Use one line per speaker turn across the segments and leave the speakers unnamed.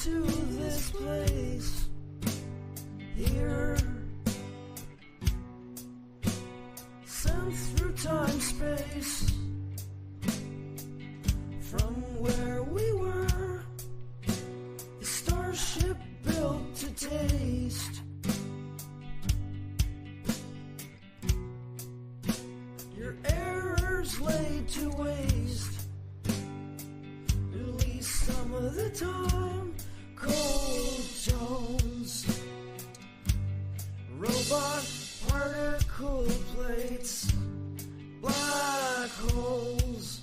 to this place here, sent through time space, from where we were, the starship built to taste. Your errors laid to waste, release some of the time. Cold tones, robot particle plates, black holes,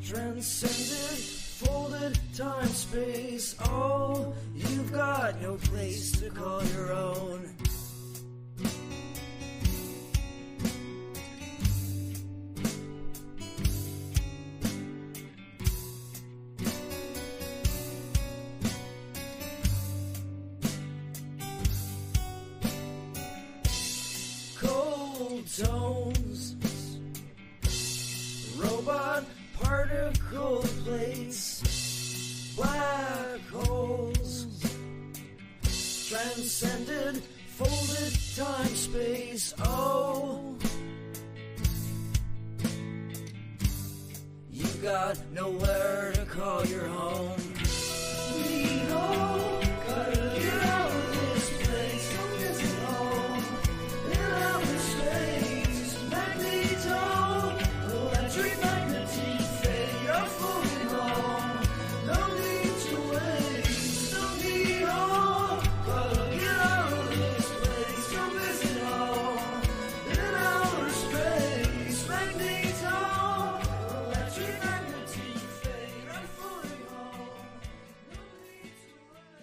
transcended, folded time space. Oh, you've got no place to call your own. Cold zones, robot particle plates, black holes, transcended, folded time space. Oh, you got nowhere to call your home. We all gotta get out of this place. Don't visit home. In outer space, magneto, electric magnetic fade. You're floating home. No need to waste. No need home. Gotta get out of this place. Don't visit home. In outer space, magneto, electric magnetic fade. You're floating home. No need to waste.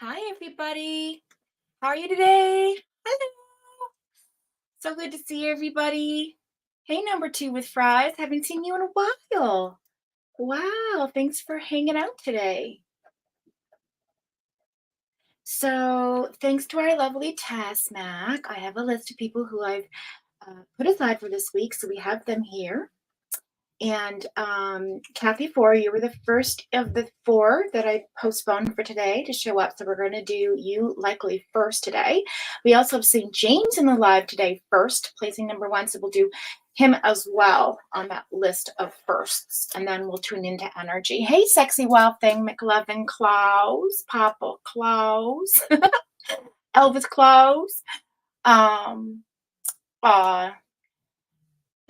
Hi, everybody. How are you today? Hello. So good to see everybody. Hey, number 2 with fries. Haven't seen you in a while. Wow, thanks for hanging out today. So thanks to our lovely Task Mac, I have a list of people who I've put aside for this week, so we have them here. And Kathy 4, you were the first of the 4 that I postponed for today to show up. So we're going to do you likely first today. We also have seen James in the live today first, placing number 1. So we'll do him as well on that list of firsts. And then we'll tune into energy. Hey, sexy wild thing, McLovin Klaus, Papa Klaus, Elvis Klaus.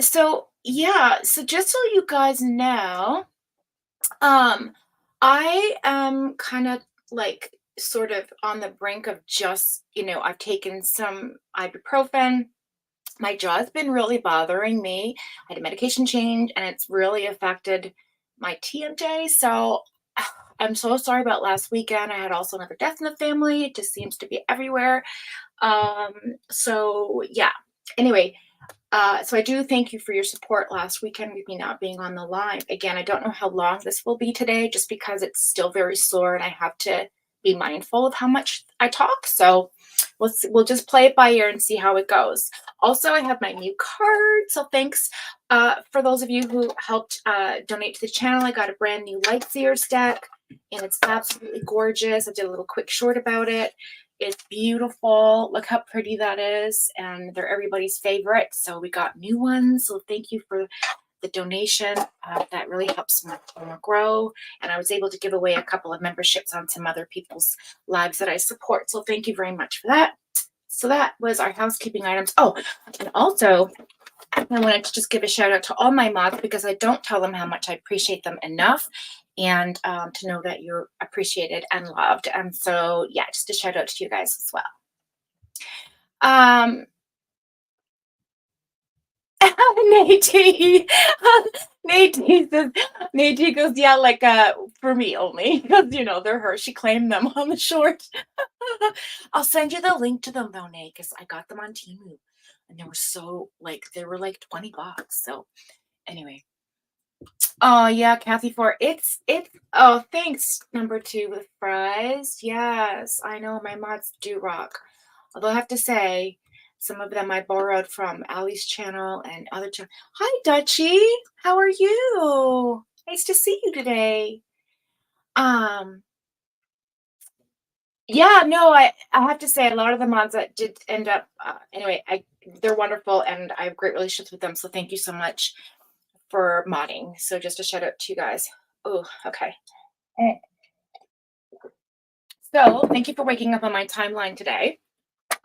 So yeah, so just so you guys know, I am kind of like sort of on the brink of just, I've taken some ibuprofen. My jaw's been really bothering me. I had a medication change and it's really affected my TMJ. So I'm so sorry about last weekend. I had also another death in the family. It just seems to be everywhere. So yeah, anyway. So I do thank you for your support last weekend with me not being on the line. Again, I don't know how long this will be today just because it's still very sore and I have to be mindful of how much I talk. So we'll just play it by ear and see how it goes. Also, I have my new card. So thanks for those of you who helped donate to the channel. I got a brand new Lightseers deck and it's absolutely gorgeous. I did a little quick short about it. It's beautiful. Look how pretty that is. And they're everybody's favorite. So we got new ones. So thank you for the donation. That really helps my channel grow. And I was able to give away a couple of memberships on some other people's lives that I support. So thank you very much for that. So that was our housekeeping items. Oh, and also I wanted to just give a shout out to all my mods because I don't tell them how much I appreciate them enough, and to know that you're appreciated and loved. And so, yeah, just a shout out to you guys as well. Um, Nate, Nate says, Nate goes, yeah, like for me only because they're her. She claimed them on the short. I'll send you the link to them though, Nate, because I got them on Temu, and they were like $20. So anyway. Oh yeah, Kathy for it's oh thanks number two with fries. Yes, I know my mods do rock. Although I have to say, some of them I borrowed from Ali's channel and other channel. Hi Dutchie, how are you? Nice to see you today. Um yeah, no, I have to say a lot of the mods that did end up anyway, they're wonderful and I have great relationships with them. So thank you so much for modding. So just a shout out to you guys. Oh, okay. So thank you for waking up on my timeline today.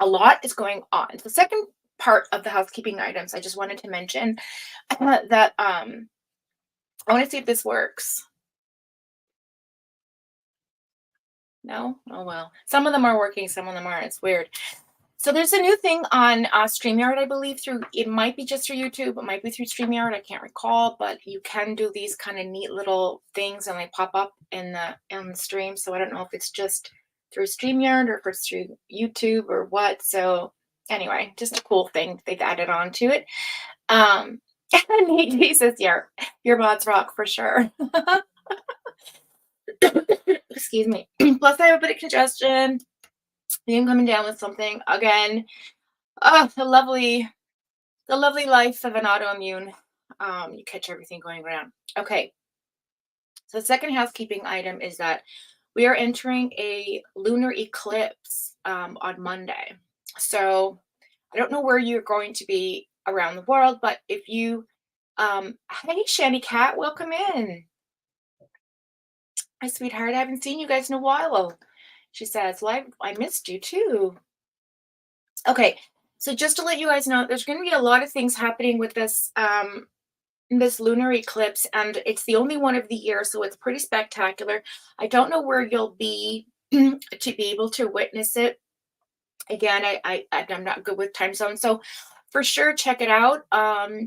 A lot is going on. The second part of the housekeeping items, I just wanted to mention that I want to see if this works. No? Oh well. Some of them are working, some of them aren't. It's weird. So there's a new thing on StreamYard, I believe, it might be just through YouTube, it might be through StreamYard, I can't recall, but you can do these kind of neat little things and they pop up in the stream. So I don't know if it's just through StreamYard or if it's through YouTube or what. So anyway, just a cool thing they've added on to it. And he says, yeah, your mods rock for sure. Excuse me. Plus I have a bit of congestion. I'm coming down with something again. Oh, the lovely life of an autoimmune. You catch everything going around. Okay. So the second housekeeping item is that we are entering a lunar eclipse on Monday. So I don't know where you're going to be around the world, but if you, hey, Shanny Cat, welcome in. Hi, sweetheart. I haven't seen you guys in a while. She says, well, I missed you too. Okay. So just to let you guys know, there's going to be a lot of things happening with this lunar eclipse, and it's the only one of the year, so it's pretty spectacular. I don't know where you'll be to be able to witness it. Again, I'm not good with time zones, so for sure check it out.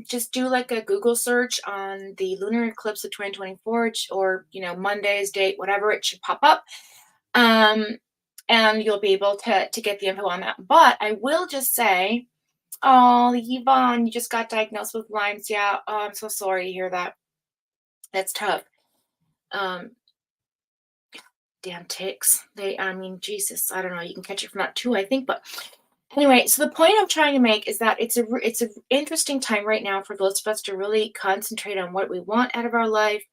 Just do like a Google search on the lunar eclipse of 2024, or Monday's date, whatever, it should pop up. And you'll be able to get the info on that. But I will just say, oh, Yvonne, you just got diagnosed with Lyme's. Yeah, oh, I'm so sorry to hear that. That's tough. Damn ticks. Jesus, I don't know. You can catch it from that too, I think. But anyway, so the point I'm trying to make is that it's an interesting time right now for those of us to really concentrate on what we want out of our life,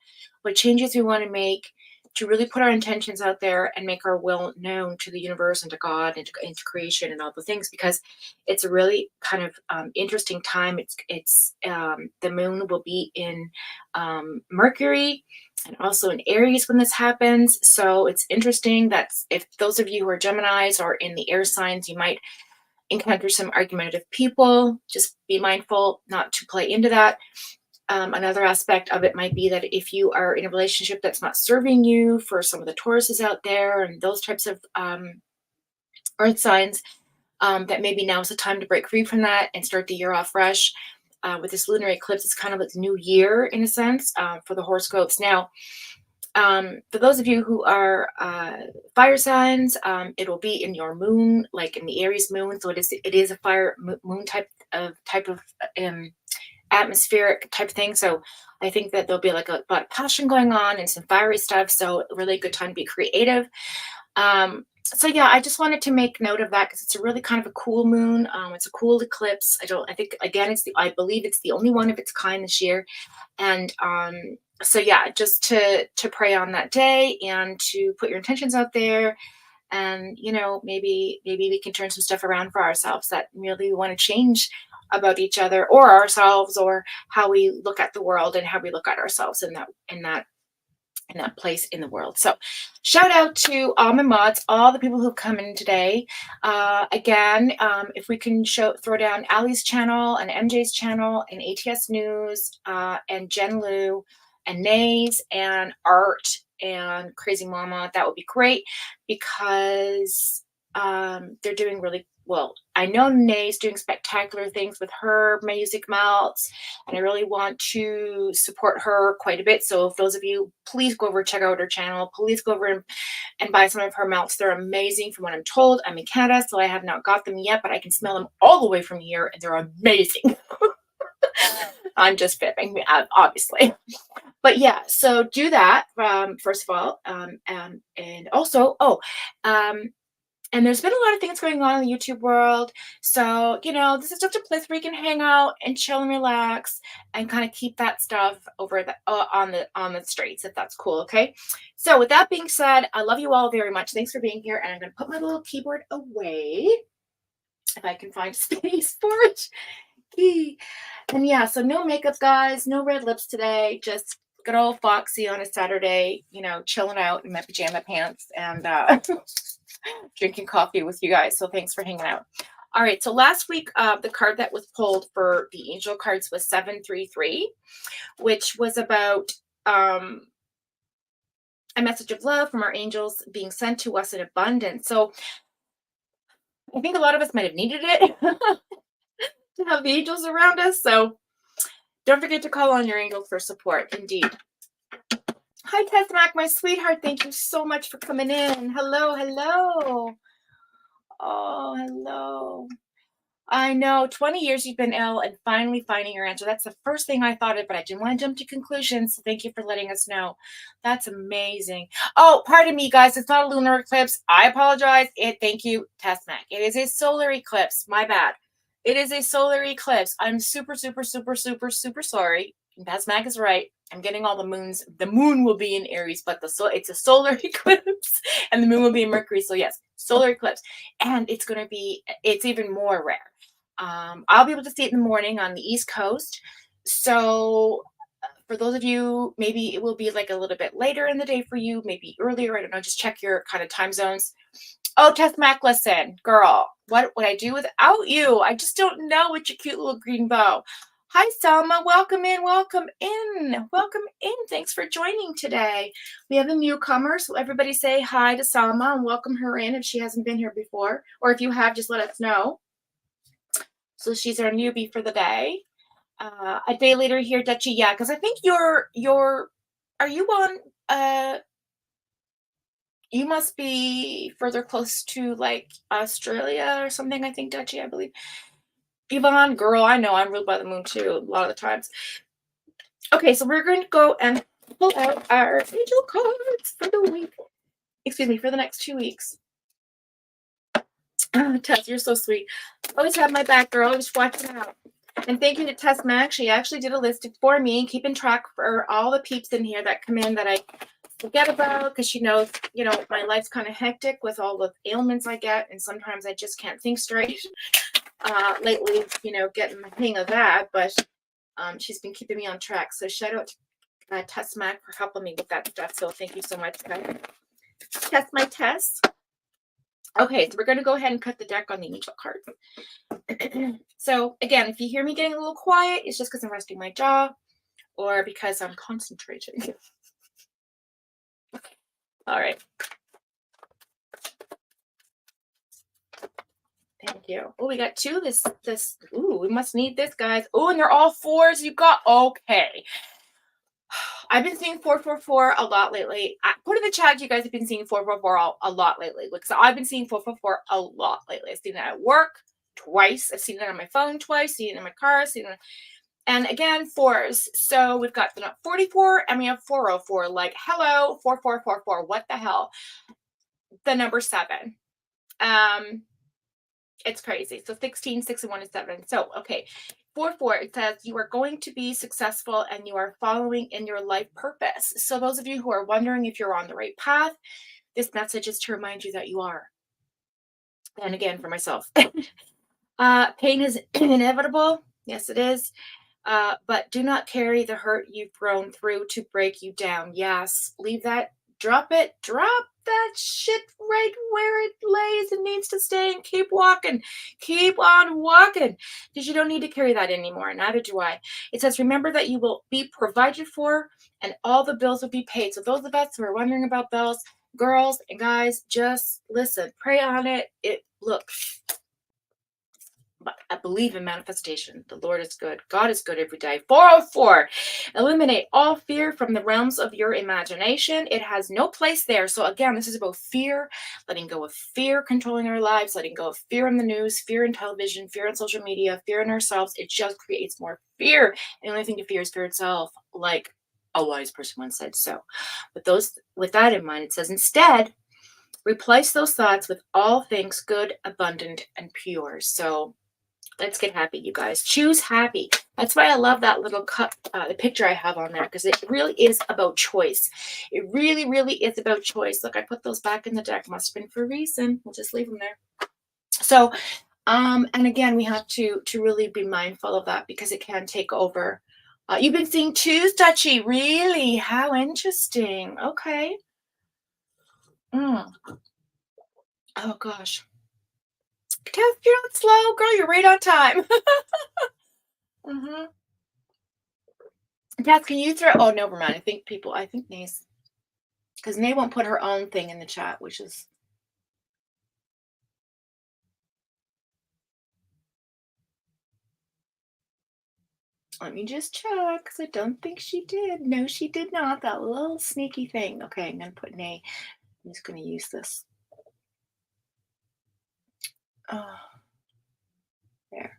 what changes we want to make, to really put our intentions out there and make our will known to the universe and to God and to creation and all the things, because it's a really kind of interesting time. It's the moon will be in Mercury and also in Aries when this happens. So it's interesting that if those of you who are Geminis or in the air signs, you might encounter some argumentative people. Just be mindful not to play into that. Another aspect of it might be that if you are in a relationship that's not serving you, for some of the Tauruses out there and those types of earth signs, that maybe now is the time to break free from that and start the year off fresh. With this lunar eclipse, it's kind of like the new year in a sense for the horoscopes. Now, for those of you who are fire signs, it will be in your moon, like in the Aries moon. So it is a fire moon type of atmospheric type thing. So I think that there'll be like a lot of passion going on and some fiery stuff. So really good time to be creative. So yeah, I just wanted to make note of that because it's a really kind of a cool moon. It's a cool eclipse. I think again, I believe it's the only one of its kind this year. And so yeah, just to pray on that day and to put your intentions out there. And maybe we can turn some stuff around for ourselves that really we want to change about each other or ourselves, or how we look at the world and how we look at ourselves in that in that place in the world. So shout out to all my mods, all the people who've come in today. Again, if we can throw down Ali's channel and MJ's channel and ATS News and Jen Lou and Nays and Art and Crazy Mama, that would be great, because they're doing really well. I know Nay's doing spectacular things with her music melts, and I really want to support her quite a bit. So if those of you, please go over, check out her channel. Please go over and buy some of her melts. They're amazing from what I'm told. I'm in Canada, so I have not got them yet, but I can smell them all the way from here, and they're amazing. I'm just fibbing, obviously. But yeah, so do that, first of all. And also, and there's been a lot of things going on in the YouTube world. So, this is just a place where you can hang out and chill and relax and kind of keep that stuff over on the streets, if that's cool. Okay. So with that being said, I love you all very much. Thanks for being here. And I'm going to put my little keyboard away if I can find space for it. And yeah, so no makeup, guys, no red lips today. Just good old Foxy on a Saturday, chilling out in my pajama pants and drinking coffee with you guys. So thanks for hanging out. All right. So last week, the card that was pulled for the angel cards was 733, which was about a message of love from our angels being sent to us in abundance. So I think a lot of us might have needed it to have the angels around us. So don't forget to call on your angels for support. Indeed. Hi, Tessmac, my sweetheart. Thank you so much for coming in. Hello, hello. Oh, hello. I know, 20 years you've been ill and finally finding your answer. That's the first thing I thought of, but I didn't want to jump to conclusions. So thank you for letting us know. That's amazing. Oh, pardon me, guys. It's not a lunar eclipse. I apologize. Thank you, Tessmac. It is a solar eclipse. My bad. It is a solar eclipse. I'm super, super, super, super, super sorry. Tessmac is right. I'm getting all the moons. The moon will be in Aries, but it's a solar eclipse, and the moon will be in Mercury. So yes, solar eclipse, and it's even more rare. I'll be able to see it in the morning on the East Coast. So for those of you, maybe it will be like a little bit later in the day for you, maybe earlier. I don't know. Just check your kind of time zones. Oh, Tessmac, listen, girl, what would I do without you? I just don't know with your cute little green bow. Hi, Selma. Welcome in. Welcome in. Welcome in. Thanks for joining today. We have a newcomer, so everybody say hi to Selma and welcome her in if she hasn't been here before. Or if you have, just let us know. So she's our newbie for the day. A day later here, Dutchie. Yeah, because I think are you on, you must be further close to like Australia or something, I think, Dutchie, I believe. Yvonne, girl, I know I'm ruled by the moon too a lot of the times. Okay, so we're going to go and pull out our angel cards for the week. Excuse me, for the next 2 weeks. Oh, Tess, you're so sweet. Always have my back, girl. Always watching out. And thank you to Tess Mac. She actually did a list for me, keeping track for all the peeps in here that come in that I forget about, because she knows, my life's kind of hectic with all the ailments I get, and sometimes I just can't think straight. Lately, getting the hang of that, but she's been keeping me on track. So shout out to Tess Mac for helping me with that stuff. So thank you so much, guys. Test my test. Okay, so we're going to go ahead and cut the deck on the angel cards. So again, if you hear me getting a little quiet, it's just because I'm resting my jaw or because I'm concentrating. All right. Thank you. Oh, we got two. Ooh, we must need this, guys. Oh, and they're all fours. You got, okay. I've been seeing 444 a lot lately. Put in the chat, you guys have been seeing 444 a lot lately. Because I've been seeing 444 a lot lately. I've seen it at work twice. I've seen it on my phone twice. Seen it in my car. And again, fours. So we've got the 44 and we have 404. Like, hello, 4444. What the hell? The number 7. It's crazy. So 16, 6, and 1 is 7. So, okay. 4, it says you are going to be successful and you are following in your life purpose. So those of you who are wondering if you're on the right path, this message is to remind you that you are. And again, for myself, pain is inevitable. Yes, it is. But do not carry the hurt you've grown through to break you down. Yes, leave that, drop it, drop that shit right where it lays and needs to stay, and keep walking. Keep on walking, because you don't need to carry that anymore. Neither do I. It says, remember that you will be provided for and all the bills will be paid. So those of us who are wondering about bills, girls and guys, just listen, pray on it. Look, I believe in manifestation. The Lord is good. God is good every day. 404. Eliminate all fear from the realms of your imagination. It has no place there. So again, this is about fear, letting go of fear controlling our lives, letting go of fear in the news, fear in television, fear in social media, fear in ourselves. It just creates more fear. And the only thing to fear is fear itself, like a wise person once said. So with that in mind, it says, instead, replace those thoughts with all things good, abundant, and pure. So let's get happy, you guys. Choose happy. That's why I love that little cut, the picture I have on there, because it really is about choice. It really, really is about choice. Look, I put those back in the deck. Must have been for a reason. We'll just leave them there. So, and again, we have to really be mindful of that, because it can take over. You've been seeing twos, Dutchie. Really? How interesting. Okay. Oh, gosh. Tess, you're not slow. Girl, you're right on time. Mm-hmm. Tess, can you throw... Oh, never mind. I think Nays... Because Nay won't put her own thing in the chat, which is... Let me just check, because I don't think she did. No, she did not. That little sneaky thing. Okay, I'm going to put Nay. I'm just going to use this. Oh, there.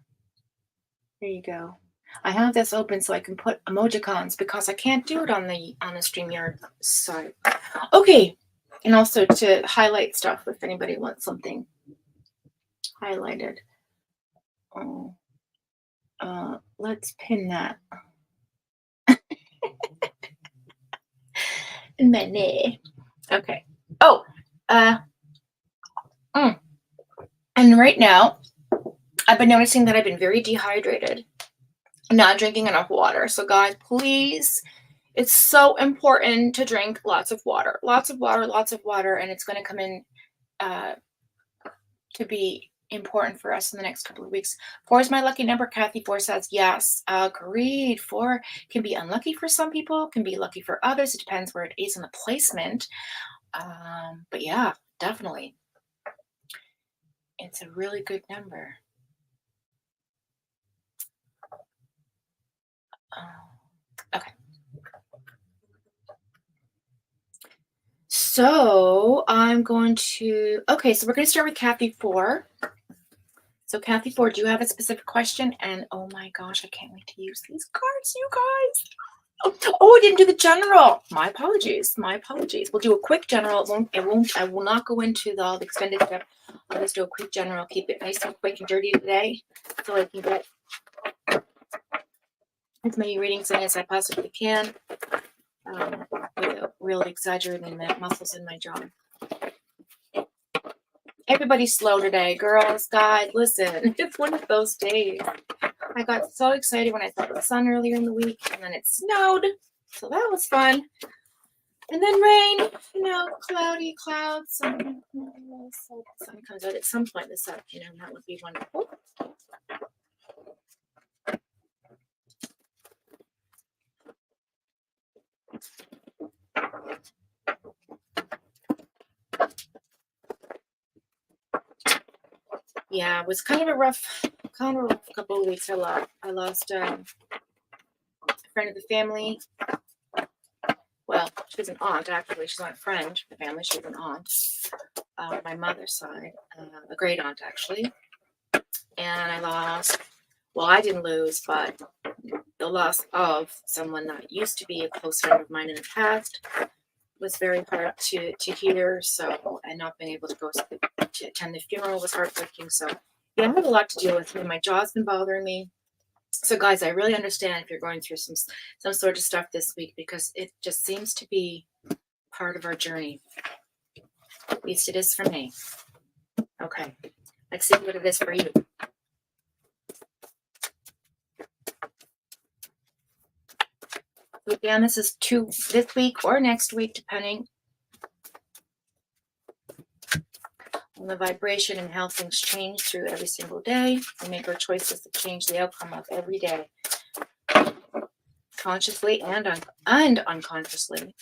There you go. I have this open so I can put emojicons, because I can't do it on the StreamYard side. Okay, and also to highlight stuff if anybody wants something highlighted. Oh, let's pin that. Many. Okay. Oh, and right now, I've been noticing that I've been very dehydrated, not drinking enough water. So guys, please, it's so important to drink lots of water, lots of water, lots of water, and it's going to come in to be important for us in the next couple of weeks. 4 is my lucky number. Kathy 4 says yes. Agreed. 4 can be unlucky for some people, can be lucky for others. It depends where it is in the placement. But yeah, definitely. It's a really good number. Okay. So I'm going to... Okay, so we're going to start with Kathy 4. So Kathy 4, do you have a specific question? And oh my gosh, I can't wait to use these cards, you guys. Oh, I didn't do the general. My apologies. My apologies. We'll do a quick general. I will not go into all the extended stuff. I'll just do a quick general. Keep it nice and quick and dirty today, so I can get as many readings in as I possibly can, without really exaggerating the muscles in my jaw. Everybody's slow today, girls, guys. Listen, it's one of those days. I got so excited when I saw the sun earlier in the week, and then it snowed, so that was fun. And then rain, cloudy clouds. So the sun comes out at some point this afternoon. That would be wonderful. Yeah, it was kind of a rough couple of weeks. I lost a friend of the family. Well, she was an aunt, actually. She's not a friend of the family. She was an aunt. My mother's side, a great aunt, actually. And I didn't lose, but the loss of someone that used to be a close friend of mine in the past was very hard to hear. So, and not being able to go to attend the funeral was heartbreaking. So, yeah, I have a lot to deal with. My jaw's been bothering me. So, guys, I really understand if you're going through some sort of stuff this week, because it just seems to be part of our journey. At least it is for me. Okay, let's see what it is for you. again, this is this week or next week, depending on the vibration and how things change through every single day. We make our choices that change the outcome of every day, consciously and unconsciously.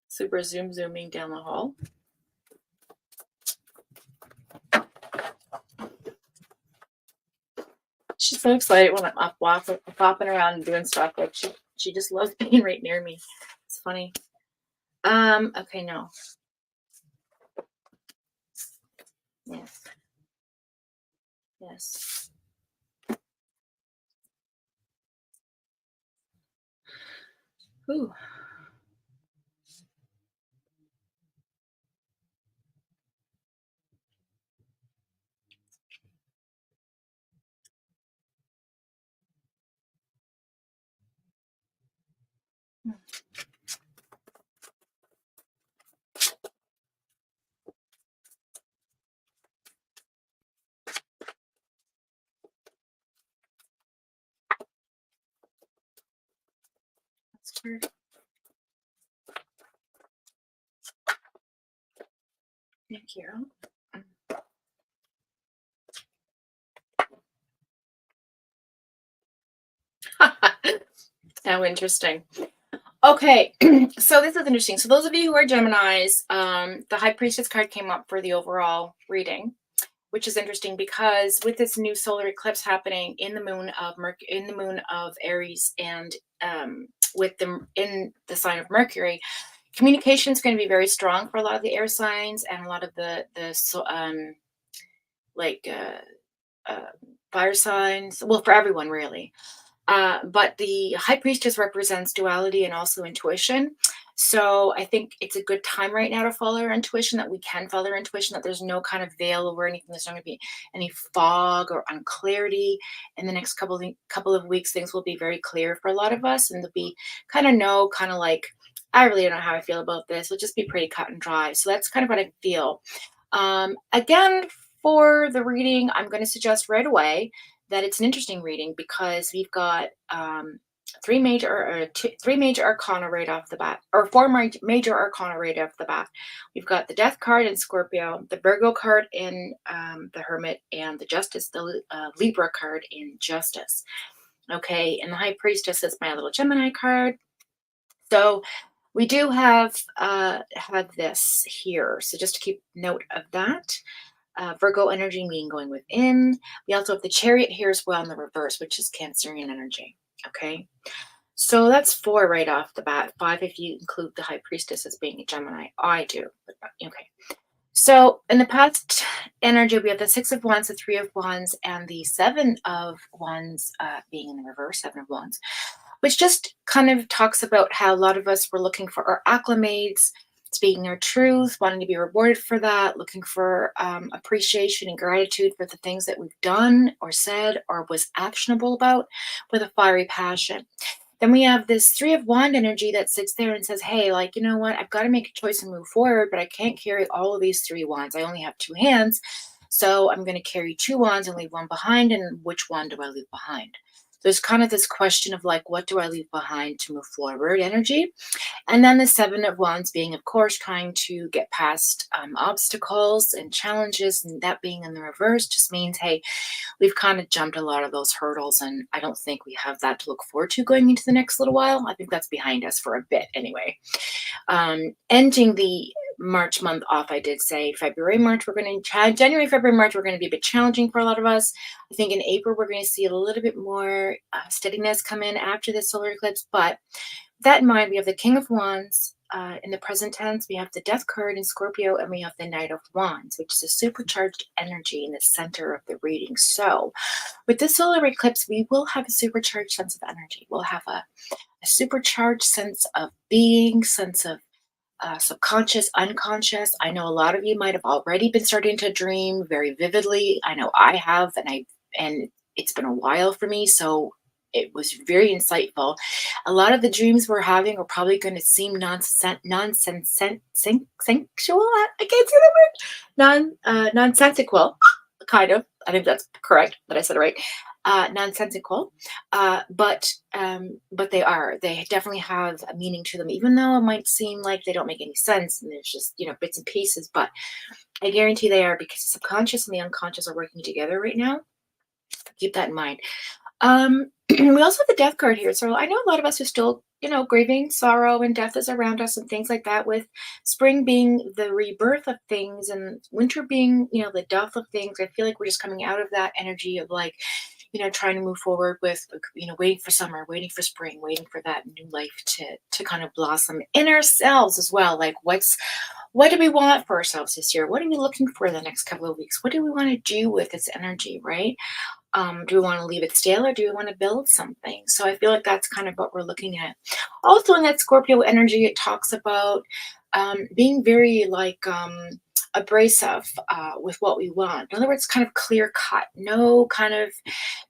Super zooming down the hall. She's so excited when I'm up flopping around and doing stuff. Like she just loves being right near me. It's funny. Okay, no. Yes. Yes. Ooh. That's weird. Thank you. How interesting. Okay, so this is interesting. So those of you who are Geminis, the High Priestess card came up for the overall reading, which is interesting because with this new solar eclipse happening in the moon of in the moon of Aries, and with them in the sign of Mercury, communication is going to be very strong for a lot of the air signs and a lot of like fire signs. Well, for everyone really. But the High Priestess represents duality and also intuition. So I think it's a good time right now to follow our intuition, that we can follow our intuition, that there's no kind of veil over anything. There's not going to be any fog or unclarity. In the next couple of weeks, things will be very clear for a lot of us, and there'll be kind of like, I really don't know how I feel about this. It'll just be pretty cut and dry. So that's kind of what I feel. Again, for the reading, I'm going to suggest right away that it's an interesting reading because we've got three major arcana right off the bat, or four major arcana right off the bat. We've got the Death card in Scorpio, the Virgo card in the Hermit, and the Libra card in Justice. Okay, and the High Priestess is my little Gemini card. So we do have this here. So just to keep note of that. Virgo energy, meaning going within. We also have the Chariot here as well in the reverse, which is Cancerian energy. Okay, so that's 4 right off the bat. 5 if you include the High Priestess as being a Gemini. I do. Okay. So in the past energy, we have the 6 of Wands, the 3 of Wands, and the 7 of Wands being in the reverse, 7 of Wands, which just kind of talks about how a lot of us were looking for our acclimates, speaking our truth, wanting to be rewarded for that, looking for appreciation and gratitude for the things that we've done or said or was actionable about, with a fiery passion. Then we have this 3 of Wand energy that sits there and says, hey, like, you know what? I've got to make a choice and move forward, but I can't carry all of these 3 wands. I only have 2 hands. So I'm going to carry 2 wands and leave one behind. And which one do I leave behind? There's kind of this question of like, what do I leave behind to move forward energy? And then the 7 of Wands being, of course, trying to get past obstacles and challenges. And that being in the reverse just means, hey, we've kind of jumped a lot of those hurdles, and I don't think we have that to look forward to going into the next little while. I think that's behind us for a bit anyway. Ending the March month off, I did say January, February, March, we're going to be a bit challenging for a lot of us. I think in April, we're going to see a little bit more steadiness come in after the solar eclipse, but that in mind, we have the King of Wands in the present tense, we have the Death card in Scorpio, and we have the Knight of Wands, which is a supercharged energy in the center of the reading. So, with this solar eclipse, we will have a supercharged sense of energy. We'll have a supercharged sense of being, sense of subconscious, unconscious. I know a lot of you might have already been starting to dream very vividly. I know I have, and it's been a while for me, so it was very insightful. A lot of the dreams we're having are probably going to seem nonsensical. I can't say that word. Nonsensical, kind of. I think that's correct that I said it right. Nonsensical, but they are. They definitely have a meaning to them, even though it might seem like they don't make any sense and there's just bits and pieces. But I guarantee they are, because the subconscious and the unconscious are working together right now. Keep that in mind. We also have the Death card here. So I know a lot of us are still, grieving sorrow, and death is around us and things like that, with spring being the rebirth of things and winter being, the death of things. I feel like we're just coming out of that energy of like, trying to move forward with, waiting for summer, waiting for spring, waiting for that new life to kind of blossom in ourselves as well. Like what do we want for ourselves this year? What are we looking for the next couple of weeks? What do we want to do with this energy, right? Do we want to leave it stale, or do we want to build something? So I feel like that's kind of what we're looking at. Also in that Scorpio energy, it talks about being very abrasive with what we want. In other words, kind of clear cut, no kind of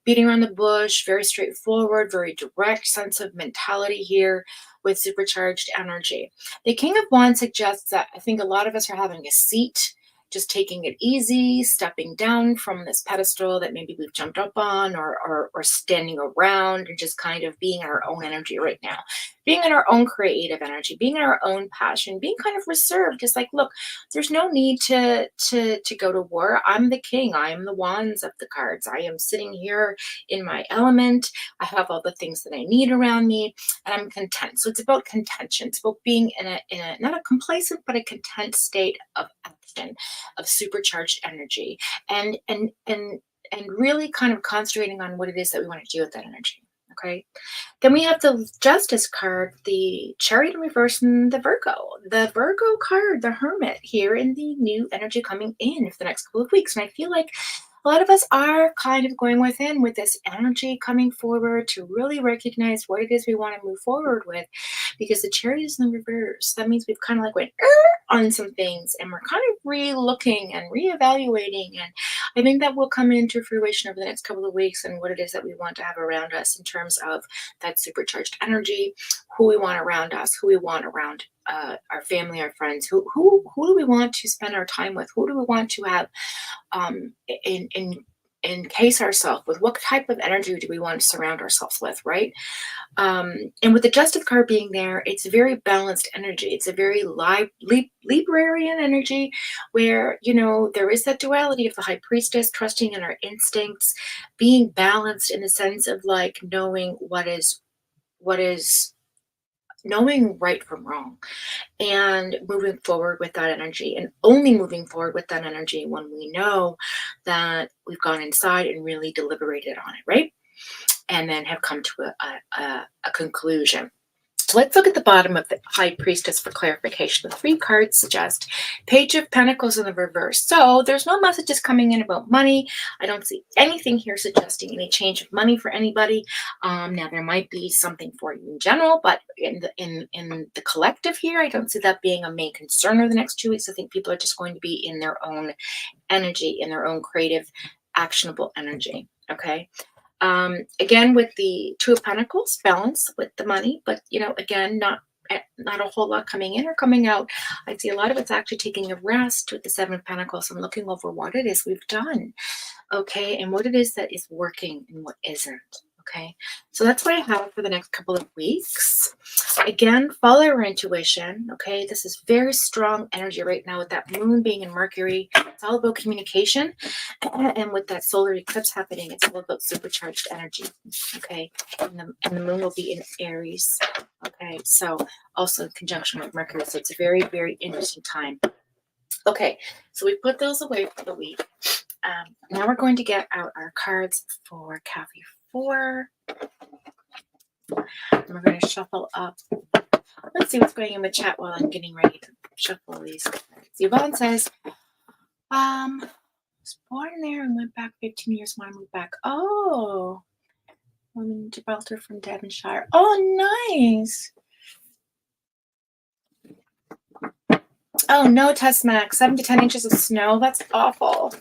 beating around the bush, very straightforward, very direct sense of mentality here with supercharged energy. The King of Wands suggests that I think a lot of us are having a seat, just taking it easy, stepping down from this pedestal that maybe we've jumped up on, or standing around and just kind of being in our own energy right now, being in our own creative energy, being in our own passion, being kind of reserved. Just like, look, there's no need to go to war. I'm the king. I am the wands of the cards. I am sitting here in my element. I have all the things that I need around me, and I'm content. So it's about contention. It's about being in a not a complacent, but a content state of action, of supercharged energy, and really kind of concentrating on what it is that we want to do with that energy. Okay. Then we have the Justice card, the Chariot in reverse, and the Virgo. The Virgo card, the Hermit, here in the new energy coming in for the next couple of weeks. And I feel like a lot of us are kind of going within with this energy coming forward to really recognize what it is we want to move forward with, because the Chariot is in the reverse. That means we've kind of like went on some things, and we're kind of re-looking and re-evaluating. And I think that will come into fruition over the next couple of weeks, and what it is that we want to have around us in terms of that supercharged energy, who we want around us, who we want around our family, our friends, who do we want to spend our time with, who do we want to have encase ourselves with, what type of energy do we want to surround ourselves with, right? And with the Justice card being there, it's a very balanced energy. It's a very Librarian energy, where there is that duality of the High Priestess, trusting in our instincts, being balanced in the sense of like knowing what is knowing right from wrong, and moving forward with that energy, and only moving forward with that energy when we know that we've gone inside and really deliberated on it, right? And then have come to a conclusion. So let's look at the bottom of the High Priestess for clarification. The 3 cards suggest Page of Pentacles in the reverse. So there's no messages coming in about money. I don't see anything here suggesting any change of money for anybody. Now there might be something for you in general, but in the collective here, I don't see that being a main concern over the next 2 weeks. I think people are just going to be in their own energy, in their own creative, actionable energy. Okay. Again, with the 2 of Pentacles, balance with the money, but again, not a whole lot coming in or coming out. I see a lot of it's actually taking a rest with the 7 of Pentacles and looking over what it is we've done, okay, and what it is that is working and what isn't. Okay, so that's what I have for the next couple of weeks. Again, follow your intuition. Okay, this is very strong energy right now with that moon being in Mercury. It's all about communication, and with that solar eclipse happening, it's all about supercharged energy. Okay, and the moon will be in Aries. Okay, so also in conjunction with Mercury, so it's a very, very interesting time. Okay, so we put those away for the week. Now we're going to get out our cards for Kathy 4. And we're going to shuffle up Let's see what's going in the chat while I'm getting ready to shuffle these. Yvonne says, was born there and went back 15 years when I moved back. Oh, I'm in Gibraltar from Devonshire. Oh, nice. Oh no, Test Max, 7 to 10 inches of snow. That's awful.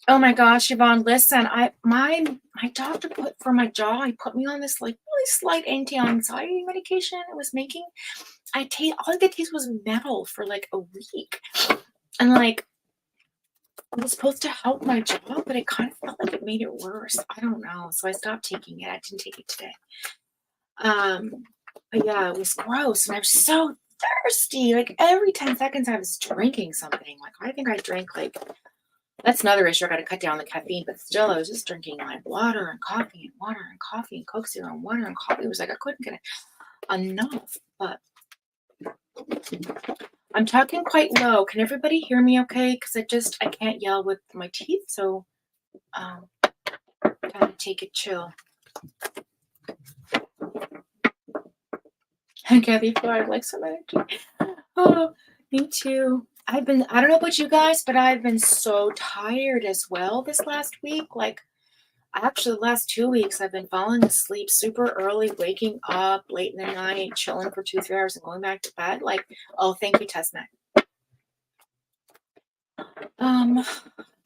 Oh my gosh, Yvonne, listen, my doctor put for my jaw, he put me on this like really slight anti-anxiety medication. It was making all I could taste was metal for like a week. And like it was supposed to help my jaw, but it kind of felt like it made it worse. I don't know. So I stopped taking it. I didn't take it today. But yeah, it was gross. And I was so thirsty. Like every 10 seconds I was drinking something. Like I think I drank like, that's another issue. I got to cut down the caffeine, but still I was just drinking like water and coffee and water and coffee and Coke Zero and water and coffee. It was like I couldn't get enough, but I'm talking quite low. Can everybody hear me okay? Because I can't yell with my teeth, so kind of take it chill. And Kathy, I'd like some energy. Oh, me too. I don't know about you guys, but I've been so tired as well this last week. Like, actually, the last 2 weeks, I've been falling asleep super early, waking up late in the night, chilling for 2-3 hours, and going back to bed. Like, oh, thank you, Tessnet.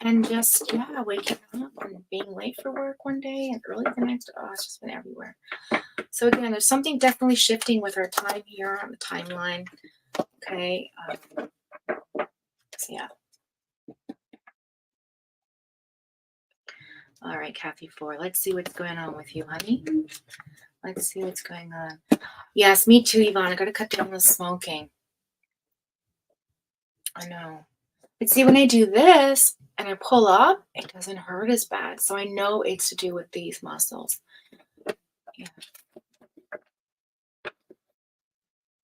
And just, yeah, waking up and being late for work one day and early the next. Oh, it's just been everywhere. So again, there's something definitely shifting with our time here on the timeline. Okay. So yeah. All right, Kathy 4. Let's see what's going on with you, honey. Let's see what's going on. Yes, me too, Yvonne. I got to cut down the smoking. I know. But see, when I do this and I pull up, it doesn't hurt as bad. So I know it's to do with these muscles. Yeah.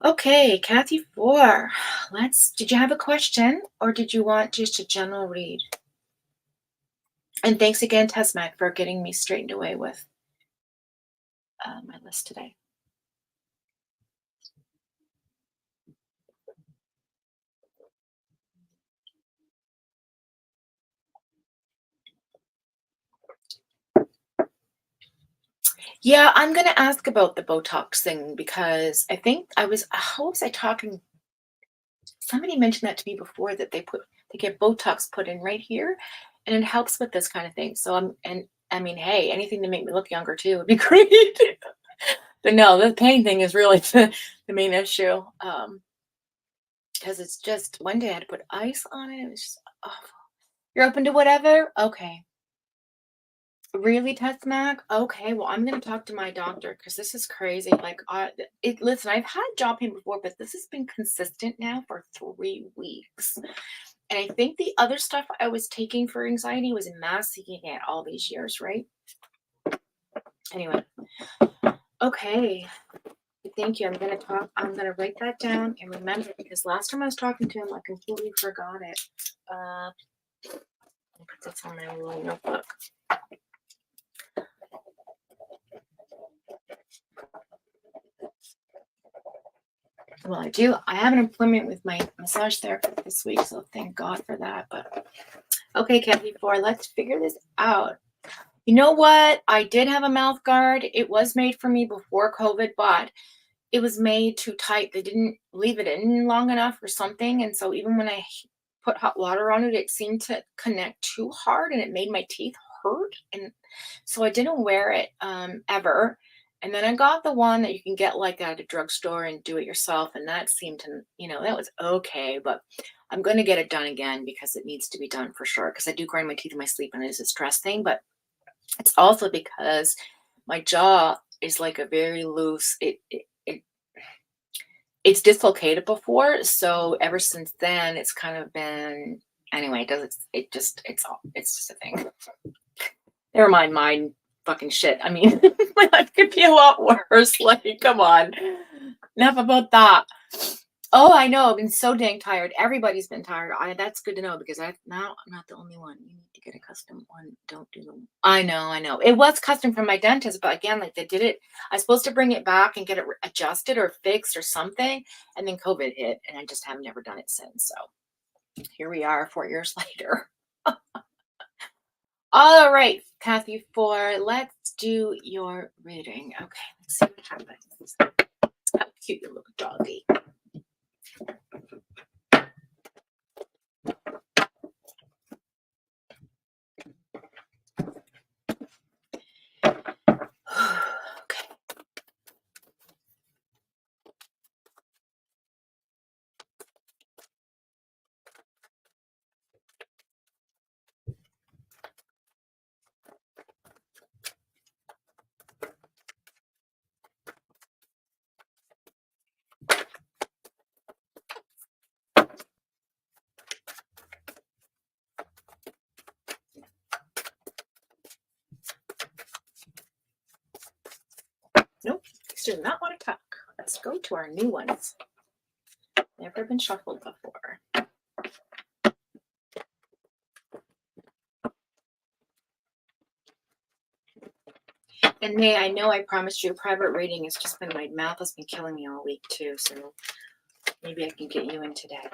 Okay, Kathy 4. Did you have a question or did you want just a general read? And thanks again, Tesmac, for getting me straightened away with my list today. Yeah, I'm going to ask about the Botox thing because I think how was I talking? Somebody mentioned that to me before that they get Botox put in right here and it helps with this kind of thing. So hey, anything to make me look younger too would be great. But no, the pain thing is really the main issue. Because it's just one day I had to put ice on it. It was just awful. You're open to whatever? Okay. Really, Tessmac? Okay, well, I'm going to talk to my doctor because this is crazy. Like, listen, I've had jaw pain before, but this has been consistent now for 3 weeks. And I think the other stuff I was taking for anxiety was masking it all these years, right? Anyway. Okay. Thank you. I'm going to write that down and remember because last time I was talking to him, I completely forgot it. I'll put this on my little notebook. Well, I have an appointment with my massage therapist this week, so thank God for that. But okay, Kathy 4, let's figure this out. You know what? I did have a mouth guard. It was made for me before COVID, but it was made too tight. They didn't leave it in long enough or something. And so even when I put hot water on it, it seemed to connect too hard and it made my teeth hurt. And so I didn't wear it ever. And then I got the one that you can get like at a drugstore and do it yourself. And that seemed to, that was okay. But I'm going to get it done again because it needs to be done for sure. Because I do grind my teeth in my sleep and it is a stress thing. But it's also because my jaw is like a very loose, it's dislocated before. So ever since then, it's kind of been, anyway, it's just a thing. Never mind my fucking shit. I mean, my life could be a lot worse. Like, come on. Enough about that. Oh, I know. I've been so dang tired. Everybody's been tired. That's good to know because I'm not the only one. You need to get a custom one. Don't do them. I know. It was custom from my dentist, but again, like they did it. I was supposed to bring it back and get it adjusted or fixed or something, and then COVID hit, and I just have never done it since. So here we are, 4 years later. All right, Kathy, let's do your reading. Okay, let's see what happens. How cute your little doggy. Okay. Nope, still do not want to talk. Let's go to our new ones. Never been shuffled before. And May, I know I promised you a private reading. It's just been, my mouth has been killing me all week too, so maybe I can get you in today.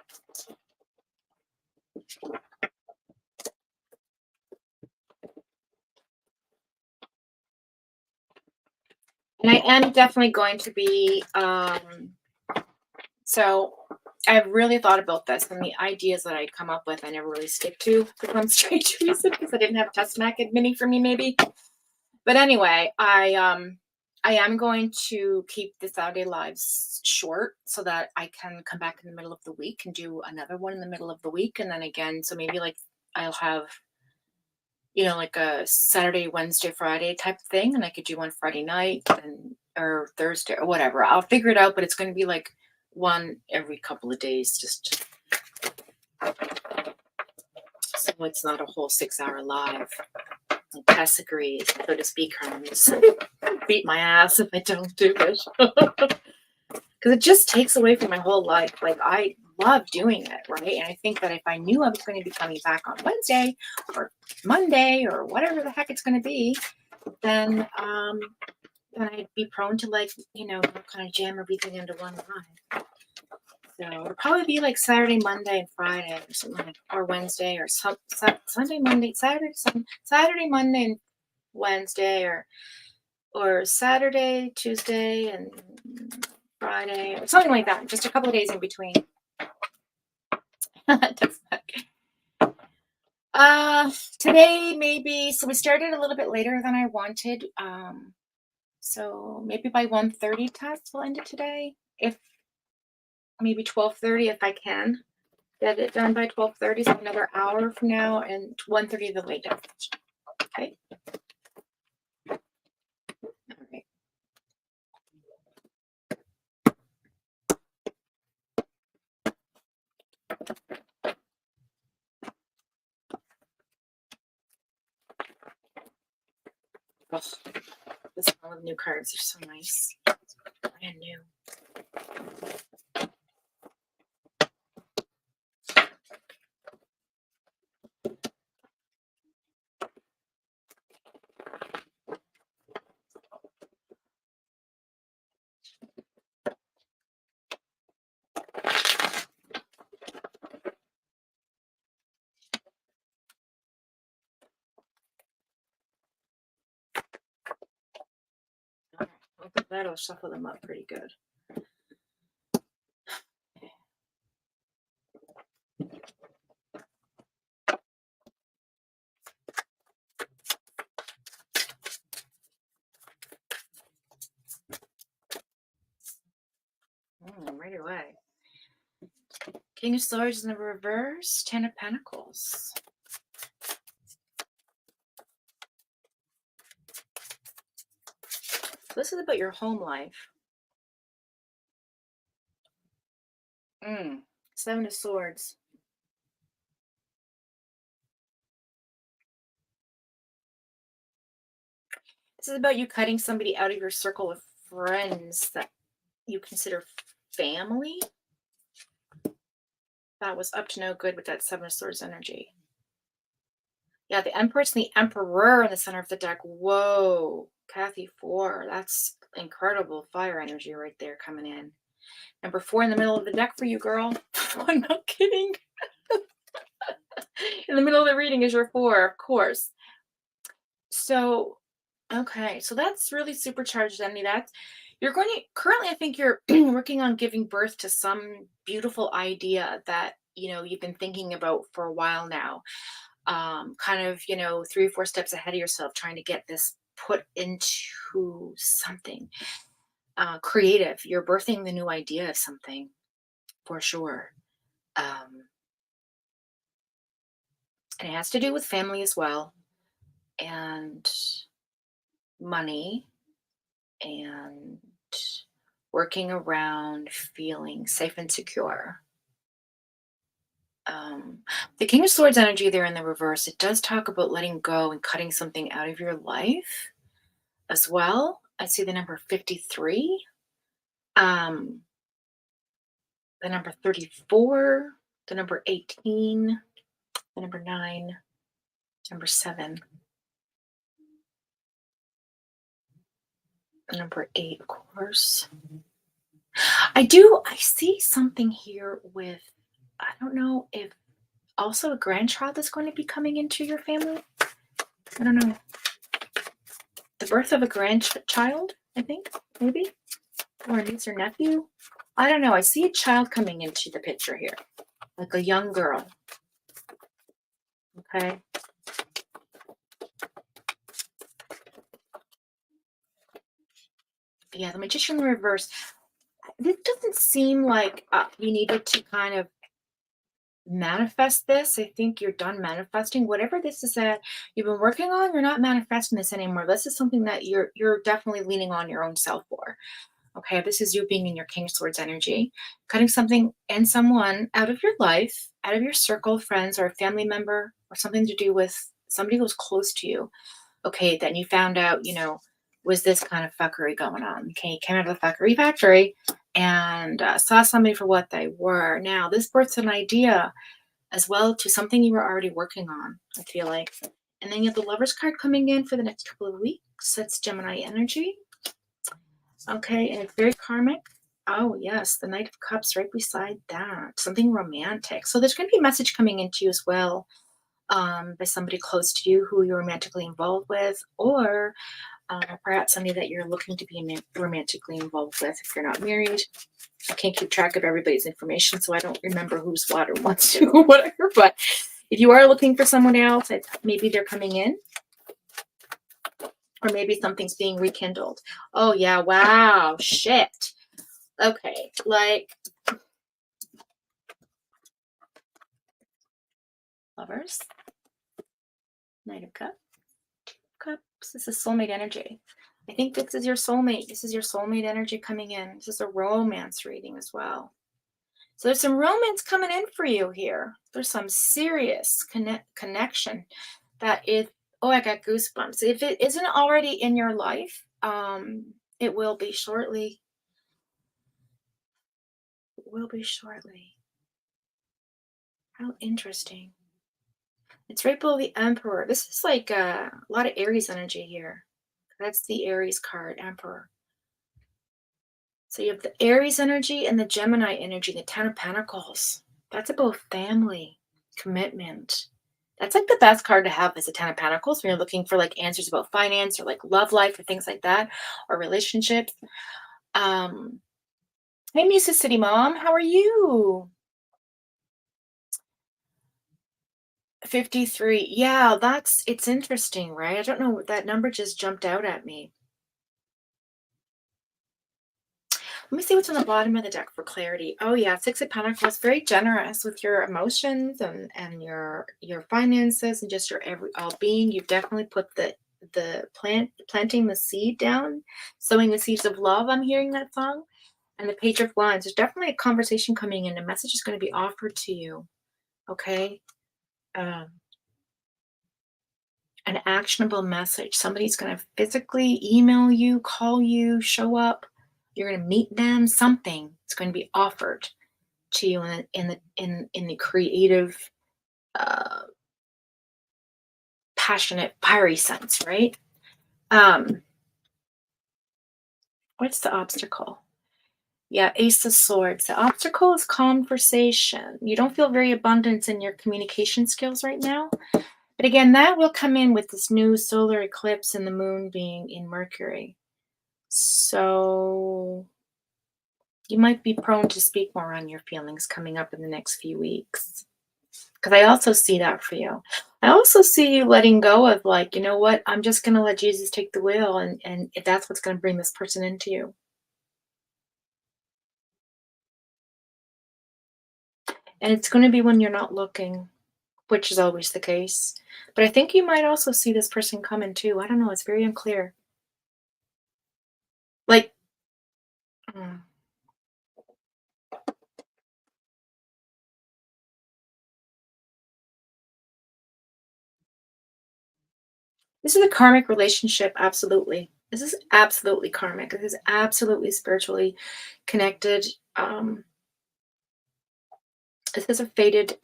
And I am definitely going to be, so I've really thought about this, and the ideas that I come up with, I never really stick to for some strange reason, because I didn't have Testmac admitting for me, maybe. But anyway, I am going to keep the Saturday lives short so that I can come back in the middle of the week and do another one in the middle of the week, and then again, so maybe like I'll have, like a Saturday, Wednesday, Friday type of thing, and I could do one Friday night or Thursday or whatever. I'll figure it out, but it's going to be like one every couple of days, just so it's not a whole 6-hour live. And Tess agrees, so to speak, Hermes. Beat my ass if I don't do it. Because it just takes away from my whole life. Like, I love doing it, right? And I think that if I knew I was going to be coming back on Wednesday or Monday or whatever the heck it's going to be, then I'd be prone to, like, kind of jam everything into one live. So it'll probably be like Saturday, Monday, and Friday or something like, or Wednesday or Sunday, Monday, Saturday, Monday, and Wednesday, or Saturday, Tuesday, and Friday, or something like that. Just a couple of days in between. Today maybe, so we started a little bit later than I wanted. So maybe by 1:30 Tess we'll end it today. If maybe 12:30 if I can get it done by 12:30, so another hour from now, and 1:30 the latest. Okay. All right. Oh, the smell of new cards are so nice. Brand new. I think that'll shuffle them up pretty good. Right away. King of Swords in the reverse, 10 of Pentacles. So this is about your home life. 7 of Swords. This is about you cutting somebody out of your circle of friends that you consider family. That was up to no good with that 7 of Swords energy. Yeah, the Empress and the Emperor in the center of the deck. Whoa, Kathy 4. That's incredible fire energy right there coming in. Number 4 in the middle of the deck for you, girl. I'm not kidding. In the middle of the reading is your 4, of course. So, okay, so that's really supercharged energy. That's you're going to currently, I think you're working on giving birth to some beautiful idea that you've been thinking about for a while now. Kind of 3 or 4 steps ahead of yourself, trying to get this put into something creative. You're birthing the new idea of something for sure. Um, and it has to do with family as well, and money, and working around feeling safe and secure. Um, the King of Swords energy there in the reverse, it does talk about letting go and cutting something out of your life as well. I see the number 53, um, the number 34, the number 18, the number 9, number 7, the number 8, of course. I see something here with, I don't know if also a grandchild is going to be coming into your family. I don't know. The birth of a grandchild, I think, maybe, or a niece or nephew. I don't know. I see a child coming into the picture here, like a young girl. Okay. Yeah, the Magician in reverse. This doesn't seem like you needed to kind of manifest this. I think you're done manifesting whatever this is that you've been working on. You're not manifesting this anymore. This is something that you're definitely leaning on your own self for. Okay, this is you being in your King of Swords energy, cutting something and someone out of your life, out of your circle of friends or a family member, or something to do with somebody who's close to you. Okay, then you found out, was this kind of fuckery going on? Okay, you came out of the fuckery factory and saw somebody for what they were. Now, this births an idea as well to something you were already working on, I feel like. And then you have the Lovers card coming in for the next couple of weeks. That's Gemini energy. Okay, and it's very karmic. Oh, yes, the Knight of Cups right beside that. Something romantic. So there's going to be a message coming into you as well, by somebody close to you who you're romantically involved with, or perhaps somebody that you're looking to be romantically involved with if you're not married. I can't keep track of everybody's information, so I don't remember who's what or wants to or whatever. But if you are looking for someone else, maybe they're coming in, or maybe something's being rekindled. Oh, yeah. Wow. Shit. Okay. Like, Lovers, Knight of Cups. Cups. This is soulmate energy. I think this is your soulmate. This is your soulmate energy coming in. This is a romance reading as well. So there's some romance coming in for you here. There's some serious connection that is, oh, I got goosebumps. If it isn't already in your life, it will be shortly. It will be shortly. How interesting. It's right below the Emperor. This is like a lot of Aries energy here. That's the Aries card, Emperor. So you have the Aries energy and the Gemini energy, the Ten of Pentacles. That's about family, commitment. That's like the best card to have is the Ten of Pentacles when you're looking for like answers about finance or like love life or things like that, or relationships. Hey, Musa City Mom, how are you? 53. Yeah, it's interesting, right? I don't know, that number just jumped out at me. Let me see what's on the bottom of the deck for clarity. Oh yeah, Six of Pentacles, very generous with your emotions and your finances and just your all being. You've definitely put the planting the seed down, sowing the seeds of love. I'm hearing that song. And the Page of Wands. There's definitely a conversation coming in. A message is going to be offered to you. Okay. An actionable message. Somebody's going to physically email you, call you, show up. You're going to meet them. Something is going to be offered to you in the creative passionate, fiery sense, right? What's the obstacle? Yeah, Ace of Swords. The obstacle is conversation. You don't feel very abundant in your communication skills right now. But again, that will come in with this new solar eclipse and the moon being in Mercury. So you might be prone to speak more on your feelings coming up in the next few weeks. Because I also see that for you. I also see you letting go of, like, you know what? I'm just going to let Jesus take the wheel. And if that's what's going to bring this person into you. And it's going to be when you're not looking, which is always the case. But I think you might also see this person coming too. I don't know. It's very unclear. Like, mm, this is a karmic relationship. Absolutely. This is absolutely karmic. This is absolutely spiritually connected. This is a fated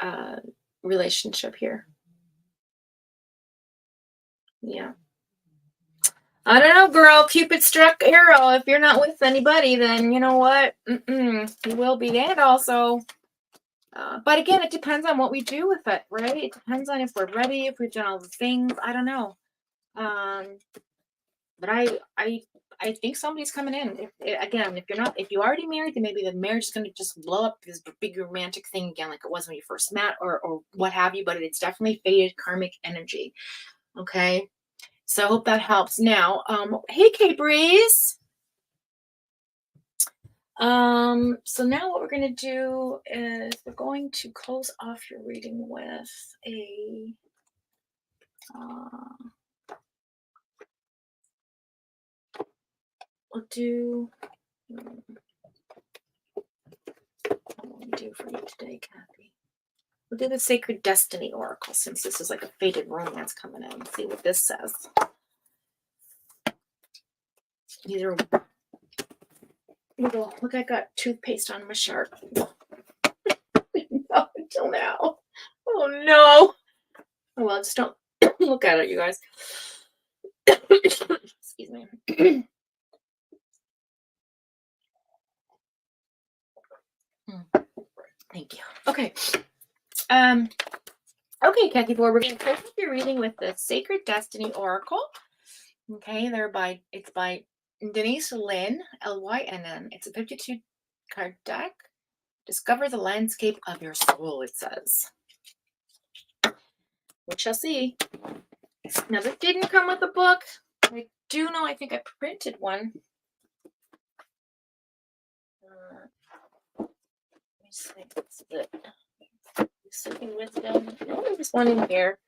relationship here. Yeah. I don't know, girl. Cupid struck arrow. If you're not with anybody, then you know what? You will be. And also, but again, it depends on what we do with it, right? It depends on if we're ready, if we've done all the things. I don't know. But I think somebody's coming in. Again, if you're already married, then maybe the marriage is going to just blow up this big romantic thing again, like it was when you first met, or what have you. But it's definitely faded karmic energy. Okay. So I hope that helps. Now, hey, K Breeze. So now what we're going to do is we're going to close off your reading with a, we'll do, what will we do for you today, Kathy? We'll do the Sacred Destiny Oracle, since this is like a faded romance coming in. Let's see what this says. These are little, look, I got toothpaste on my shark. Up until now. Oh no. Oh well, just don't look at it, you guys. Excuse me. Thank you. Okay. Okay, Kathy Board, we're going to close up your reading with the Sacred Destiny Oracle. Okay, it's by Denise Lynn, Lynn. It's a 52 card deck. Discover the landscape of your soul, it says. We shall see. Now, this didn't come with a book. I do know, I think I printed one. Let me see. What's the Sleeping Wisdom? No, there's one in here.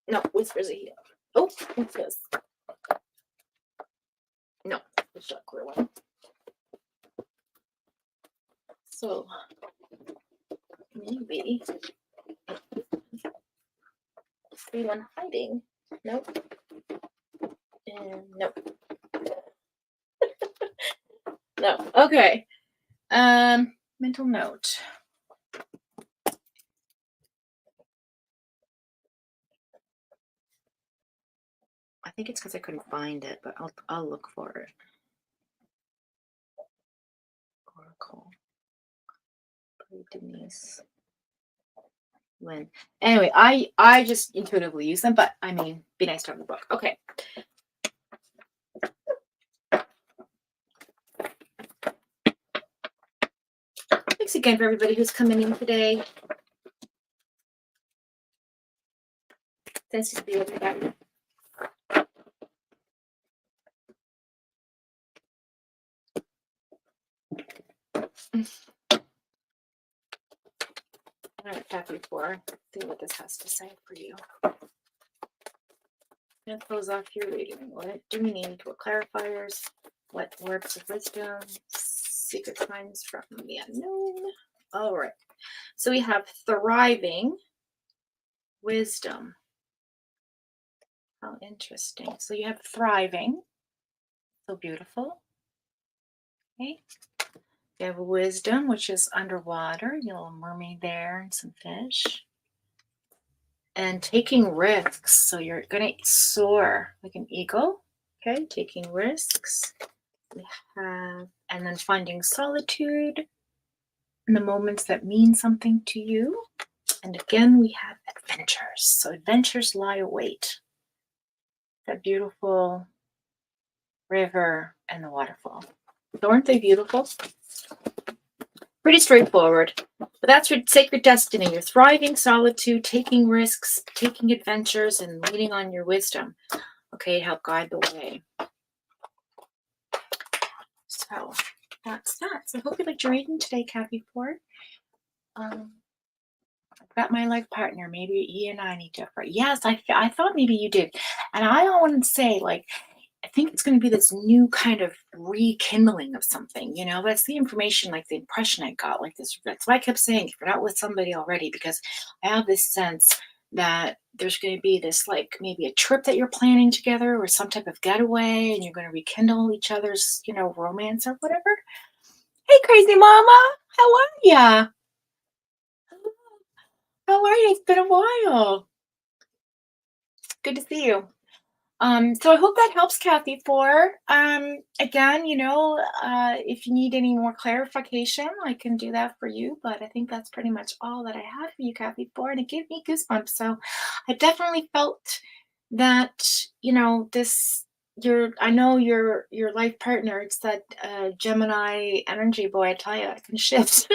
No, Whispers of Healing. Oh, what's this? No, the chakra one. So maybe one hiding. Nope. And nope. No. Okay. Mental note. I think it's because I couldn't find it, but I'll look for it. Oracle. Denise Lynn. Anyway, I just intuitively use them, but I mean, be nice to have the book. Okay. Thanks again for everybody who's coming in today. Thanks to be with you. All right, Kathy, see what this has to say for you. I'm going to close off your reading. What do we need? What clarifiers? What words of wisdom? Secret signs from the unknown. All right. So we have thriving, wisdom. How interesting. So you have thriving. So beautiful. Okay. You have wisdom, which is underwater. You have a little mermaid there and some fish. and taking risks. So you're going to soar like an eagle. Okay, taking risks. We have, and then finding solitude in the moments that mean something to you. And again, we have adventures. So adventures lie await. That beautiful river and the waterfall. So aren't they beautiful? Pretty straightforward. But that's your sacred destiny. You're thriving solitude, taking risks, taking adventures, and leaning on your wisdom. Okay, to help guide the way. So that's that. So I hope you liked your reading today, Kathy Ford. I've got my life partner. Maybe he and I need to. Yes, I thought maybe you did. And I don't want to say, like, I think it's going to be this new kind of rekindling of something, you know. That's the information, like the impression I got, like this. That's why I kept saying, if you're not with somebody already, because I have this sense that there's going to be this, like, maybe a trip that you're planning together or some type of getaway, and you're going to rekindle each other's, you know, romance or whatever. Hey, crazy mama, how are ya? How are you? It's been a while. Good to see you. So I hope that helps, Kathy Four. Again, you know, if you need any more clarification, I can do that for you. But I think that's pretty much all that I had for you, Kathy Four, and it gave me goosebumps. So I definitely felt that, you know, I know your life partner. It's that Gemini energy, boy. I tell you, I can shift,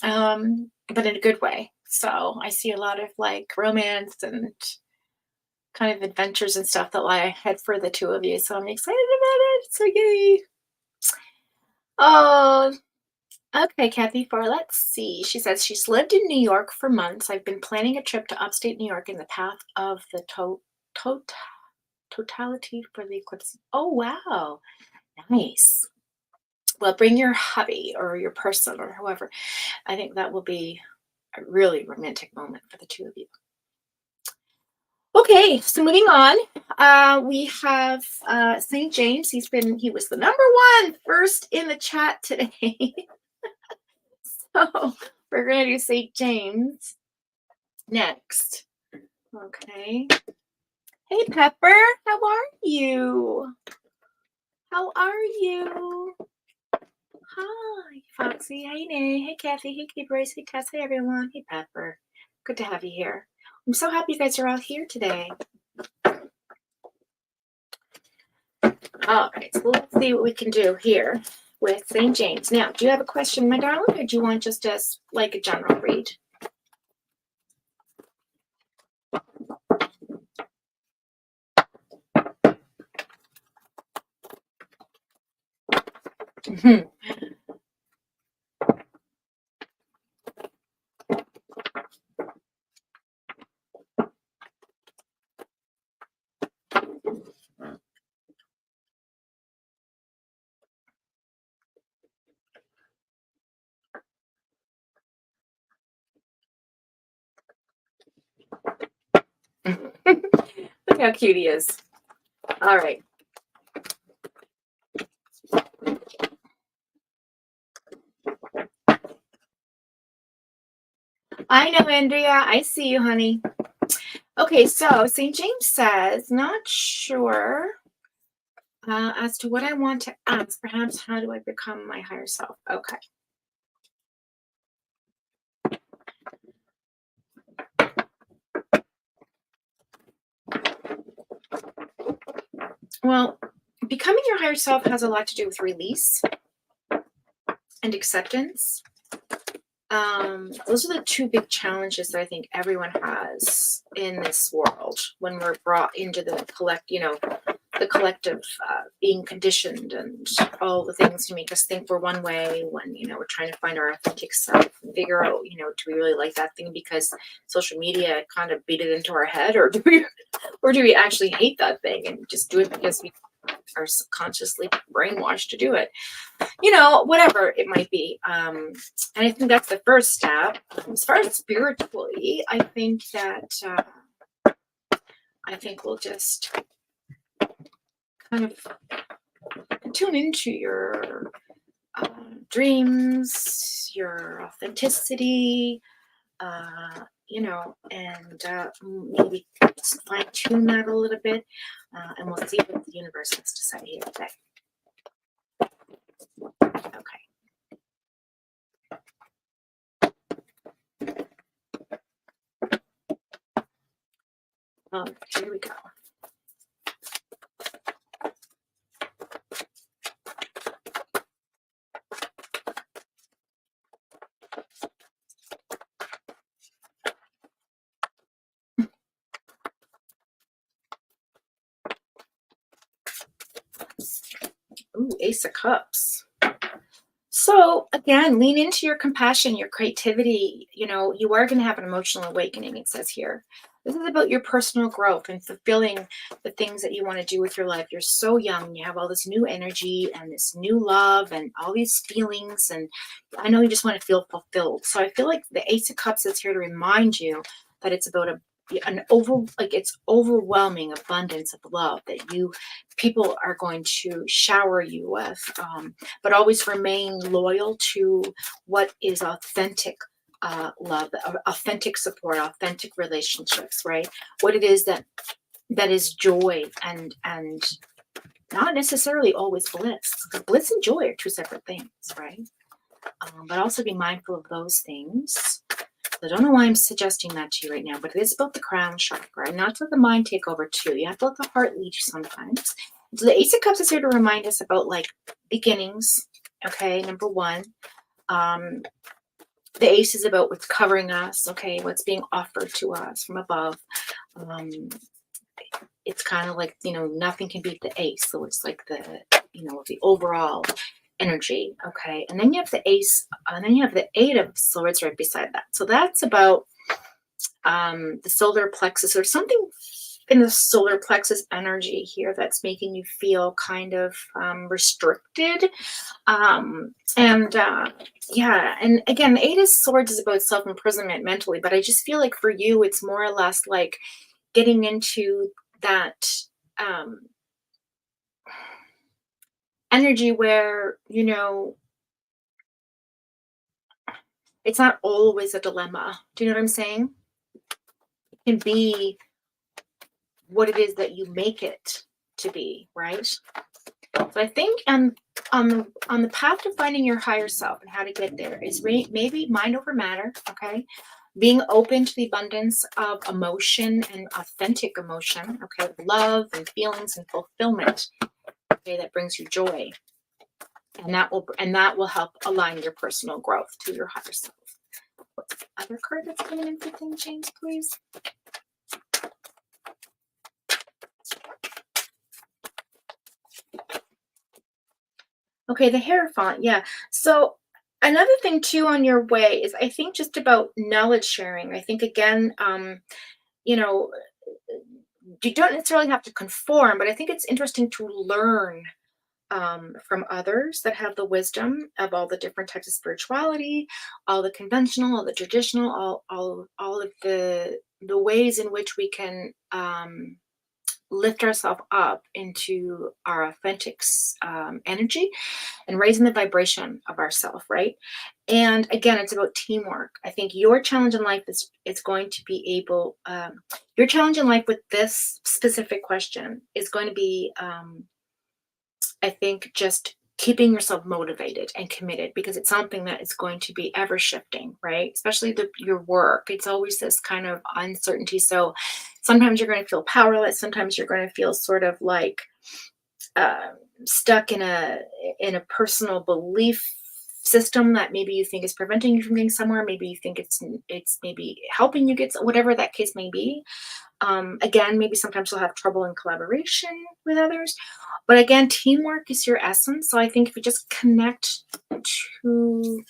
but in a good way. So I see a lot of like romance and kind of adventures and stuff that lie ahead for the two of you. So I'm excited about it. So yay. Oh, okay, Kathy Four. Let's see. She says she's lived in New York for months. I've been planning a trip to upstate New York in the path of the totality for the eclipse. Oh, wow. Nice. Well, bring your hubby or your person or whoever. I think that will be a really romantic moment for the two of you. Okay, so moving on, we have St. James. He was the number one first in the chat today. So we're gonna do St. James next. Okay. Hey Pepper, how are you? How are you? Hi, Foxy. Hey Nay. Hey Kathy. Hey Kate Brace. Hey Tess. Hey everyone. Hey Pepper. Good to have you here. I'm so happy you guys are all here today. All right, so let's see what we can do here with St. James. Now, do you have a question, my darling, or do you want just as like a general read? Look how cute he is. All right. I know, Andrea. I see you, honey. Okay, so St. James says, not sure as to what I want to ask. Perhaps, how do I become my higher self? Okay. Well, becoming your higher self has a lot to do with release and acceptance. Those are the two big challenges that I think everyone has in this world when we're brought into the collective being conditioned and all the things to make us think we're one way when, you know, we're trying to find our authentic self and figure out, you know, do we really like that thing because social media kind of beat it into our head, or do we actually hate that thing and just do it because we are subconsciously brainwashed to do it, you know, whatever it might be. And I think that's the first step. As far as spiritually, I think that we'll just kind of tune into your dreams, your authenticity, and maybe fine tune that a little bit. And we'll see what the universe has to say here today. Okay. Here we go. Ooh, Ace of Cups. So again, lean into your compassion, your creativity. You are going to have an emotional awakening, it says here. This is about your personal growth and fulfilling the things that you want to do with your life. You're so young. You have all this new energy and this new love and all these feelings. And I know you just want to feel fulfilled. So I feel like the Ace of Cups is here to remind you that it's about it's overwhelming abundance of love that people are going to shower you with, but always remain loyal to what is authentic love, authentic support, authentic relationships, right? What it is that is joy and not necessarily always bliss, because bliss and joy are two separate things, right? But also be mindful of those things. I don't know why I'm suggesting that to you right now, but it is about the crown chakra, and not to let the mind take over too. You have to let the heart lead you sometimes. So the Ace of Cups is here to remind us about like beginnings. Okay, number one. The Ace is about what's covering us. Okay, what's being offered to us from above. It's kind of like, nothing can beat the Ace. So it's like the overall energy. Okay, and then you have the Ace, and then you have the Eight of Swords right beside that. So that's about the solar plexus, or something in the solar plexus energy here that's making you feel kind of restricted. Yeah, and again, the Eight of Swords is about self-imprisonment mentally, but I just feel like for you, it's more or less like getting into that energy where, it's not always a dilemma. Do you know what I'm saying? It can be what it is that you make it to be, right? So I think on the path to finding your higher self and how to get there is maybe mind over matter, okay? Being open to the abundance of emotion and authentic emotion, okay? Love and feelings and fulfillment, okay? That brings you joy. And that will help align your personal growth to your higher self. What's the other card that's coming in for thing, James, please? Okay, the Hierophant, yeah. So another thing too on your way is, I think, just about knowledge sharing. I think again, you don't necessarily have to conform, but I think it's interesting to learn from others that have the wisdom of all the different types of spirituality, all the conventional, all the traditional, all of the ways in which we can lift ourselves up into our authentic energy and raising the vibration of ourself, right? And again, it's about teamwork. I think your challenge in life is going to be able, your challenge in life with this specific question is going to be, I think, just keeping yourself motivated and committed, because it's something that is going to be ever shifting, right? Especially your work. It's always this kind of uncertainty. So sometimes you're going to feel powerless. Sometimes you're going to feel sort of like stuck in a personal belief system that maybe you think is preventing you from getting somewhere. Maybe you think it's maybe helping you get, whatever that case may be. Again, maybe sometimes you'll have trouble in collaboration with others, but again, teamwork is your essence. So I think if you just connect to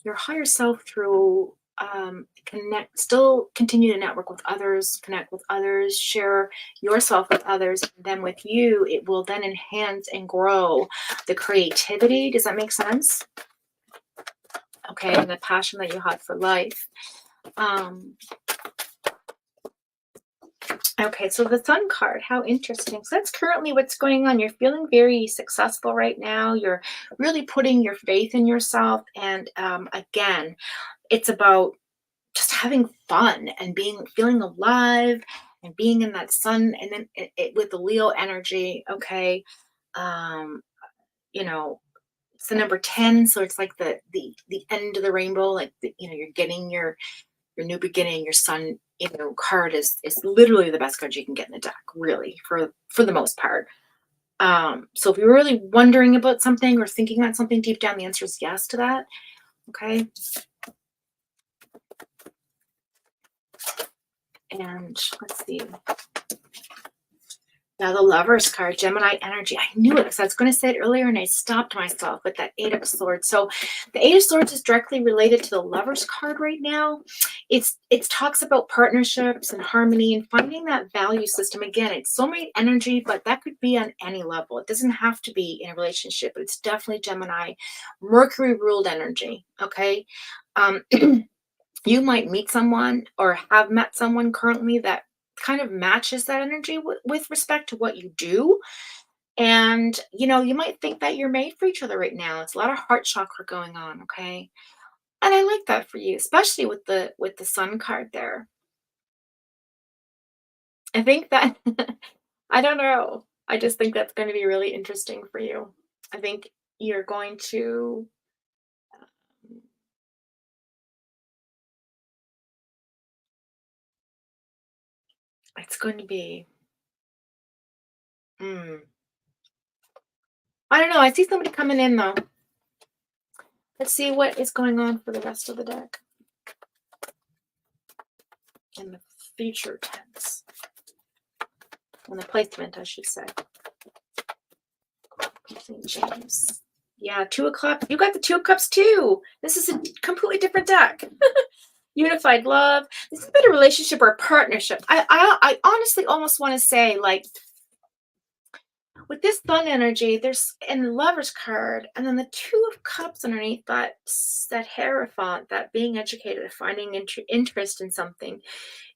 your higher self through still continue to network with others, connect with others, share yourself with others, and then with you, it will then enhance and grow the creativity. Does that make sense? Okay, and the passion that you have for life. Okay, so the Sun card, how interesting. So that's currently what's going on. You're feeling very successful right now. You're really putting your faith in yourself. And again, it's about just having fun and feeling alive and being in that sun, and then with the Leo energy, okay. Um, you know, it's the number 10, so it's like the end of the rainbow, like you're getting your new beginning, your sun, card is literally the best card you can get in the deck, really, for the most part. So if you're really wondering about something or thinking about something deep down, the answer is yes to that. Okay. And let's see. Now the Lovers card, Gemini energy. I knew it because I was going to say it earlier and I stopped myself with that Eight of Swords. So the Eight of Swords is directly related to the Lovers card right now. It talks about partnerships and harmony and finding that value system. Again, it's soulmate energy, but that could be on any level. It doesn't have to be in a relationship, but it's definitely Gemini, Mercury ruled energy. Okay. You might meet someone or have met someone currently that kind of matches that energy with respect to what you do. And, you might think that you're made for each other right now. It's a lot of heart chakra going on. Okay. And I like that for you, especially with the sun card there. I think that, I don't know. I just think that's going to be really interesting for you. I think you're going to, it's going to be, mm, I don't know. I see somebody coming in though. Let's see what is going on for the rest of the deck in the future tense. In the placement, I should say. St. James. Yeah, Two of Cups. You got the Two of Cups too. This is a completely different deck. Unified love. This is about a relationship or a partnership. I honestly almost want to say, like, with this Sun energy, there's in the Lover's card, and then the Two of Cups underneath that Hierophant, that being educated, finding interest in something.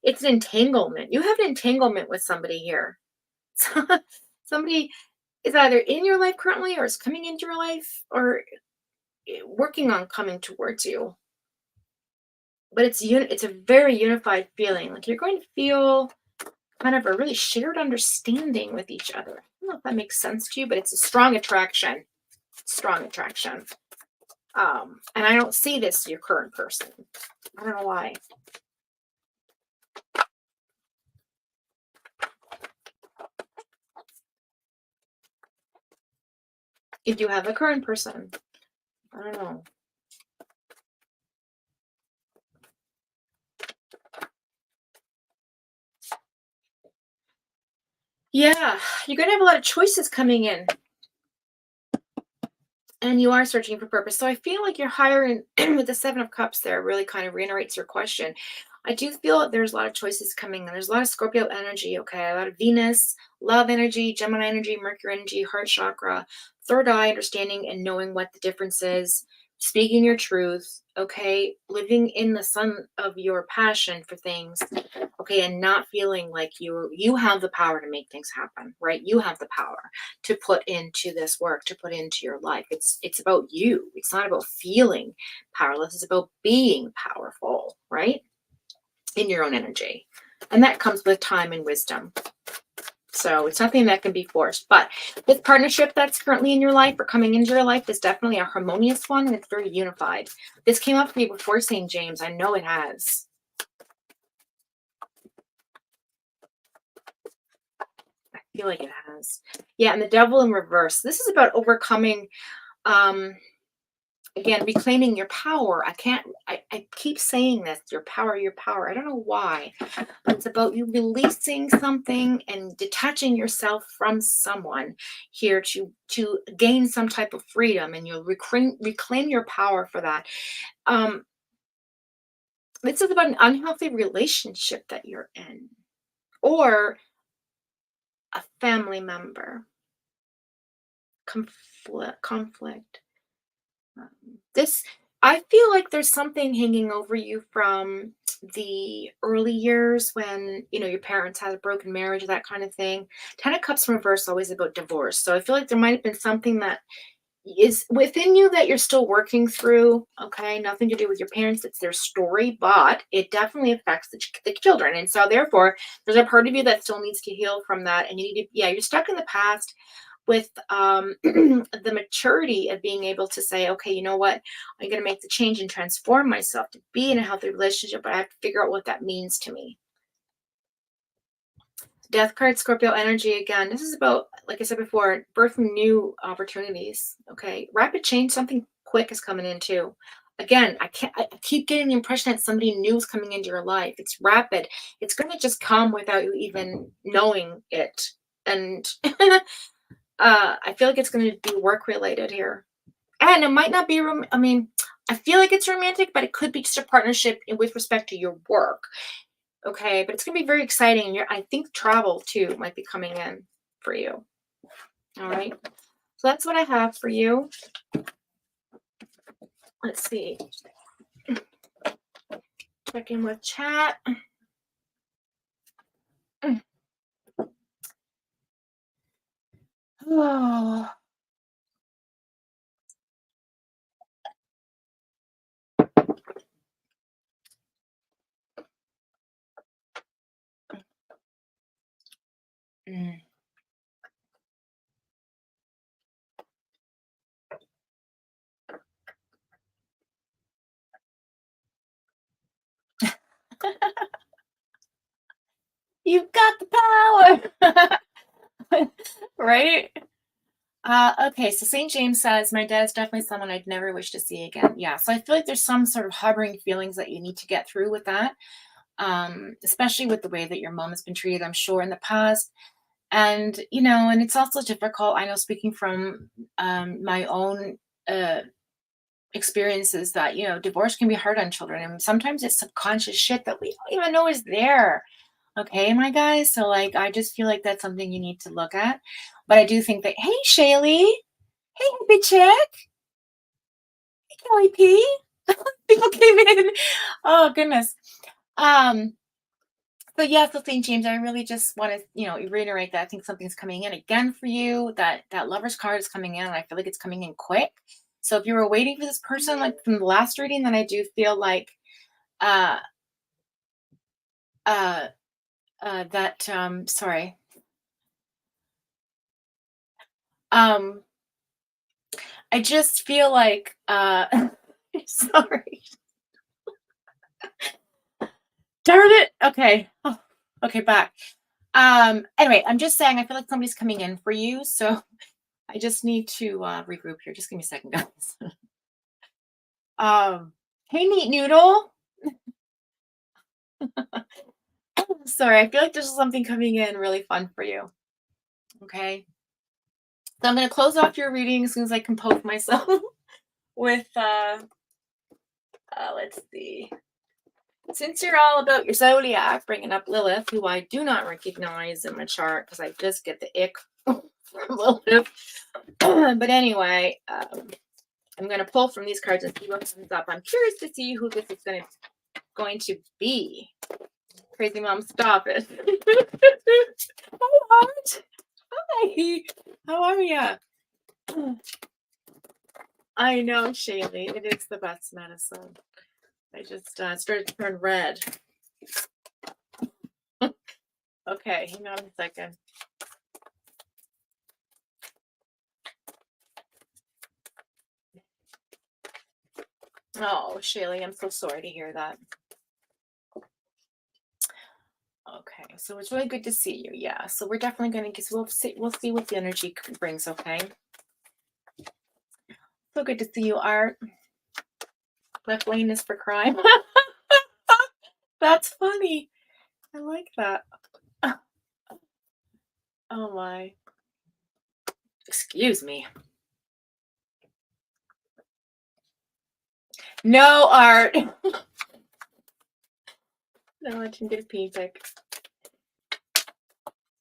It's an entanglement. You have an entanglement with somebody here. Somebody is either in your life currently or is coming into your life or working on coming towards you. But it's a very unified feeling. Like you're going to feel kind of a really shared understanding with each other. I don't know if that makes sense to you, but it's a strong attraction. Strong attraction. And I don't see this your current person. I don't know why. If you have a current person, I don't know. Yeah, you're going to have a lot of choices coming in. And you are searching for purpose. So I feel like you're hiring with the Seven of Cups there really kind of reiterates your question. I do feel that there's a lot of choices coming in. There's a lot of Scorpio energy, okay? A lot of Venus, love energy, Gemini energy, Mercury energy, heart chakra, third eye, understanding and knowing what the difference is, speaking your truth, okay? Living in the sun of your passion for things, okay? And not feeling like you have the power to make things happen, right? You have the power to put into this work, to put into your life. It's about you. It's not about feeling powerless. It's about being powerful, right? In your own energy. And that comes with time and wisdom. So it's something that can be forced. But this partnership that's currently in your life or coming into your life is definitely a harmonious one, and it's very unified. This came up for me before St. James. I know it has. I feel like it has. Yeah, and the Devil in reverse. This is about overcoming again, reclaiming your power. I keep saying this, your power, your power. I don't know why, but it's about you releasing something and detaching yourself from someone here to gain some type of freedom, and you'll reclaim your power for that. This is about an unhealthy relationship that you're in, or a family member conflict. This, I feel like there's something hanging over you from the early years when, your parents had a broken marriage, that kind of thing. Ten of Cups in reverse, always about divorce. So I feel like there might have been something that is within you that you're still working through. Okay, nothing to do with your parents, it's their story, but it definitely affects the children. And so therefore there's a part of you that still needs to heal from that, and you need to, yeah, you're stuck in the past with the maturity of being able to say, okay, you know what, I'm going to make the change and transform myself to be in a healthy relationship, but I have to figure out what that means to me. Death card, Scorpio energy again. This is about, like I said before, birthing new opportunities. Okay, rapid change, something quick is coming in too. Again, I keep getting the impression that somebody new is coming into your life. It's rapid. It's going to just come without you even knowing it. And I feel like it's going to be work related here. And it might not be, I mean, I feel like it's romantic, but it could be just a partnership with respect to your work. Okay, but it's gonna be very exciting. I think travel too might be coming in for you. All right, so that's what I have for you. Let's see. Check in with chat. Oh. Mm. You've got the power. Right? Okay, so St. James says, my dad's definitely someone I'd never wish to see again. Yeah, so I feel like there's some sort of harboring feelings that you need to get through with that, especially with the way that your mom has been treated, I'm sure, in the past. And, you know, and it's also difficult. I know, speaking from my own experiences, that, you know, divorce can be hard on children. And sometimes it's subconscious shit that we don't even know is there. Okay, my guys. So, like, I just feel like that's something you need to look at. But I do think that, hey, Shaylee, hey, happy chick, hey, Kelly P. People came in. Oh, goodness. Um, But yeah, so St. James, I really just want to, you know, reiterate that I think something's coming in again for you. That Lover's card is coming in, and I feel like it's coming in quick. So if you were waiting for this person, like from the last reading, then I do feel like uh uh that sorry. Um I just feel like sorry. Darn it. Okay. Oh, okay, back. Anyway, I'm just saying I feel like somebody's coming in for you. So I just need to regroup here. Just give me a second, guys. Hey, Neat Noodle. Sorry, I feel like there's something coming in really fun for you. Okay. So I'm going to close off your reading as soon as I compose myself with, let's see. Since you're all about your zodiac, bringing up Lilith, who I do not recognize in my chart because I just get the ick from Lilith. But anyway, I'm going to pull from these cards and see what comes up. I'm curious to see who this is going to be. Crazy mom, stop it. Hi, Art. Hi. How are you? I know, Shaylee. It is the best medicine. I just started to turn red. Okay, hang on a second. Oh, Shaylee, I'm so sorry to hear that. Okay, so it's really good to see you. Yeah, so we're definitely going to, we'll see what the energy brings. Okay. So good to see you, Art. Left lane is for crime. That's funny. I like that. Oh my. Excuse me. No, Art. No, I didn't get a pee pic.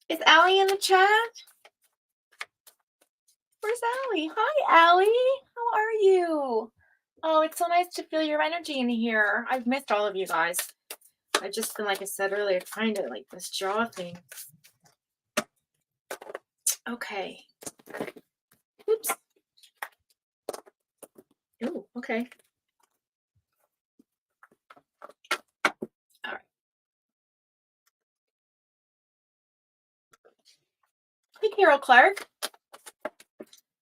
Is Allie in the chat? Where's Allie? Hi, Allie. How are you? Oh, it's so nice to feel your energy in here. I've missed all of you guys. I've just been, like I said earlier, trying to, like, this jaw thing. Okay. Oops. Okay. All right. Hey, Carol Clark.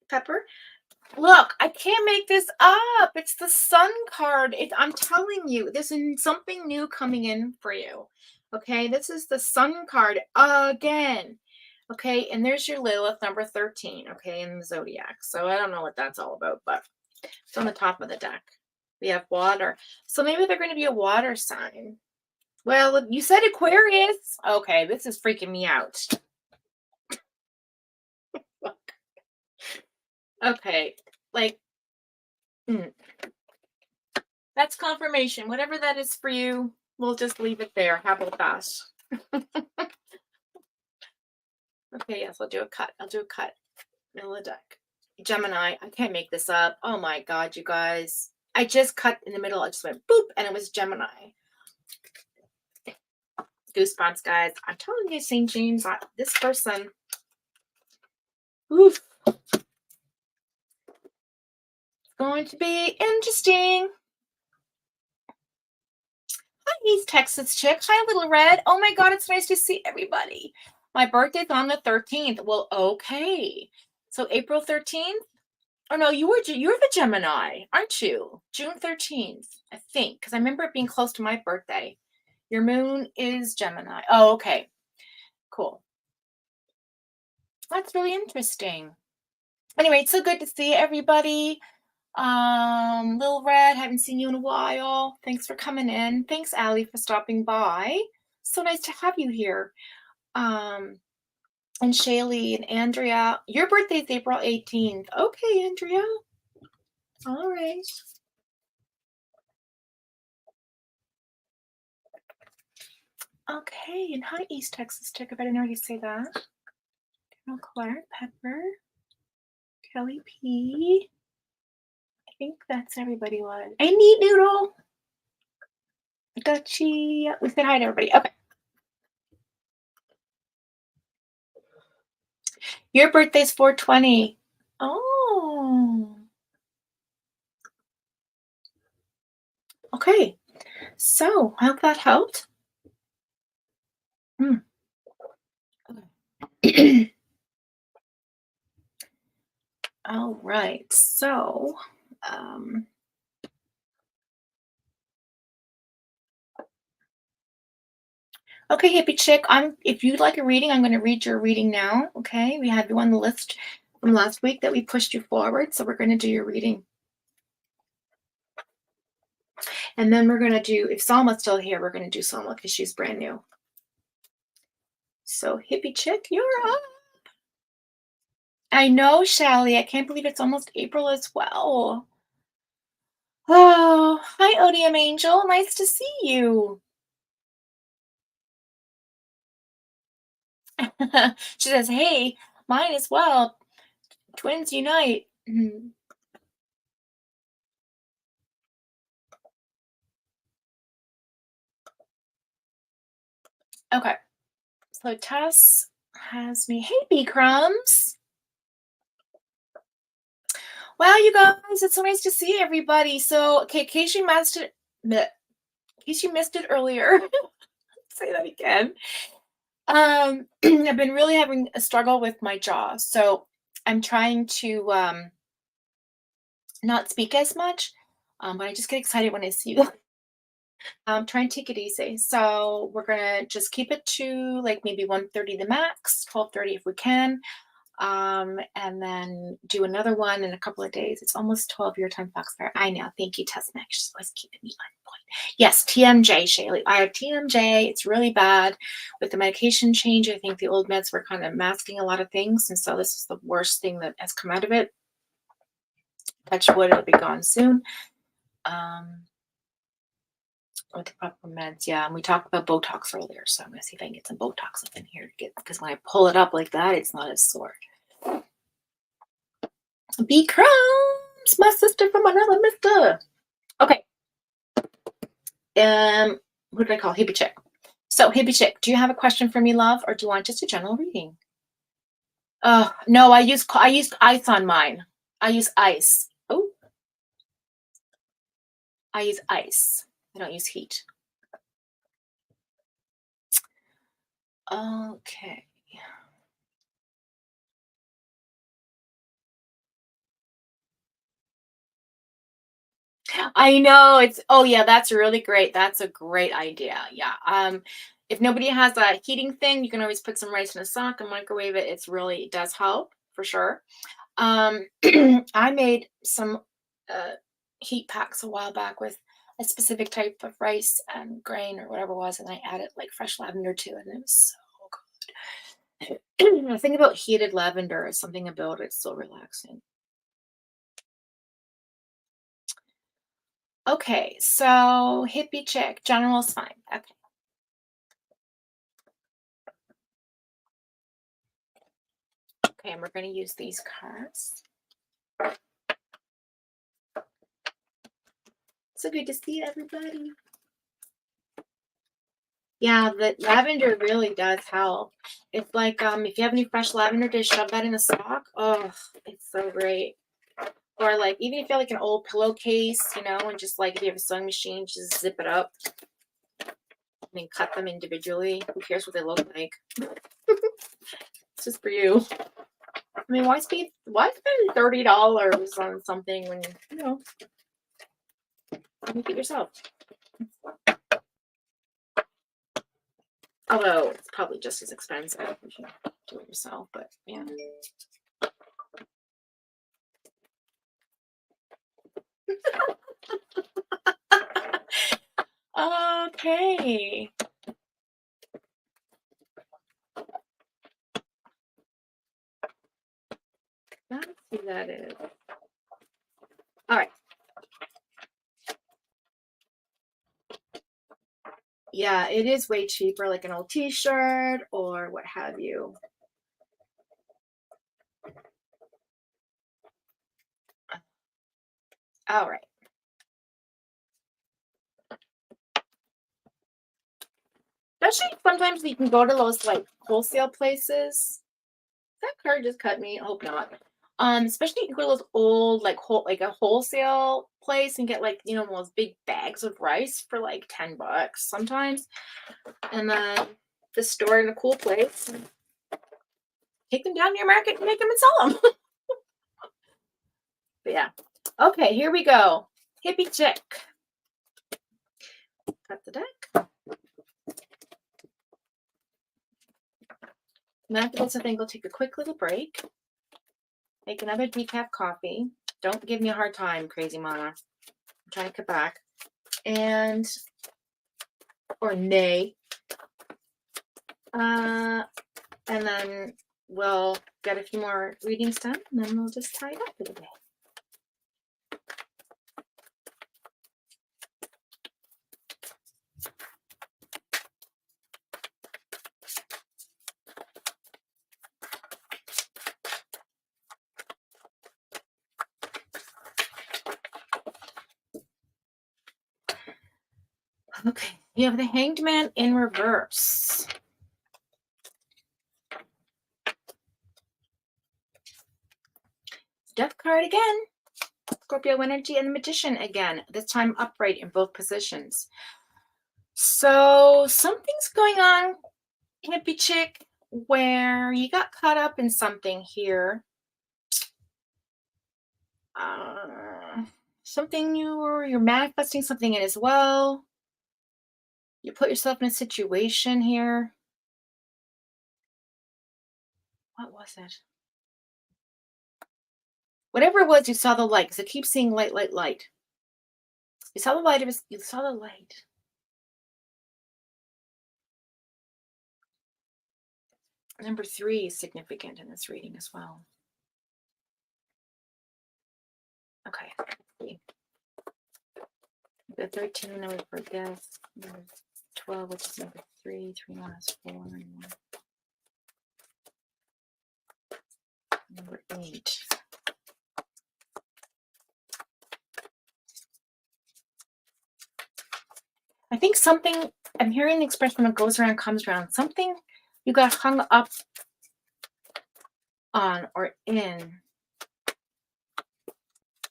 Pepper. Look, I can't make this up. It's the sun card. I'm telling you, there's something new coming in for you. Okay, this is the sun card again. Okay, and there's your Lilith number 13, okay, in the zodiac. So I don't know what that's all about, but it's on the top of the deck. We have water. So maybe they're going to be a water sign. Well, you said Aquarius. Okay, this is freaking me out. Okay, like, that's confirmation. Whatever that is for you, we'll just leave it there. How about that? Okay, yes, I'll do a cut. I'll do a cut. Middle of the deck. Gemini. I can't make this up. Oh my God, you guys. I just cut in the middle. I just went boop, and it was Gemini. Goosebumps, guys. I'm telling you, St. James, this person. Oof. It's going to be interesting. Hi, East Texas chick. Hi, Little Red. Oh my God, it's nice to see everybody. My birthday's on the 13th. Well, okay. So April 13th? Oh no, you're the Gemini, aren't you? June 13th, I think, because I remember it being close to my birthday. Your moon is Gemini. Oh, okay. Cool. That's really interesting. Anyway, it's so good to see everybody. Little Red, haven't seen you in a while. Thanks for coming in. Thanks, Allie, for stopping by. So nice to have you here. And Shaylee and Andrea. Your birthday's April 18th. Okay, Andrea. All right. Okay, and hi, East Texas chick. If I didn't already say that. Carol Clark, Pepper, Kelly P. I think that's everybody was. Hey, Neat Noodle. Dutchy. We said hi to everybody. Okay. Your birthday's 4/20. Oh. Okay. So, I hope that helped. All right. So, okay, hippie chick. If you'd like a reading, I'm going to read your reading now. Okay, we have you on the list from last week that we pushed you forward, so we're going to do your reading, and then we're going to do. If Salma's still here, we're going to do Salma because she's brand new. So, hippie chick, you're up. I know, Shally. I can't believe it's almost April as well. Oh, hi, Odium Angel. Nice to see you. She says, hey, mine as well. Twins unite. Okay. So Tess has me. Hey, B Crumbs. Wow, you guys, it's so nice to see everybody. So, okay, in case you missed it earlier, say that again. I've been really having a struggle with my jaw, so I'm trying to not speak as much, but I just get excited when I see you. Try and take it easy. So we're gonna just keep it to like maybe 1:30 the max, 12:30 if we can. And then do another one in a couple of days. It's almost 12 your time, Foxfire. I know. Thank you, Tessmax. She's always keeping me on point. Yes, TMJ, Shaylee. I have TMJ. It's really bad. With the medication change, I think the old meds were kind of masking a lot of things. And so this is the worst thing that has come out of it. Touch wood, it'll be gone soon. With the proper meds, yeah. And we talked about Botox earlier, so I'm gonna see if I can get some Botox up in here to get, because when I pull it up like that, it's not as sore. B Crumbs, my sister from another mister. Okay. What did I call Hippie Chick? So Hippie Chick, do you have a question for me, love, or do you want just a general reading? No, I use ice on mine. I use ice. Oh. I use ice. I don't use heat. Okay. I know it's oh yeah, that's really great. That's a great idea. Yeah. If nobody has a heating thing, you can always put some rice in a sock and microwave it. It does help for sure. Um, I made some heat packs a while back with a specific type of rice and grain or whatever it was, and I added like fresh lavender to it, and it was so good. The thing about heated lavender is something about it so relaxing. Okay, so hippie chick, general's fine. Okay. Okay, and we're going to use these cards. So good to see everybody. Yeah, the lavender really does help. It's like if you have any fresh lavender, just shove that in a sock. Oh, it's so great. Or like even if you have like an old pillowcase, and just like if you have a sewing machine, just zip it up and then cut them individually. Who cares what they look like? It's just for you. I mean, why spend $30 on something when you make it yourself? Although it's probably just as expensive if you do it yourself, but yeah. Okay. Let's see who that is. All right. Yeah, it is way cheaper, like an old t-shirt or what have you. All right. Especially sometimes you can go to those like wholesale places. That card just cut me. I hope not. Especially you can go to those old like a wholesale place and get like those big bags of rice for like $10 sometimes, and then the store in a cool place. Take them down to your market and make them and sell them. But yeah. Okay, here we go. Hippie chick. Cut the deck. And after this, I think we'll take a quick little break. Make another decaf coffee. Don't give me a hard time, crazy mama. I'm trying to cut back. Or nay. And then we'll get a few more readings done, and then we'll just tie it up for the day. Okay, you have the Hanged Man in reverse. Death card again. Scorpio energy and the Magician again, this time upright in both positions. So something's going on, hippie chick, where you got caught up in something here. Something you're manifesting something in as well. You put yourself in a situation here. What was it? Whatever it was, you saw the light, because it keeps seeing light, light, light. You saw the light. You saw the light. Number 3 is significant in this reading as well. Okay. The 13 number for death. Number 12, which is number 3. 3 minus 4. And 1. Number 8. I think something, I'm hearing the expression what goes around comes around. Something you got hung up on or in.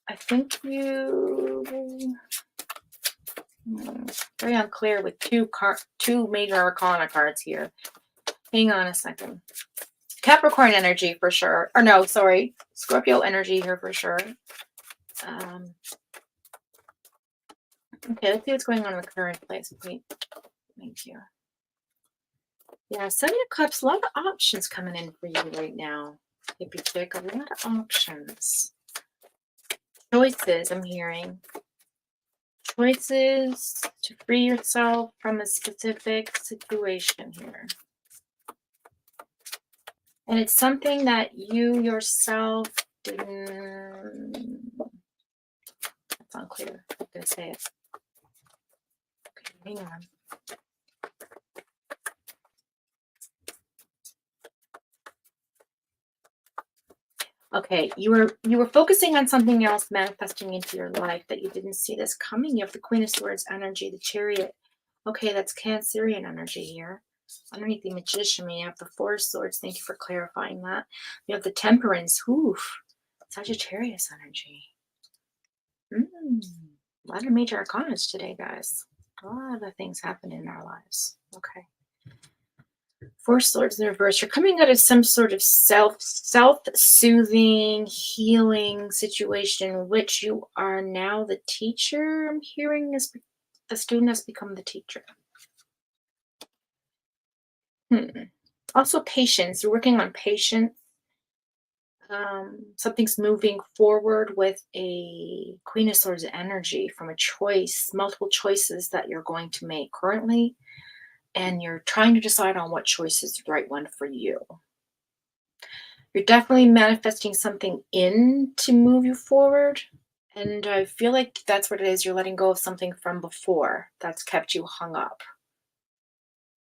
I think you Very unclear with two major arcana cards here. Hang on a second. Capricorn energy for sure. Or no, sorry. Scorpio energy here for sure. Okay, let's see what's going on in the current place. Wait, thank you. Yeah, Seven of Cups, a lot of options coming in for you right now. Hippie chick, a lot of options. Choices, I'm hearing. Choices to free yourself from a specific situation here. And it's something that you yourself didn't... That's unclear. I'm going to say it. Okay, hang on. Okay, you were focusing on something else manifesting into your life that you didn't see this coming. You have the Queen of Swords energy, the Chariot. Okay, that's Cancerian energy here. Underneath the Magician, you have the Four of Swords. Thank you for clarifying that. You have the Temperance. Oof. Sagittarius energy. A lot of major arcanas today, guys. A lot of things happen in our lives. Okay. Four Swords in reverse. You're coming out of some sort of self-soothing, healing situation in which you are now the teacher. I'm hearing as the student has become the teacher. Also patience. You're working on patience. Something's moving forward with a Queen of Swords energy from a choice, multiple choices that you're going to make currently. And you're trying to decide on what choice is the right one for you. You're definitely manifesting something in to move you forward. And I feel like that's what it is. You're letting go of something from before that's kept you hung up.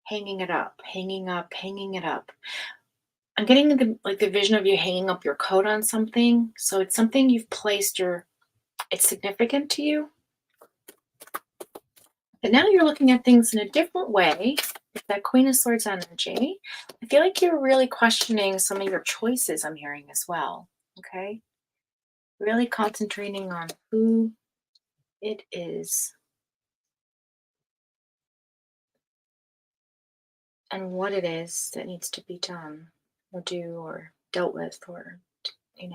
Hanging it up, hanging up, hanging it up. I'm getting the vision of you hanging up your coat on something. So it's something you've placed it's significant to you. But now you're looking at things in a different way with that Queen of Swords energy. I feel like you're really questioning some of your choices, I'm hearing as well. Okay? Really concentrating on who it is and what it is that needs to be done or dealt with or, I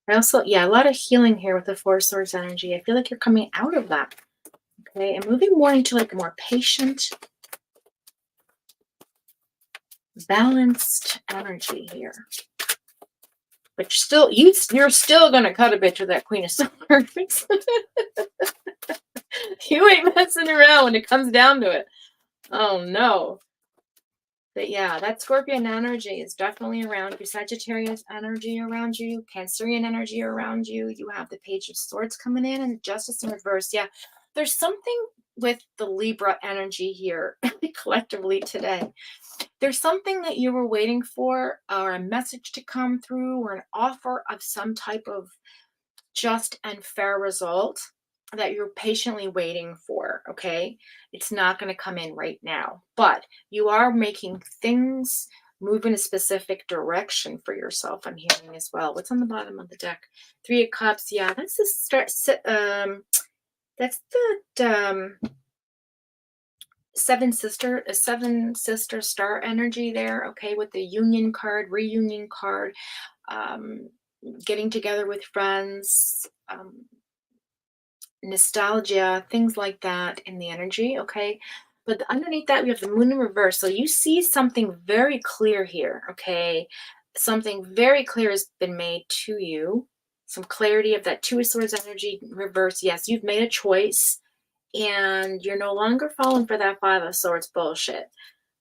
also, a lot of healing here with the Four Swords energy. I feel like you're coming out of that. Okay, and moving more into like a more patient, balanced energy here. But you're still gonna cut a bitch with that Queen of Swords. You ain't messing around when it comes down to it. Oh no. But yeah, that Scorpion energy is definitely around you. Sagittarius energy around you. Cancerian energy around you. You have the Page of Swords coming in and Justice in reverse. Yeah, there's something with the Libra energy here collectively today. There's something that you were waiting for, or a message to come through, or an offer of some type of just and fair result that you're patiently waiting for. Okay, it's not going to come in right now, but you are making things move in a specific direction for yourself. I'm hearing as well. What's on the bottom of the deck? Three of Cups. Yeah, that's the start. That's the seven sister star energy there. Okay, with the union card, reunion card, getting together with friends, nostalgia, things like that in the energy. Okay, but underneath that we have the Moon in reverse. So you see something very clear here. Okay, something very clear has been made to you. Some clarity of that Two of Swords energy in reverse. Yes, you've made a choice and you're no longer falling for that Five of Swords bullshit.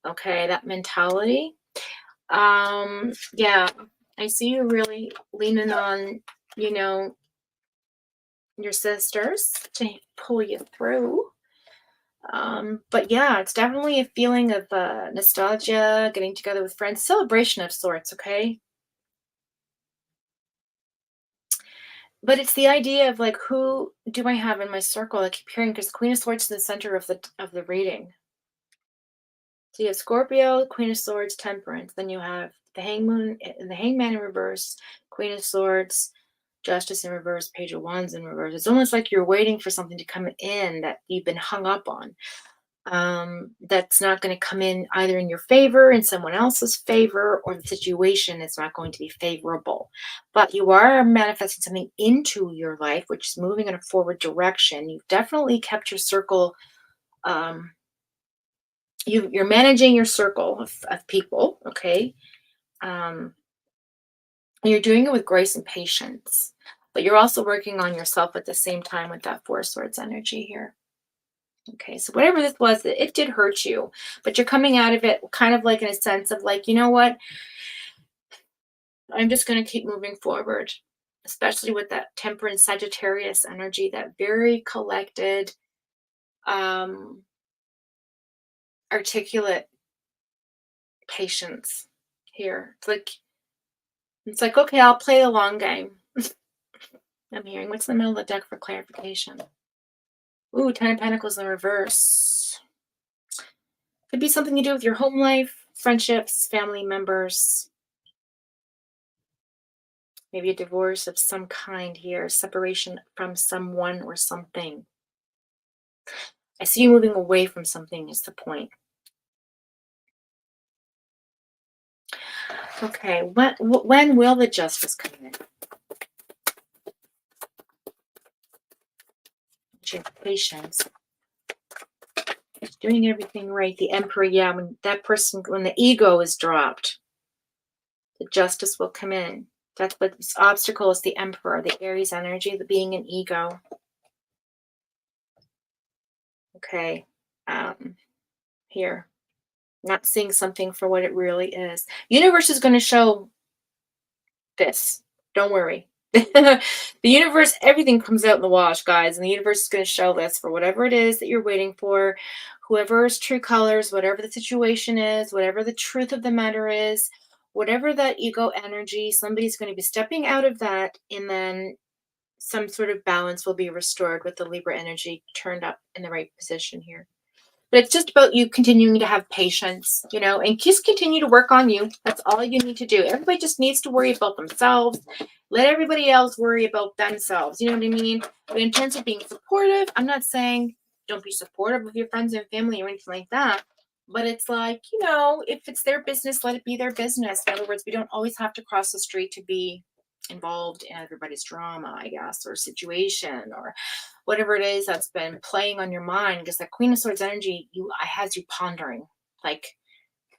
Okay, that mentality. Yeah, I see you really leaning on, your sisters to pull you through. But yeah, it's definitely a feeling of nostalgia, getting together with friends, celebration of sorts, okay? But it's the idea of like, who do I have in my circle? I keep hearing, because Queen of Swords is the center of the reading. So you have Scorpio, Queen of Swords, Temperance. Then you have the Hangman in reverse, Queen of Swords, Justice in reverse, Page of Wands in reverse. It's almost like you're waiting for something to come in that you've been hung up on. That's not going to come in either in your favor, in someone else's favor, or the situation is not going to be favorable. But you are manifesting something into your life, which is moving in a forward direction. You've definitely kept your circle. You're managing your circle of people, okay? And you're doing it with grace and patience. But you're also working on yourself at the same time with that Four Swords energy here. Okay, so whatever this was, it did hurt you, but you're coming out of it kind of like in a sense of like, you know what? I'm just going to keep moving forward, especially with that Temperance Sagittarius energy, that very collected, articulate patience here. It's like, okay, I'll play the long game. I'm hearing what's in the middle of the deck for clarification. Ooh, Ten of Pentacles in reverse. Could be something to do with your home life, friendships, family members. Maybe a divorce of some kind here, separation from someone or something. I see you moving away from something is the point. Okay, when will the justice come in? Patience. It's doing everything right. The Emperor, yeah, when the ego is dropped, the justice will come in. That's what this obstacle is, the Emperor, the Aries energy, the being an ego. Okay, here, not seeing something for what it really is. Universe is going to show this. Don't worry. The universe, everything comes out in the wash, guys, and the universe is going to show this for whatever it is that you're waiting for, whoever's true colors, whatever the situation is, whatever the truth of the matter is, whatever that ego energy, somebody's going to be stepping out of that, and then some sort of balance will be restored with the Libra energy turned up in the right position here. But it's just about you continuing to have patience, you know, and just continue to work on you. That's all you need to do. Everybody just needs to worry about themselves. Let everybody else worry about themselves. You know what I mean? But in terms of being supportive, I'm not saying don't be supportive of your friends and family or anything like that. But it's like, you know, if it's their business, let it be their business. In other words, we don't always have to cross the street to be involved in everybody's drama, I guess, or situation, or whatever it is that's been playing on your mind. Because that Queen of Swords energy, has you pondering, like,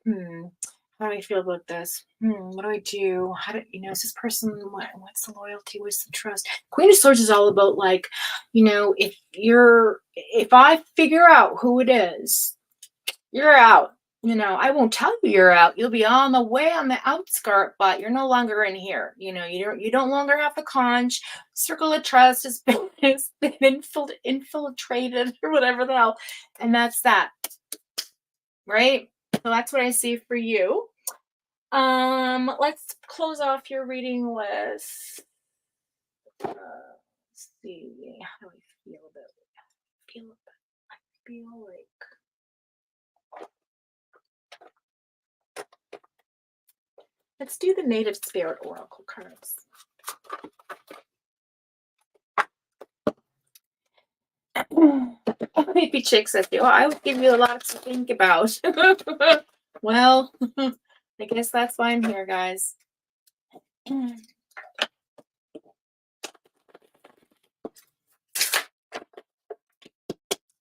how do I feel about this? What do I do? How do is this person? What's the loyalty? What's the trust? Queen of Swords is all about, like, you know, if I figure out who it is, you're out. You know, I won't tell you you're out. You'll be on the way on the outskirt, but you're no longer in here. You know, you don't longer have the conch. Circle of trust has been infiltrated or whatever the hell. And that's that. Right? So that's what I see for you. Let's close off your reading with let's see. How do I feel about it? I feel like let's do the Native Spirit Oracle cards. Maybe Chick says, oh, I would give you a lot to think about. Well, I guess that's why I'm here, guys.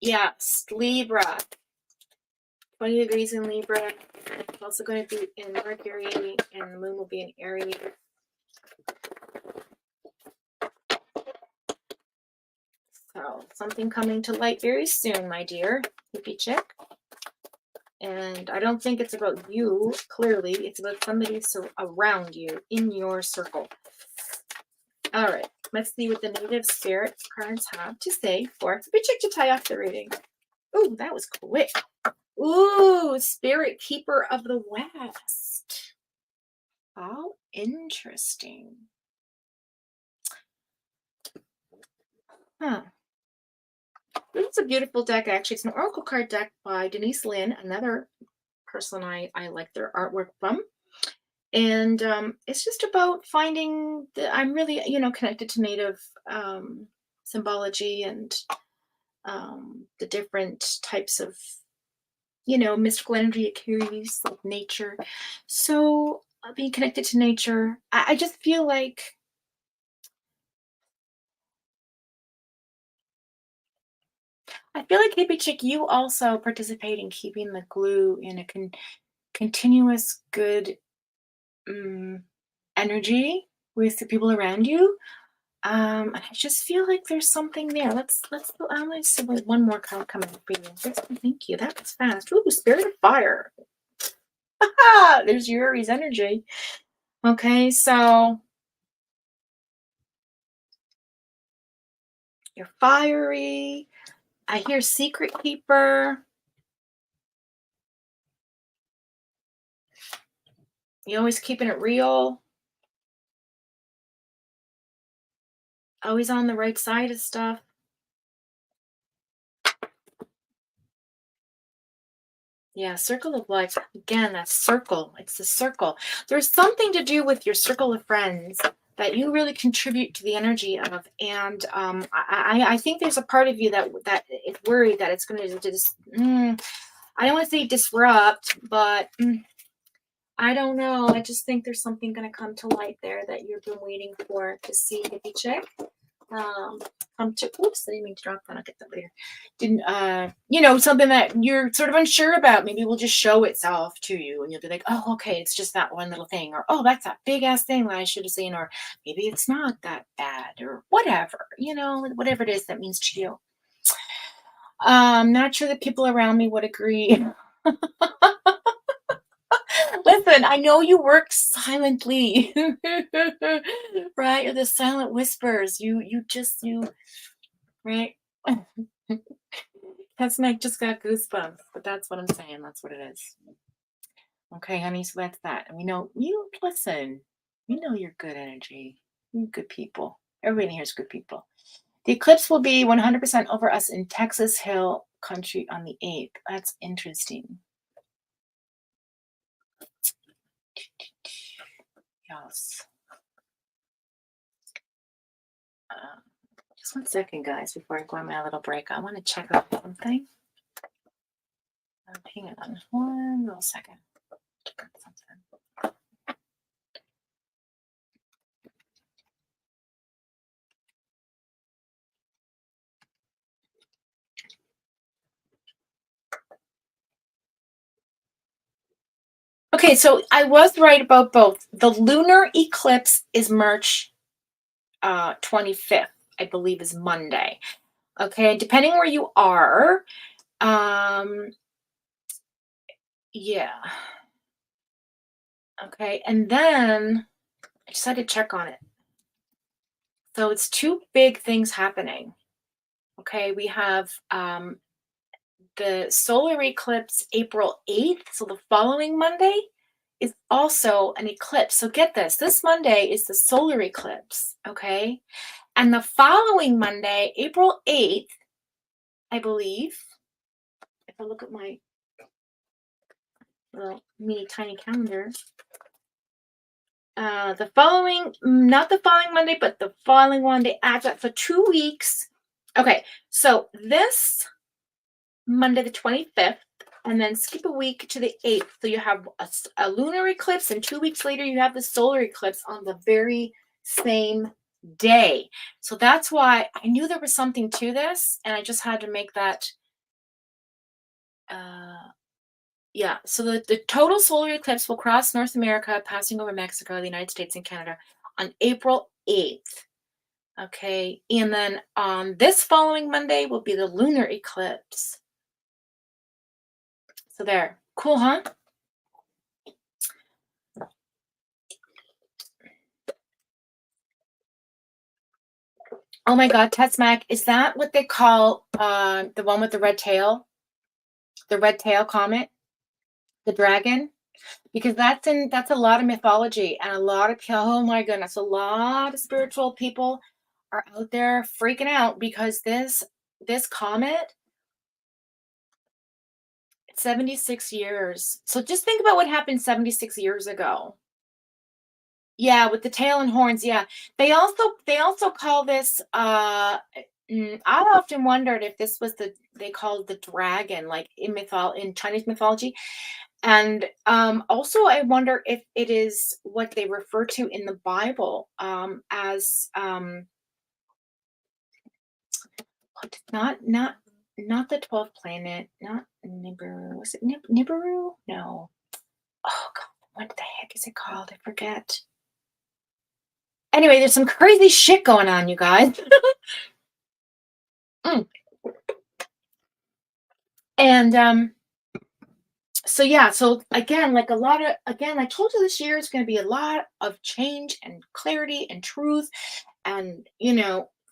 Yes, Libra. 20 degrees in Libra. It's also going to be in Mercury, and the moon will be in Aries. So something coming to light very soon, my dear hippie chick. And I don't think it's about you, clearly. It's about somebody around you, in your circle. All right, let's see what the Native Spirit cards have to say for hippie chick to tie off the reading. Ooh, that was quick. Ooh, Spirit Keeper of the West. How interesting. Huh. This is a beautiful deck, actually. It's an Oracle card deck by Denise Lynn, another person I like their artwork from. And it's just about finding I'm really, connected to native symbology and the different types of, mystical energy it carries, like nature. So being connected to nature, I just feel like hippie chick, you also participate in keeping the glue in a continuous good um, energy with the people around you. And I just feel like there's something there. I'm gonna see like one more card coming up for you. Thank you. That was fast. Ooh, Spirit of Fire. Ah, there's Yuri's energy. Okay, so you're fiery. I hear Secret Keeper. You always keeping it real. Always on the right side of stuff. Yeah, circle of life. Again, that circle. It's the circle. There's something to do with your circle of friends that you really contribute to the energy of. And I think there's a part of you that is worried that it's going to just, I don't want to say disrupt, but I don't know. I just think there's something going to come to light there that you've been waiting for to see, hippie chick. Come to, oops, I didn't mean to drop that. I'll get that later. Didn't, something that you're sort of unsure about. Maybe will just show itself to you and you'll be like, oh, okay, it's just that one little thing. Or, oh, that's that big ass thing that I should have seen. Or maybe it's not that bad or whatever, whatever it is that means to you. Not sure that people around me would agree. Listen, I know you work silently, right? You're the silent whispers. You right? That's Meg just got goosebumps, but that's what I'm saying. That's what it is. Okay, honey. So that's that. And we know you listen. We know you're good energy. You're good people. Everybody in here is good people. The eclipse will be 100% over us in Texas Hill Country on the 8th. That's interesting. Yes. Just one second, guys, before I go on my little break. I want to check out something. Hang on one little second. Check out something. Okay, so I was right about both. The lunar eclipse is March 25th, I believe is Monday. Okay, depending where you are. Yeah. Okay, and then I just had to check on it. So it's two big things happening. Okay, we have the solar eclipse April 8th, so the following Monday is also an eclipse. So get this Monday is the solar eclipse, okay? And the following Monday, April 8th, I believe, if I look at my little mini tiny calendar, not the following Monday, but the following one, they add that for 2 weeks. Okay, so this Monday the 25th, and then skip a week to the 8th. So you have a lunar eclipse, and 2 weeks later, you have the solar eclipse on the very same day. So that's why I knew there was something to this, and I just had to make that. Yeah, so the total solar eclipse will cross North America, passing over Mexico, the United States, and Canada on April 8th. Okay, and then on this following Monday will be the lunar eclipse. So there. Cool, huh? Oh my God, Tetsmac, is that what they call the one with the red tail? The red tail comet? The dragon? Because that's a lot of mythology and a lot of, oh my goodness, a lot of spiritual people are out there freaking out because this comet, 76 years. So just think about what happened 76 years ago. Yeah, with the tail and horns, yeah. They also call this, I often wondered if this was they called the dragon, like, in Chinese mythology, and, also I wonder if it is what they refer to in the Bible, as, not the 12th planet, not Nibiru. Was it Nibiru? No. Oh god, what the heck is it called? I forget. Anyway, there's some crazy shit going on, you guys. Mm. And so yeah, so again, like a lot of again, I told you this year is going to be a lot of change and clarity and truth, and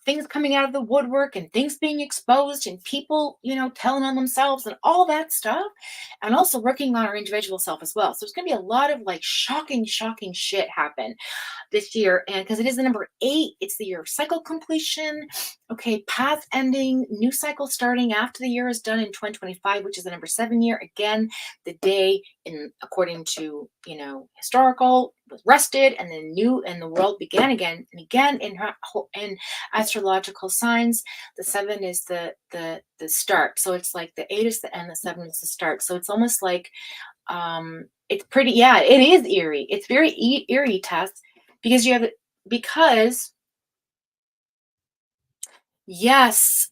things coming out of the woodwork and things being exposed and people telling on themselves and all that stuff, and also working on our individual self as well. So there's going to be a lot of like shocking shit happen this year. And because it is the number 8, it's the year of cycle completion. Okay, path ending, new cycle starting after the year is done in 2025, which is the number 7 year. Again, the day in according to historical was rested, and then new and the world began again and again in astrological signs. The 7 is the start. So it's like the 8 is the end, the 7 is the start. So it's almost like it's pretty, yeah, it is eerie. It's very eerie, Tess, because because yes,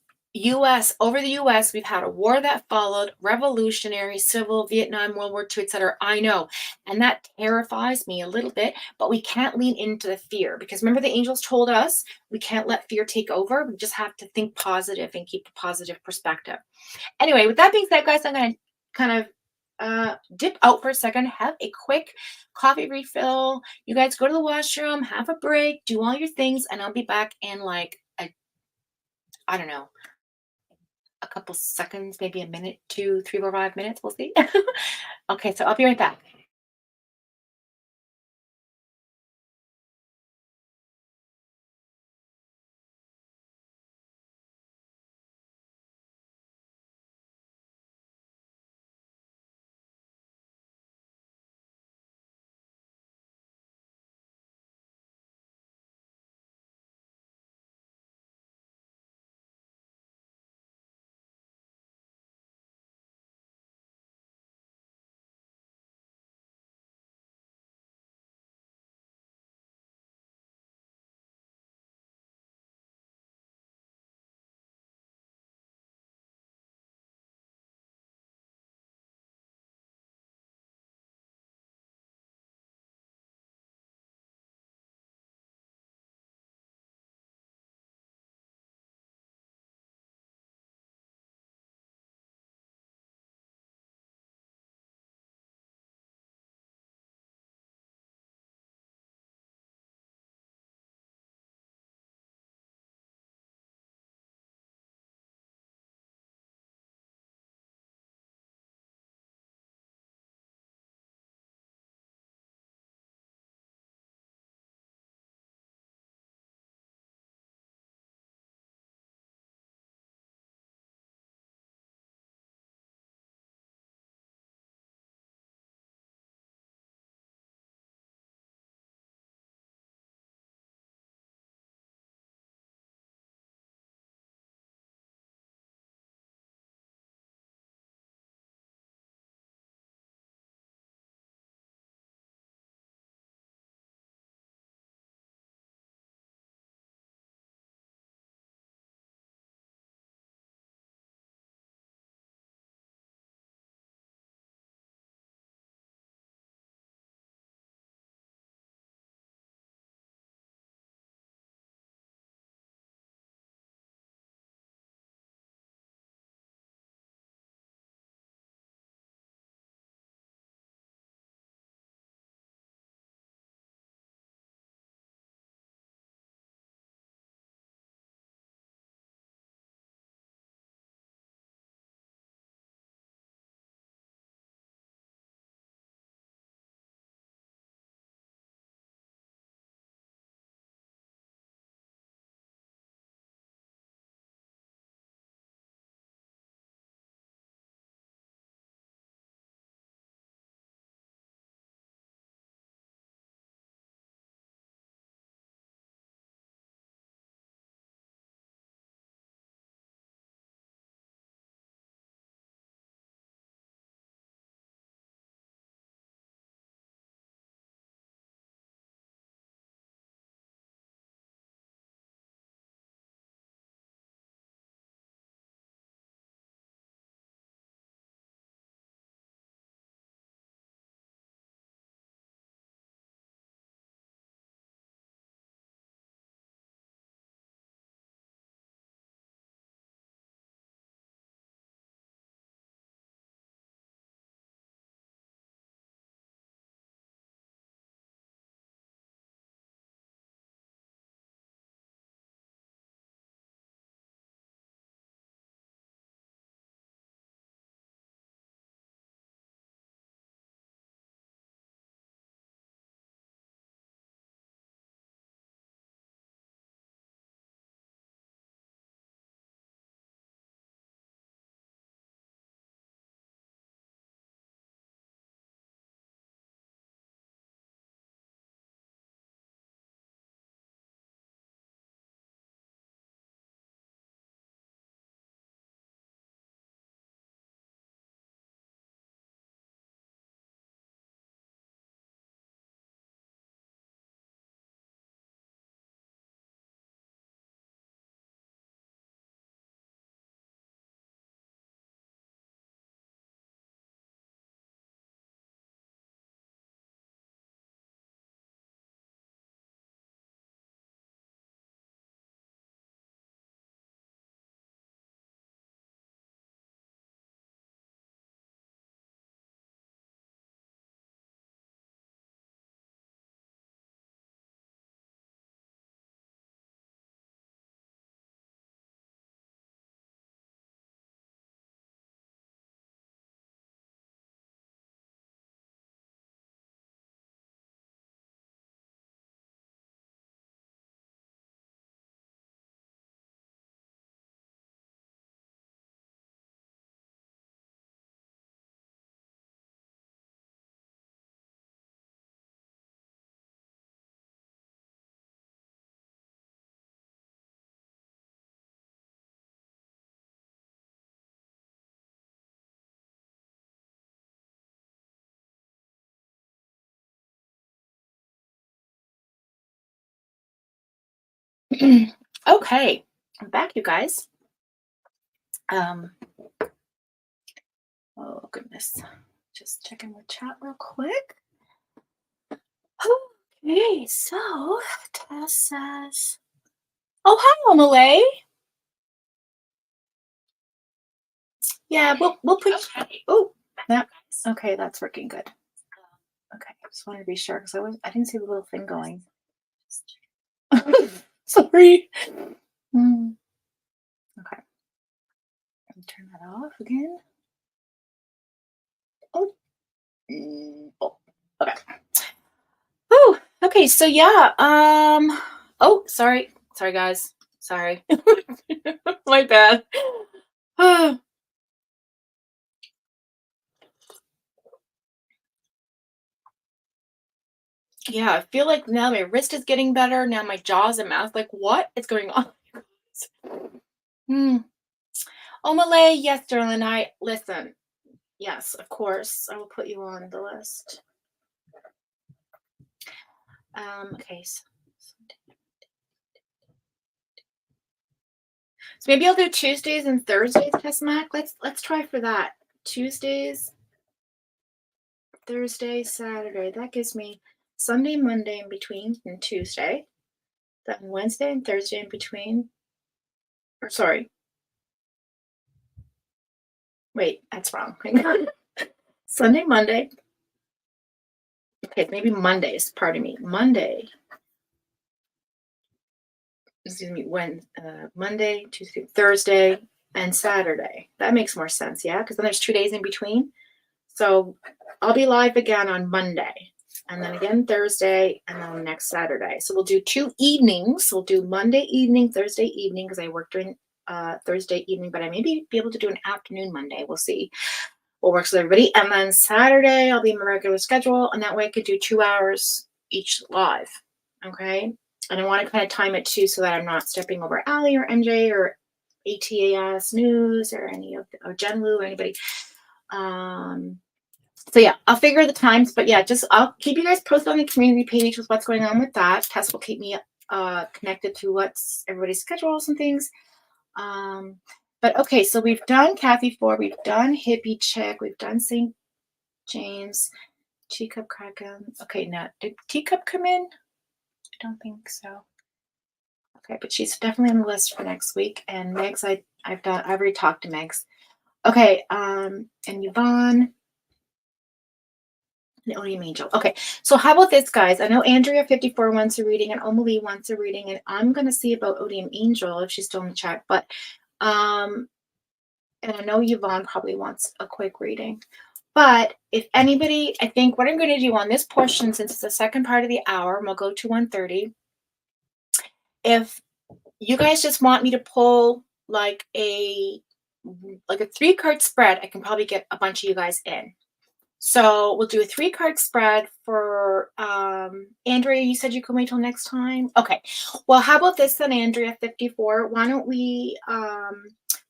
over the US, we've had a war that followed, revolutionary, civil, Vietnam, World War II, etc. I know. And that terrifies me a little bit, but we can't lean into the fear because remember the angels told us we can't let fear take over. We just have to think positive and keep a positive perspective. Anyway, with that being said, guys, I'm going to kind of dip out for a second, have a quick coffee refill. You guys go to the washroom, have a break, do all your things, and I'll be back in like I don't know, a couple seconds, maybe a minute, 2, 3, 4, 5 minutes. We'll see. Okay, so I'll be right back. Okay, I'm back, you guys. Um, oh goodness, just checking the chat real quick. Okay, so Tess says, "Oh hi, Malay. Yeah, we'll put. Okay. Oh, that okay. That's working good. Okay, I just wanted to be sure because I didn't see the little thing going. Sorry. Mm, okay, let me turn that off again. Oh, oh, okay. Oh, okay. So yeah. Oh, sorry, guys. Sorry, my bad. Yeah, I feel like now my wrist is getting better. Now my jaw's and mouth. Like, what is going on? Hmm. Oh, Malay, yes, darling. I listen. Yes, of course. I will put you on the list. Okay. So maybe I'll do Tuesdays and Thursdays, Test Mac. Let's try for that. Tuesdays, Thursday, Saturday. That gives me Sunday, Monday in between, and Tuesday. Then Wednesday and Thursday in between. Or sorry. Wait, that's wrong. Hang on. Sunday, Monday. Okay, maybe Mondays. Pardon me. Monday. Excuse me. Monday, Tuesday, Thursday, and Saturday. That makes more sense, yeah? Because then there's 2 days in between. So I'll be live again on Monday, and then again Thursday, and then next Saturday. So we'll do 2 evenings. We'll do Monday evening, Thursday evening, because I work during Thursday evening, but I may be able to do an afternoon Monday. We'll see what works with everybody. And then Saturday, I'll be in my regular schedule, and that way I could do 2 hours each live. Okay. And I want to kind of time it too so that I'm not stepping over Allie or MJ or ATAS News or any of or Jen Lu or anybody. So yeah, I'll figure the times, but yeah, just I'll keep you guys posted on the community page with what's going on with that. Tess will keep me connected to what's everybody's schedules and things. But okay, so we've done Kathy 4, we've done Hippie Chick, we've done St. James, Teacup Kraken. Okay, now did Teacup come in? I don't think so. Okay, but she's definitely on the list for next week. And Megs, I've already talked to Megs. Okay, and Yvonne. The Odium Angel. Okay, so how about this, guys? I know Andrea 54 wants a reading and Omalie wants a reading, and I'm gonna see about Odium Angel if she's still in the chat. But and I know Yvonne probably wants a quick reading. But if anybody, I think what I'm going to do on this portion, since it's the second part of the hour, and we'll go to 1:30. If you guys just want me to pull like a 3-card spread, I can probably get a bunch of you guys in. So we'll do a 3-card spread for Andrea. You said you could wait till next time. Okay. Well, how about this then, Andrea 54? Why don't we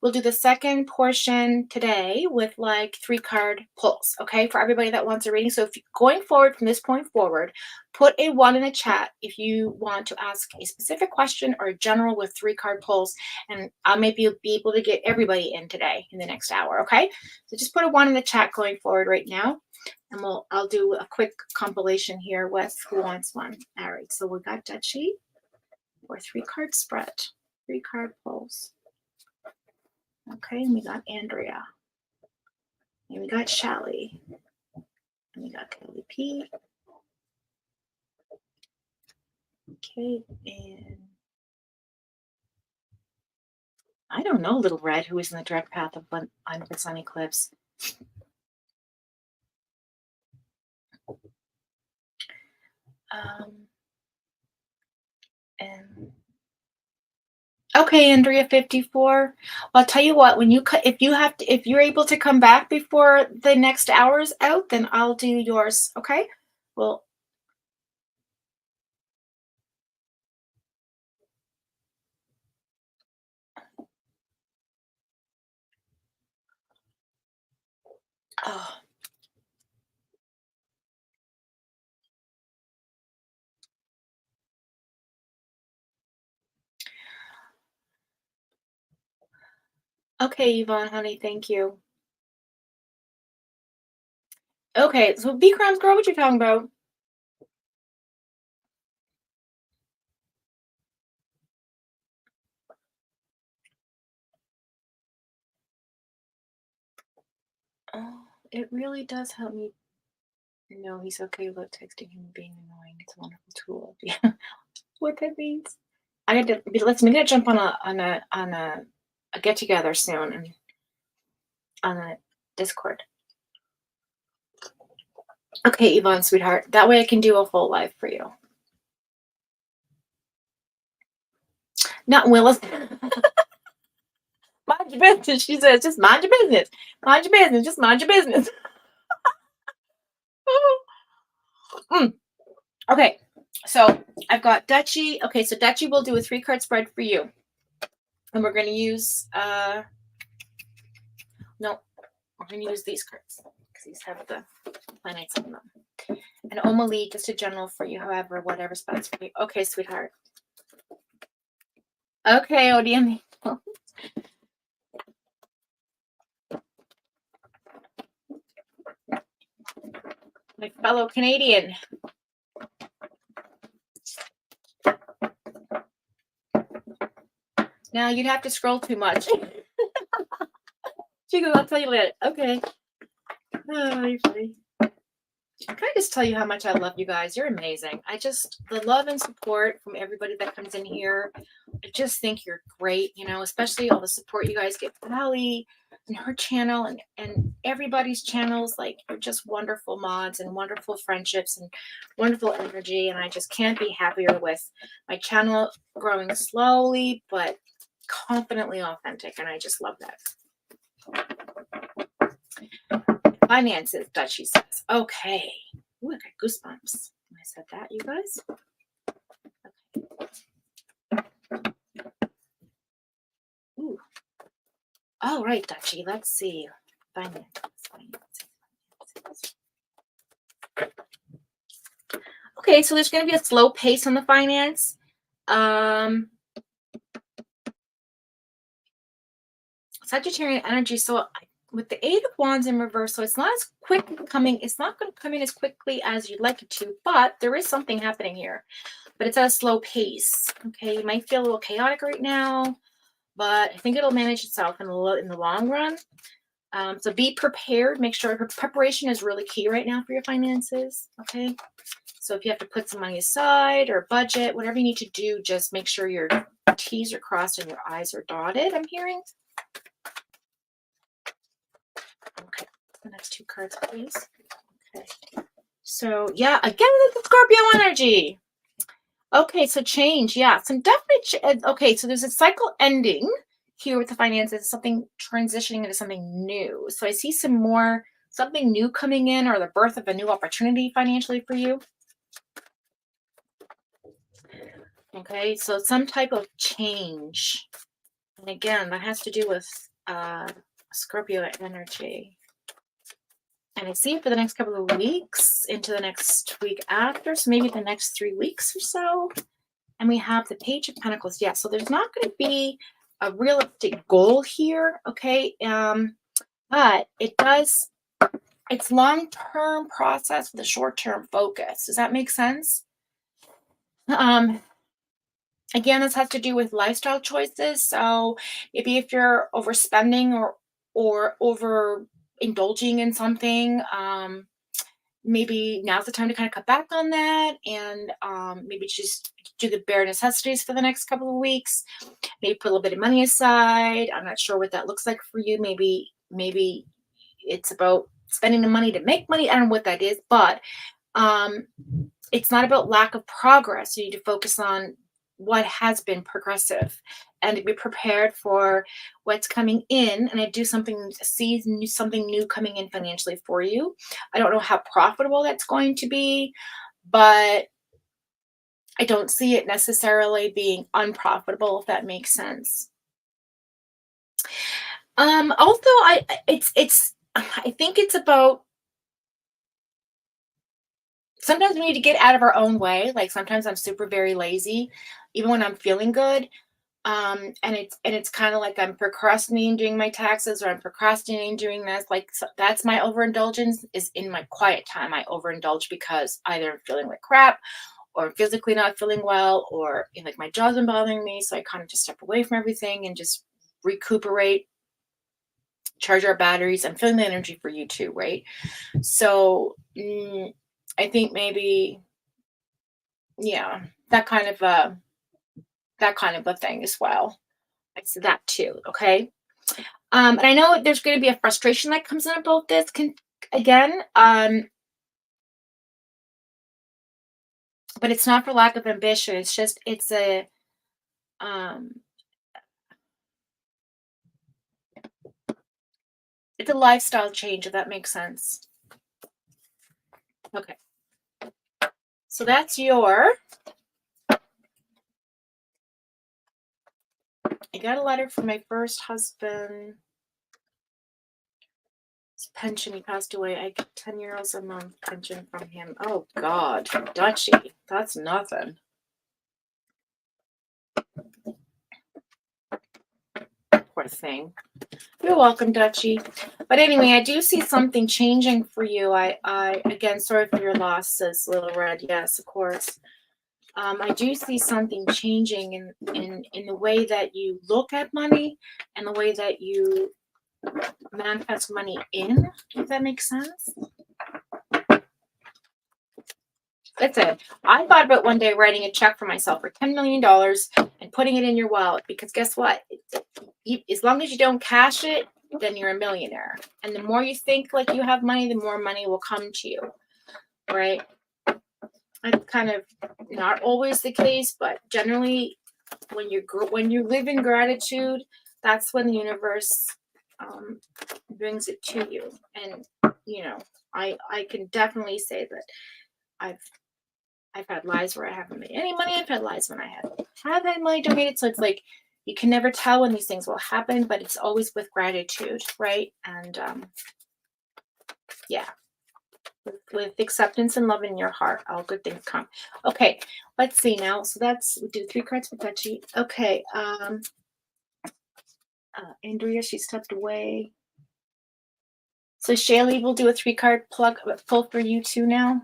we'll do the second portion today with like 3-card pulls, okay, for everybody that wants a reading. So if going forward from this point forward, put a 1 in the chat if you want to ask a specific question or a general with 3-card pulls, and I'll maybe be able to get everybody in today in the next hour, okay? So just put a 1 in the chat going forward right now, and I'll do a quick compilation here with who wants one. All right, so we got Dutchie for 3-card spread, 3-card pulls. Okay, and we got Andrea. And we got Shally. And we got Kelly P. Okay, and I don't know, Little Red, who is in the direct path of the sun eclipse. And okay, Andrea 54. Well, I'll tell you what, when you if you're able to come back before the next hour's out, then I'll do yours. Okay. Well, oh. Okay, Yvonne, honey, thank you. Okay, so B crimes, girl, what you talking about? Oh, it really does help me know he's okay with texting him being annoying. It's a wonderful tool. Yeah, what that means. I had to let's we gotta jump on a get together soon and on a Discord. Okay, Yvonne, sweetheart. That way I can do a whole live for you. Not Willis. Mind your business. She says, just mind your business. Mind your business. Just mind your business. Mm. Okay, so I've got Dutchy. Okay, so Dutchy will do a 3-card spread for you. And we're going to use, no, we're going to use these cards because these have the planets on them. And Omalee, just a general for you, however, whatever's best for you. Okay, sweetheart. Okay, ODM. My fellow Canadian. Now you'd have to scroll too much. She goes, I'll tell you later. Okay. Oh, you're funny. Can I just tell you how much I love you guys? You're amazing. The love and support from everybody that comes in here. I just think you're great, especially all the support you guys get from Allie and her channel and everybody's channels. Like, you're just wonderful mods and wonderful friendships and wonderful energy. And I just can't be happier with my channel growing slowly, but confidently authentic. And I just love that. Finances, Dutchy says. Okay. Ooh, I got goosebumps when I said that, you guys. Okay. Ooh. All right, Dutchy. Let's see. Finances. Okay, so there's going to be a slow pace on the finance. Sagittarian energy. So with the 8 of Wands in reverse, so it's not as quick coming. It's not going to come in as quickly as you'd like it to, but there is something happening here. But it's at a slow pace. Okay, you might feel a little chaotic right now, but I think it'll manage itself in the long run. So be prepared. Make sure preparation is really key right now for your finances. Okay, so if you have to put some money aside or budget, whatever you need to do, just make sure your T's are crossed and your I's are dotted. I'm hearing. Okay, the next 2 cards, please. Okay, so yeah, again, the Scorpio energy. Okay, so change, yeah, some definite. Okay, so there's a cycle ending here with the finances, something transitioning into something new. So I see something new coming in, or the birth of a new opportunity financially for you. Okay, so some type of change, and again, that has to do with Scorpio energy. And I see it for the next couple of weeks into the next week after, so maybe the next 3 weeks or so. And we have the Page of Pentacles. Yeah, so there's not going to be a realistic goal here, okay? But it's long-term process with a short-term focus. Does that make sense? Again, this has to do with lifestyle choices. So maybe if you're overspending or over indulging in something, maybe now's the time to kind of cut back on that and maybe just do the bare necessities for the next couple of weeks. Maybe put a little bit of money aside. I'm not sure what that looks like for you. Maybe it's about spending the money to make money. I don't know what that is, but it's not about lack of progress. You need to focus on what has been progressive and to be prepared for what's coming in. And I do see something new coming in financially for you. I don't know how profitable that's going to be, but I don't see it necessarily being unprofitable, if that makes sense. Also, I think it's about, sometimes we need to get out of our own way. Like sometimes I'm very lazy, even when I'm feeling good. And it's kind of like I'm procrastinating doing my taxes, or I'm procrastinating doing this. Like, so that's my overindulgence, is in my quiet time. I overindulge because either I'm feeling like crap, or I'm physically not feeling well, or like my jaw's been bothering me. So I kind of just step away from everything and just recuperate, charge our batteries. I'm feeling the energy for you too, right? So I think maybe, yeah, that kind of a thing as well. I said that too. Okay. And I know there's going to be a frustration that comes in about this again. But it's not for lack of ambition. It's just, um, it's a lifestyle change, if that makes sense. Okay. So that's I got a letter from my first husband. His pension, he passed away. I get €10 a month pension from him. Oh God, Dutchie, that's nothing. Poor thing. You're welcome, Dutchie. But anyway, I do see something changing for you. I again, sorry for your loss, says Little Red. Yes, of course. I do see something changing in the way that you look at money and the way that you manifest money in, if that makes sense. I thought about one day writing a check for myself for $10 million and putting it in your wallet, because guess what? As long as you don't cash it, then you're a millionaire. And the more you think like you have money, the more money will come to you, right? It's kind of not always the case, but generally, when you live in gratitude, that's when the universe brings it to you. And I can definitely say that I've had lives where I haven't made any money. I've had lives when I have had money donated. So it's like you can never tell when these things will happen, but it's always with gratitude, right? And yeah. With acceptance and love in your heart, all good things come. Okay, let's see now. So we do 3 cards for Dutchie. Okay, Andrea, she stepped away. So Shaylee will do a 3-card pull for you too now.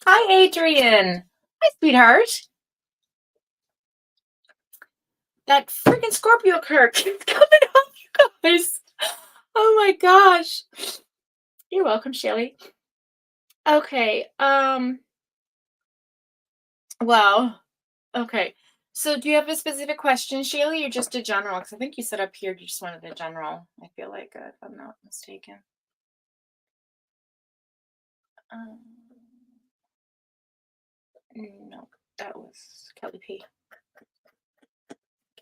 Hi, Adrian. Hi, sweetheart. That freaking Scorpio card keeps coming up, you guys. Oh my gosh. You're welcome, Shaylee. Okay, wow. Okay. So do you have a specific question, Shaylee, or just a general? Because I think you said up here you just wanted a general. I feel like, if I'm not mistaken. No, that was Kelly P.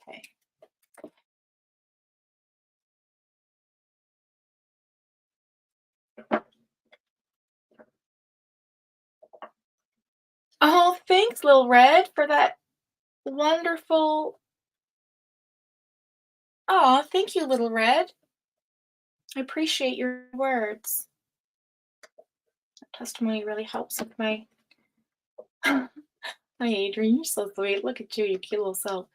Okay. Oh, thanks, Lil Red, for that wonderful. Oh, thank you, Little Red. I appreciate your words. That testimony really helps with my. Hi, Adrian. You're so sweet. Look at you, you cute little self.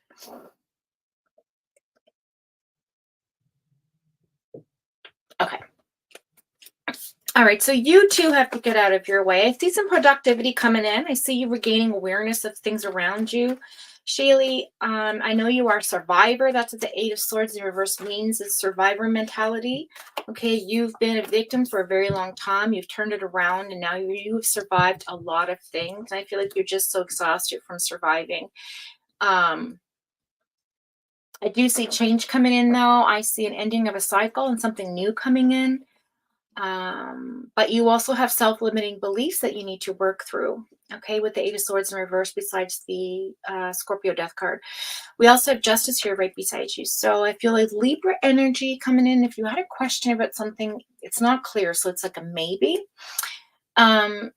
Okay. All right, so you too have to get out of your way. I see some productivity coming in. I see you regaining awareness of things around you. Shaylee, I know you are a survivor. That's what the 8 of Swords in reverse means, is survivor mentality. Okay, you've been a victim for a very long time. You've turned it around, and now you've survived a lot of things. I feel like you're just so exhausted from surviving. I do see change coming in, though. I see an ending of a cycle and something new coming in. But you also have self-limiting beliefs that you need to work through, okay, with the 8 of Swords in reverse, besides the Scorpio death card. We also have Justice here right beside you. So I feel like Libra energy coming in. If you had a question about something, it's not clear, so it's like a maybe. But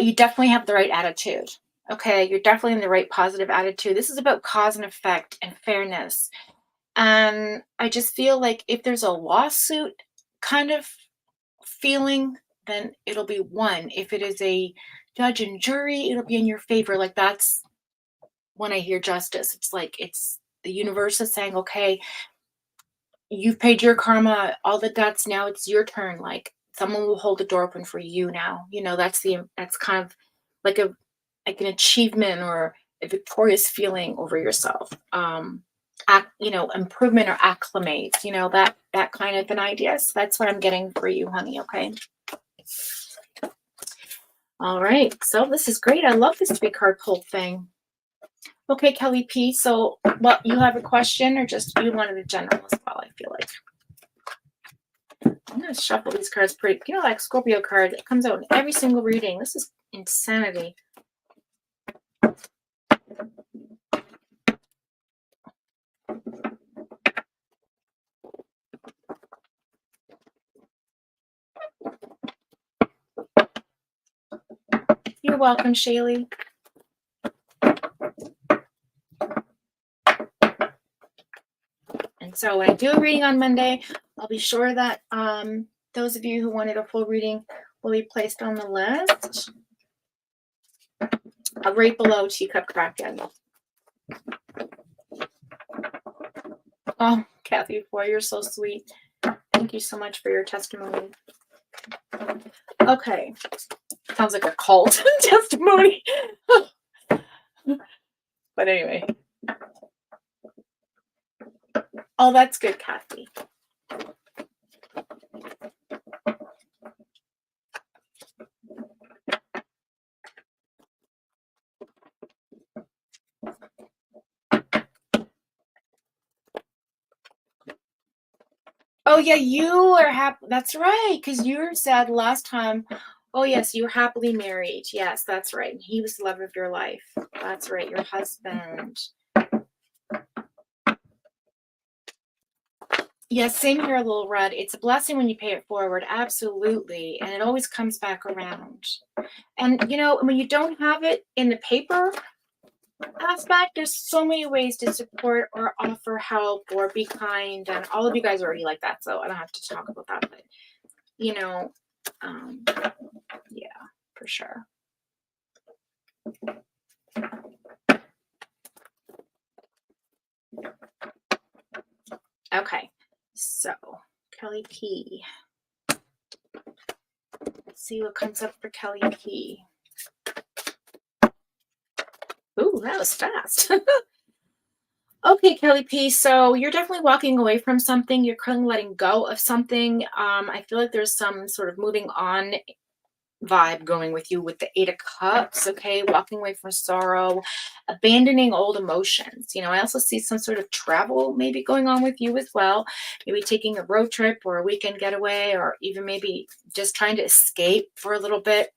you definitely have the right attitude, okay? You're definitely in the right positive attitude. This is about cause and effect and fairness. And I just feel like if there's a lawsuit kind of feeling then it'll be one. If it is a judge and jury, it'll be in your favor. Like that's when I hear justice. It's like it's the universe is saying, okay, you've paid your karma, all the debts, now it's your turn. Like someone will hold the door open for you now. That's kind of like a like an achievement or a victorious feeling over yourself. Improvement or acclimate, that kind of an idea. So that's what I'm getting for you, honey. Okay. All right. So this is great. I love this 3 card pull thing. Okay, Kelly P. So, what you have a question or just you wanted a general as well? I feel like I'm gonna shuffle these cards pretty. Like Scorpio card, it comes out in every single reading. This is insanity. You're welcome, Shaylee. And so when I do a reading on Monday, I'll be sure that those of you who wanted a full reading will be placed on the list. Right below Teacup Kraken. Oh, Kathy Foy, you're so sweet. Thank you so much for your testimony. Okay. Sounds like a cult testimony. But anyway. Oh, that's good, Kathy. Oh, yeah, you are happy. That's right, because you were sad last time. Oh, yes, you were happily married. Yes, that's right. He was the love of your life. That's right, your husband. Yes, same here, Little Red. It's a blessing when you pay it forward. Absolutely. And it always comes back around. And, when you don't have it in the paper aspect, there's so many ways to support or offer help or be kind. And all of you guys are already like that, so I don't have to talk about that. But, yeah, for sure. Okay, so Kelly P. Let's see what comes up for Kelly P. Ooh, that was fast. Okay, Kelly P. So you're definitely walking away from something. You're kind of letting go of something. I feel like there's some sort of moving on vibe going with you with the 8 of Cups. Okay, walking away from sorrow, abandoning old emotions. I also see some sort of travel maybe going on with you as well. Maybe taking a road trip or a weekend getaway, or even maybe just trying to escape for a little bit.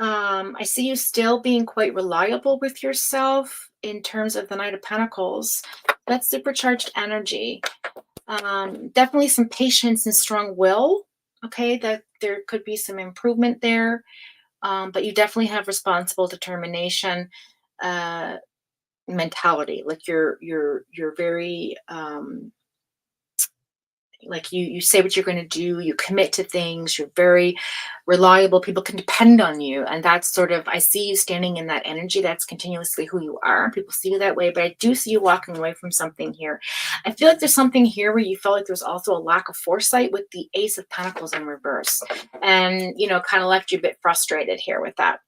I see you still being quite reliable with yourself in terms of the Knight of Pentacles. That's supercharged energy. Definitely some patience and strong will. Okay, that there could be some improvement there. But you definitely have responsible determination, mentality. Like you're very like you say what you're going to do, you commit to things, you're very reliable, people can depend on you. And that's sort of, I see you standing in that energy. That's continuously who you are. People see you that way, but I do see you walking away from something here. I feel like there's something here where you felt like there's also a lack of foresight with the Ace of Pentacles in reverse, and kind of left you a bit frustrated here with that.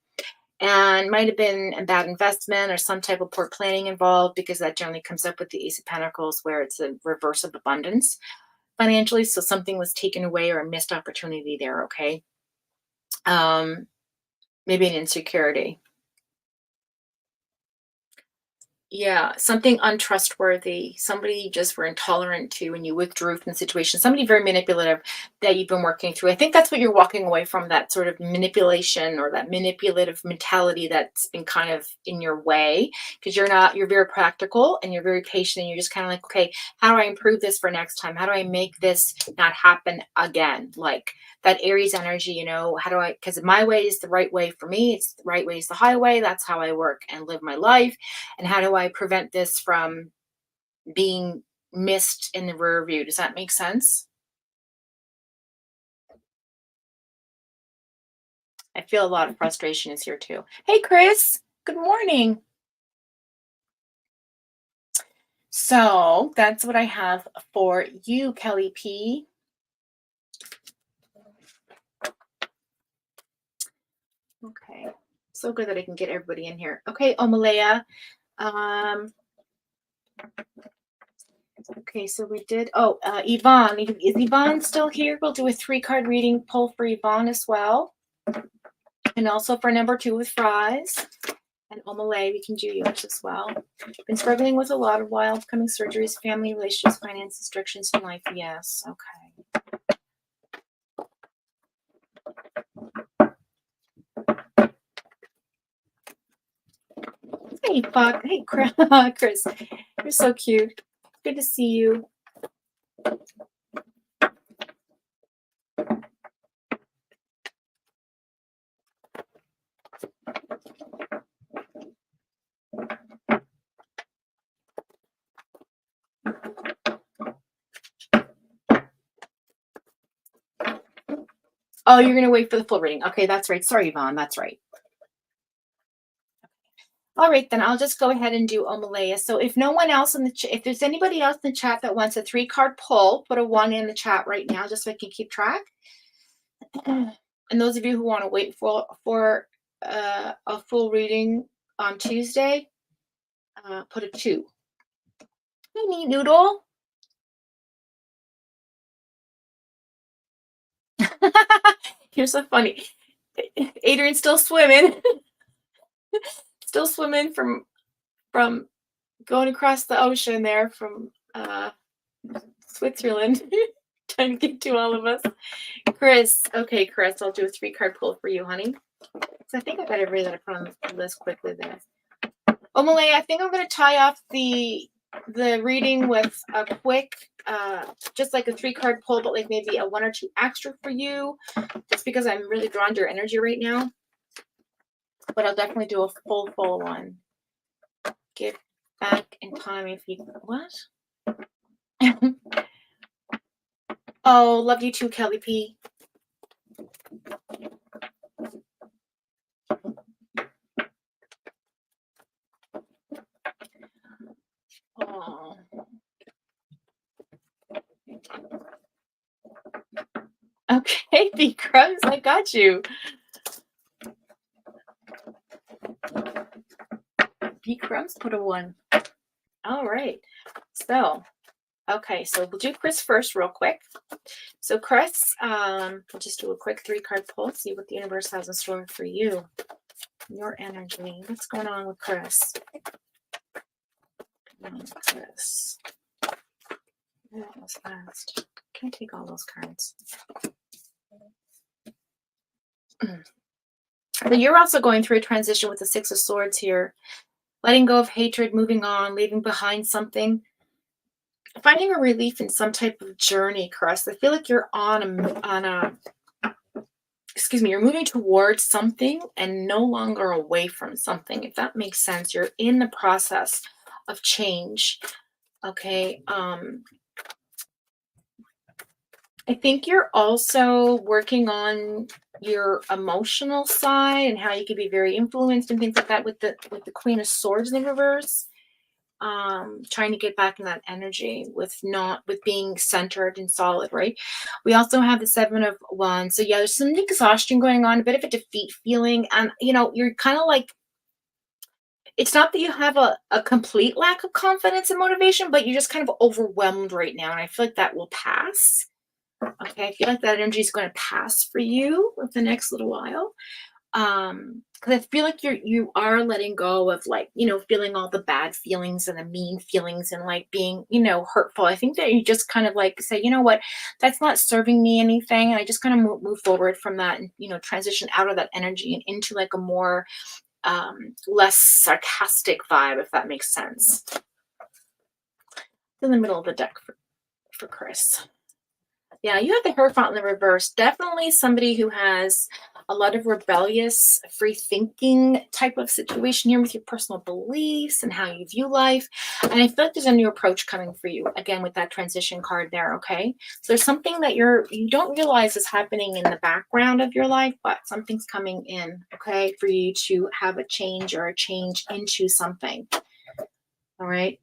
And might have been a bad investment or some type of poor planning involved, because that generally comes up with the Ace of Pentacles, where it's a reverse of abundance financially. So something was taken away or a missed opportunity there. Okay. Maybe an insecurity. Yeah, something untrustworthy. Somebody you just were intolerant to and you withdrew from the situation. Somebody very manipulative that you've been working through. I think that's what you're walking away from, that sort of manipulation or that manipulative mentality that's been kind of in your way, because you're very practical and you're very patient, and you're just kind of like, okay, how do I improve this for next time? How do I make this not happen again? Like that Aries energy, how do I, because my way is the right way for me. It's the right way is the highway. That's how I work and live my life. And how do I prevent this from being missed in the rear view? Does that make sense? I feel a lot of frustration is here too. Hey, Chris. Good morning. So that's what I have for you, Kelly P. Okay. So good that I can get everybody in here. Okay, Omalea. Okay, so we did, Yvonne. Is Yvonne still here? We'll do a 3-card reading pull for Yvonne as well. And also for number 2 with Fries. And Omalay, we can do yours as well. Been struggling with a lot of wild upcoming surgeries, family, relationships, finance, restrictions in life. Yes, okay. Hey, Buck. Hey, Chris. You're so cute. Good to see you. Oh, you're going to wait for the full reading. Okay, that's right. Sorry, Yvonne. That's right. All right, then I'll just go ahead and do Omalaya. So if no one else in the if there's anybody else in the chat that wants a 3-card pull, put a 1 in the chat right now just so I can keep track. And those of you who want to wait for a full reading on Tuesday, put a 2. Hey, neat noodle. You're so funny. Adrian's still swimming. Still swimming from going across the ocean there from Switzerland. Trying to get to all of us. Chris. Okay, Chris, I'll do a 3-card pull for you, honey. So I think I got everybody that I put on the list quickly there. Malay, I think I'm going to tie off the reading with a quick, just like a 3-card pull, but like maybe a 1 or 2 extra for you, just because I'm really drawn to your energy right now. But I'll definitely do a full one. Get back in time if you what? Oh, love you too, Kelly P. Oh. Okay, B Crumbs, I got you. B Crumbs put a 1. All right. So, okay, so we'll do Chris first real quick. So Chris, we'll just do a quick 3-card pull, see what the universe has in store for you. Your energy. What's going on with Chris? Chris. That was fast. Can I take all those cards? So you're also going through a transition with the 6 of Swords here. Letting go of hatred, moving on, leaving behind something. Finding a relief in some type of journey, Chris. I feel like you're you're moving towards something and no longer away from something, if that makes sense. You're in the process of change. Okay. I think you're also working on your emotional side and how you can be very influenced and things like that with the Queen of Swords in the reverse. Trying to get back in that energy with being centered and solid, right? We also have the 7 of Wands. So yeah, there's some exhaustion going on, a bit of a defeat feeling. And, you're kind of like, it's not that you have a complete lack of confidence and motivation, but you're just kind of overwhelmed right now. And I feel like that will pass. Okay, I feel like that energy is going to pass for you with the next little while. Because I feel like you are letting go of, like, feeling all the bad feelings and the mean feelings and like being, hurtful. I think that you just kind of like say, you know what, that's not serving me anything. And I just kind of move forward from that and, transition out of that energy and into like a more, less sarcastic vibe, if that makes sense. In the middle of the deck for Chris. Yeah, you have the Hierophant in the reverse. Definitely somebody who has a lot of rebellious, free thinking type of situation here with your personal beliefs and how you view life. And I feel like there's a new approach coming for you again with that transition card there. Okay. So there's something that you don't realize is happening in the background of your life, but something's coming in, okay, for you to have a change or a change into something. All right.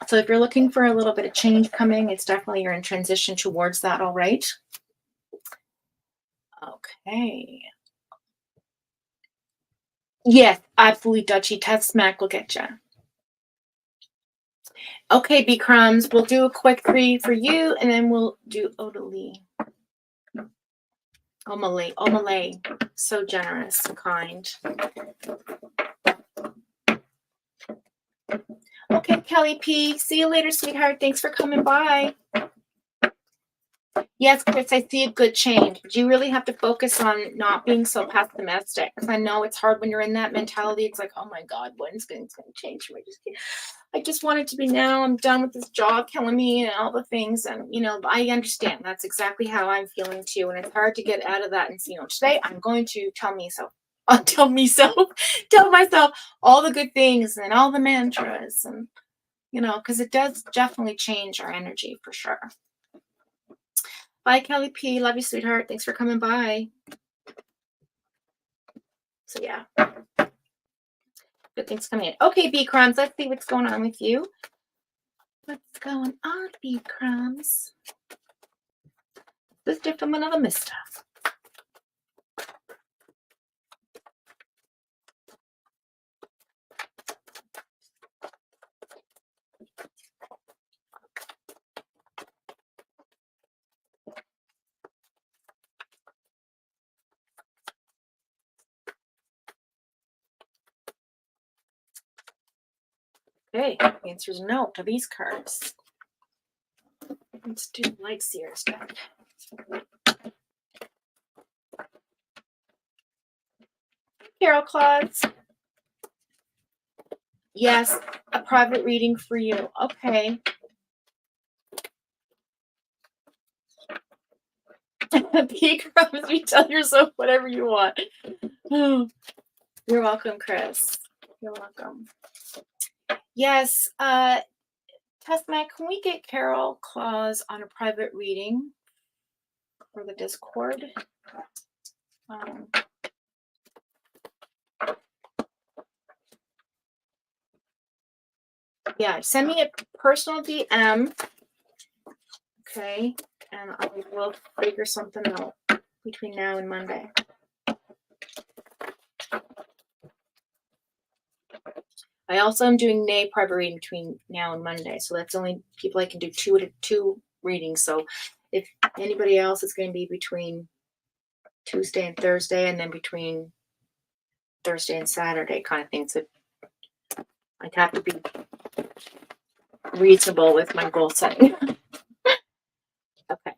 So if you're looking for a little bit of change coming, it's definitely you're in transition towards that. All right. Okay. Yes, absolutely, Dutchy. Test smack will get you. Okay, B Crumbs, we'll do a quick 3 for you, and then we'll do Odalie. Omalay. So generous and kind. Okay, Kelly P. See you later, sweetheart. Thanks for coming by. Yes, Chris, I see a good change, but you really have to focus on not being so pessimistic. Because I know it's hard when you're in that mentality. It's like, oh my God, when's going to change for me? I just want it to be now. I'm done with this job killing me and all the things. And, I understand. That's exactly how I'm feeling too. And it's hard to get out of that. And, today I'm going to tell myself all the good things and all the mantras. And, because it does definitely change our energy for sure. Bye, Kelly P. Love you, sweetheart. Thanks for coming by. So, yeah. Good things coming in. Okay, B Crumbs, let's see what's going on with you. What's going on, B Crumbs? This different from another mister. Okay, the answer is no to these cards. Let's do Light Seer's deck. Carol Claus. Yes, a private reading for you. Okay. B Crumbs, you tell yourself whatever you want. You're welcome, Chris. You're welcome. Yes, Testmac, can we get Carol Claus on a private reading for the Discord? Yeah, send me a personal DM. Okay, and I will figure something out between now and Monday. I also am doing Nay private reading between now and Monday, so that's only people I can do two readings. So if anybody else is going to be between Tuesday and Thursday, and then between Thursday and Saturday kind of thing. So I'd have to be reasonable with my goal setting. Okay.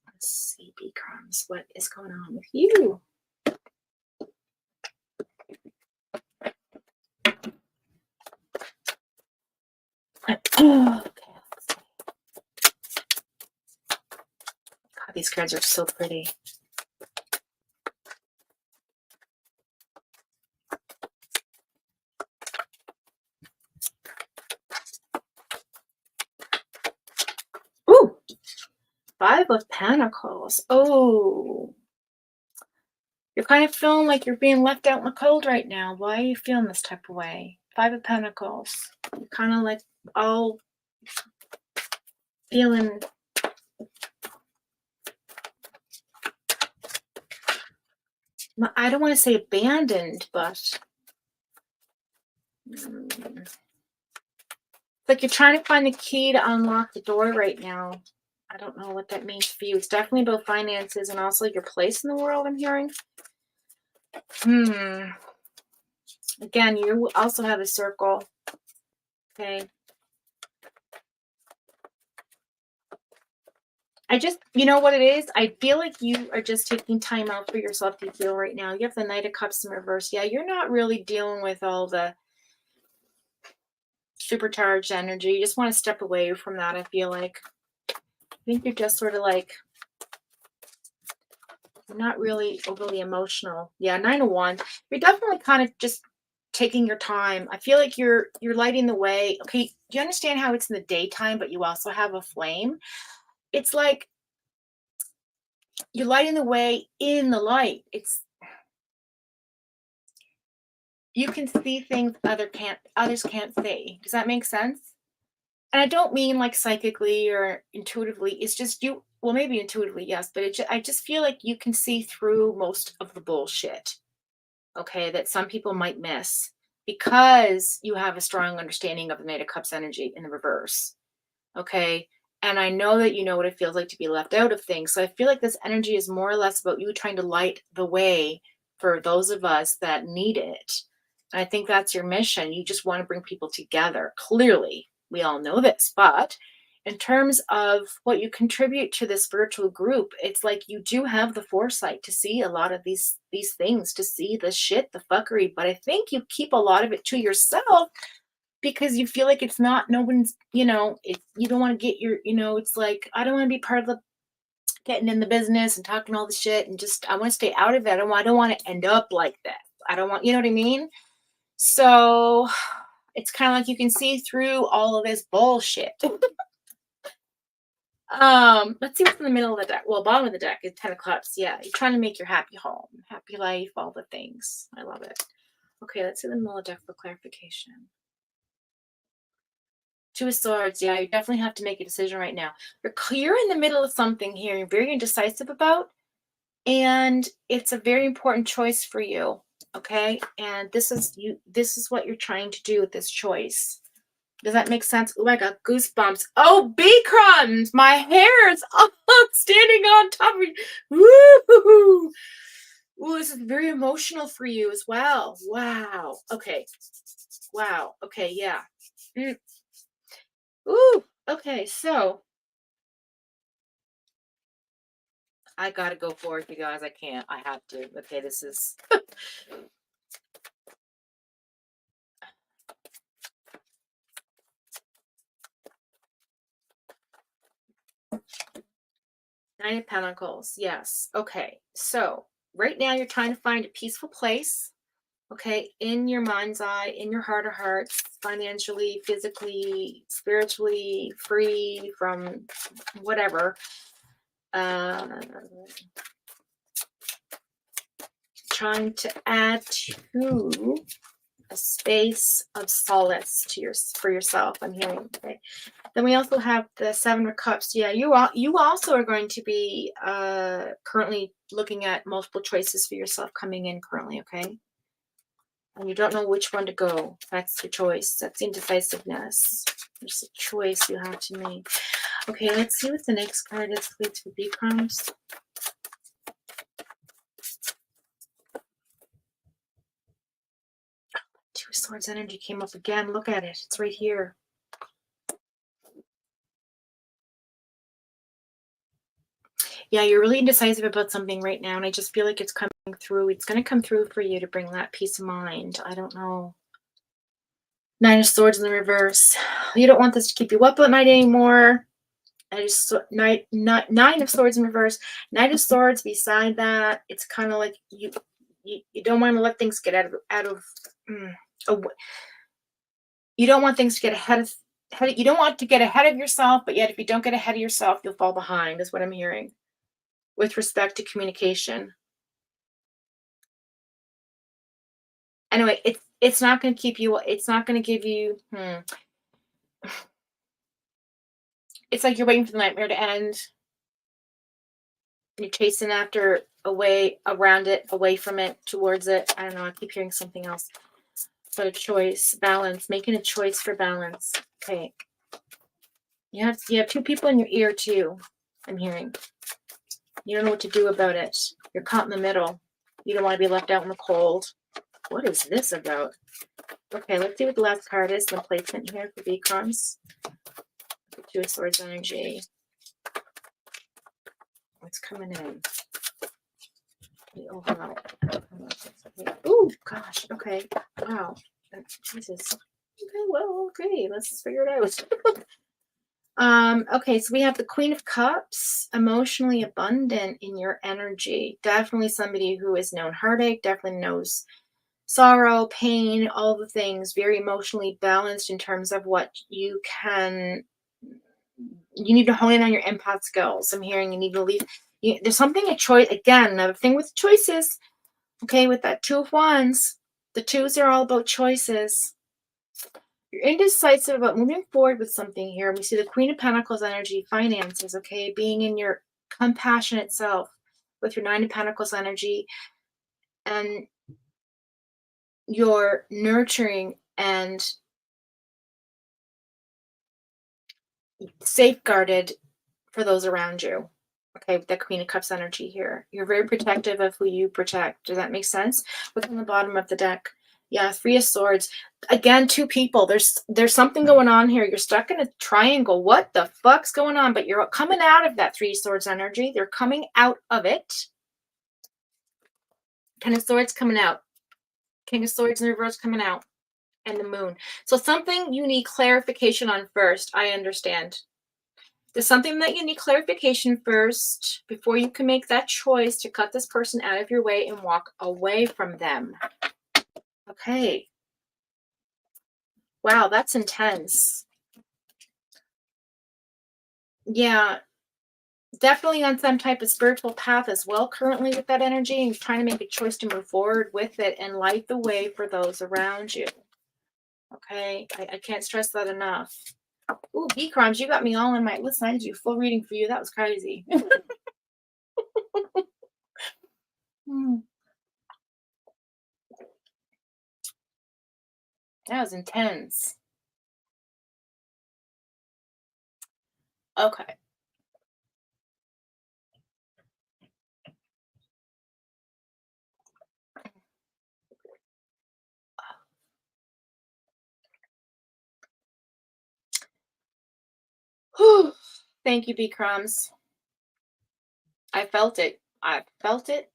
Let's see, B Crumbs, what is going on with you? Okay. God, these cards are so pretty. Ooh, 5 of Pentacles. Oh, you're kind of feeling like you're being left out in the cold right now. Why are you feeling this type of way? 5 of Pentacles. You're kind of like all feeling I don't want to say abandoned, but like you're trying to find the key to unlock the door right now. I don't know what that means for you. It's definitely both finances and also your place in the world, I'm hearing. Again, you also have a circle. Okay. You know what it is? I feel like you are just taking time out for yourself to heal right now. You have the Knight of Cups in reverse. Yeah, you're not really dealing with all the supercharged energy. You just want to step away from that, I feel like. I think you're just sort of like You're not really overly emotional. Yeah, 9 of Wands. You're definitely kind of just taking your time. I feel like you're lighting the way. Okay, do you understand how it's in the daytime, but you also have a flame? It's like you're lighting the way in the light. It's you can see things others can't see. Does that make sense? And I don't mean like psychically or intuitively. It's just you. Well, maybe intuitively, yes, but I just feel like you can see through most of the bullshit. Okay, that some people might miss because you have a strong understanding of the Knight of Cups energy in the reverse. Okay, and I know that you know what it feels like to be left out of things. So I feel like this energy is more or less about you trying to light the way for those of us that need it. And I think that's your mission. You just want to bring people together. Clearly, we all know this, but in terms of what you contribute to this virtual group, it's like you do have the foresight to see a lot of these things, to see the shit, the fuckery, but I think you keep a lot of it to yourself because you feel like it's not no one's, you don't want to get your, it's like I don't want to be part of the getting in the business and talking all the shit and just I want to stay out of it. I don't want to end up like that. I don't want, you know what I mean? So it's kind of like you can see through all of this bullshit. Let's see what's in the middle of the deck. Well, bottom of the deck is 10 of Cups. Yeah, you're trying to make your happy home, happy life, all the things. I love it. Okay, let's see the middle of the deck for clarification. 2 of Swords. Yeah, you definitely have to make a decision right now. You're in the middle of something here. You're very indecisive about, and it's a very important choice for you. Okay, and this is you. This is what you're trying to do with this choice. Does that make sense? Oh, I got goosebumps. Oh, bee crumbs! My hair is up, standing on top of you. Woo! Ooh, this is very emotional for you as well. Wow. Okay. Wow. Okay. Yeah. Ooh. Okay. So I gotta go for it, you guys. I can't. I have to. Okay. This is. Nine of Pentacles. Yes. Okay. So right now you're trying to find a peaceful place. Okay. In your mind's eye, in your heart of hearts, financially, physically, spiritually, free from whatever. Trying to add to a space of solace to for yourself. I'm hearing. Okay. Then we also have the 7 of Cups. Yeah, you also are going to be currently looking at multiple choices for yourself coming in currently, okay? And you don't know which one to go. That's your choice. That's indecisiveness. There's a choice you have to make. Okay, let's see what the next card is, please, for bee crumbs. Two of Swords energy came up again. Look at it. It's right here. Yeah, you're really indecisive about something right now, and I just feel like it's coming through. It's going to come through for you to bring that peace of mind. I don't know. 9 of Swords in the reverse. You don't want this to keep you up at night anymore. Nine of Swords in reverse. Knight of Swords beside that. It's kind of like you don't want to let things get out of you don't want things to get you don't want to get ahead of yourself, but yet if you don't get ahead of yourself, you'll fall behind, is what I'm hearing with respect to communication. Anyway, it's not going to keep you, it's not going to give you, it's like you're waiting for the nightmare to end. You're chasing after, away, around it, away from it, towards it. I don't know. I keep hearing something else. But a choice, balance, making a choice for balance. Okay. You have 2 people in your ear too. I'm hearing. You don't know what to do about it. You're caught in the middle. You don't want to be left out in the cold. What is this about? Okay, let's see what the last card is. The placement here for bee crumbs. 2 of Swords energy. What's coming in? Oh gosh. Okay. Wow. Jesus. Okay. Well. Okay. Let's figure it out. Okay, so we have the Queen of Cups, emotionally abundant in your energy. Definitely somebody who has known heartache, definitely knows sorrow, pain, all the things, very emotionally balanced in terms of what you need to hone in on your empath skills. I'm hearing you need to leave. There's something a choice again, another thing with choices. Okay, with that Two of Wands, the twos are all about choices. You're indecisive about moving forward with something here. We see the Queen of Pentacles energy, finances, okay, being in your compassionate self with your Nine of Pentacles energy and your nurturing and safeguarded for those around you. Okay, with the Queen of Cups energy here. You're very protective of who you protect. Does that make sense? What's on the bottom of the deck? Yeah, Three of Swords. Again, two people. There's something going on here. You're stuck in a triangle. What the fuck's going on? But you're coming out of that Three of Swords energy. They're coming out of it. Ten of Swords coming out. King of Swords in reverse coming out. And the Moon. So something you need clarification on first. I understand. There's something that you need clarification first before you can make that choice to cut this person out of your way and walk away from them. Okay. Wow, that's intense. Yeah, definitely on some type of spiritual path as well currently with that energy and trying to make a choice to move forward with it and light the way for those around you. Okay, I can't stress that enough. Ooh, B-Crimes, you got me all in my... Listen, I did do a full reading for you. That was crazy. That was intense. Okay. Whew. Thank you, B Crumbs. I felt it. I felt it.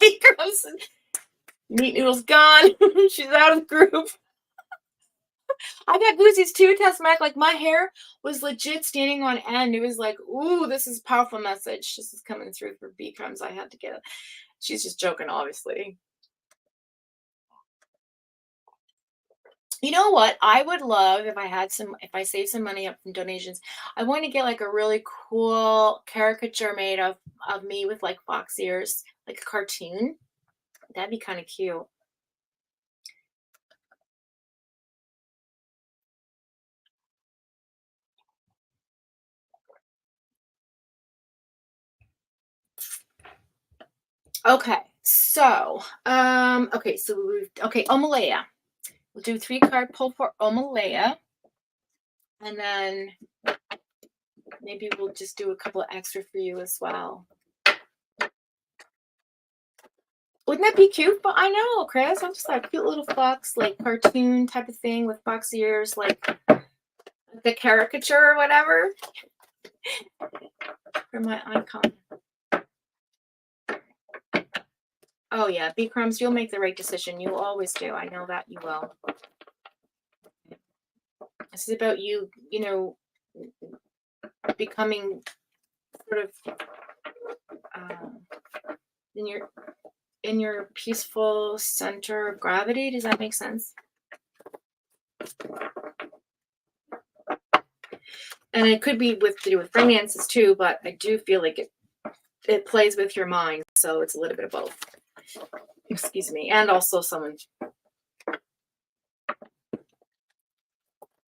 B Crumbs. Meat Noodle's gone. She's out of the group. I got goosies too, Tess Mac. Like my hair was legit standing on end. It was like, ooh, this is a powerful message. This is coming through for B Crumbs. I had to get it. She's just joking, obviously. You know what? I would love if I saved some money up from donations. I want to get like a really cool caricature made of me with like fox ears, like a cartoon. That'd be kind of cute. Okay, so Omalea. We'll do 3-card pull for Omalea. And then maybe we'll just do a couple of extra for you as well. Wouldn't that be cute? But I know, Chris. I'm just like a cute little fox, like cartoon type of thing with fox ears, like the caricature or whatever. For my icon. Oh yeah, B Crumbs, you'll make the right decision. You always do. I know that you will. This is about you, becoming sort of in your peaceful center of gravity. Does that make sense? And it could be to do with finances too, but I do feel like it plays with your mind, so it's a little bit of both. Excuse me. And also someone.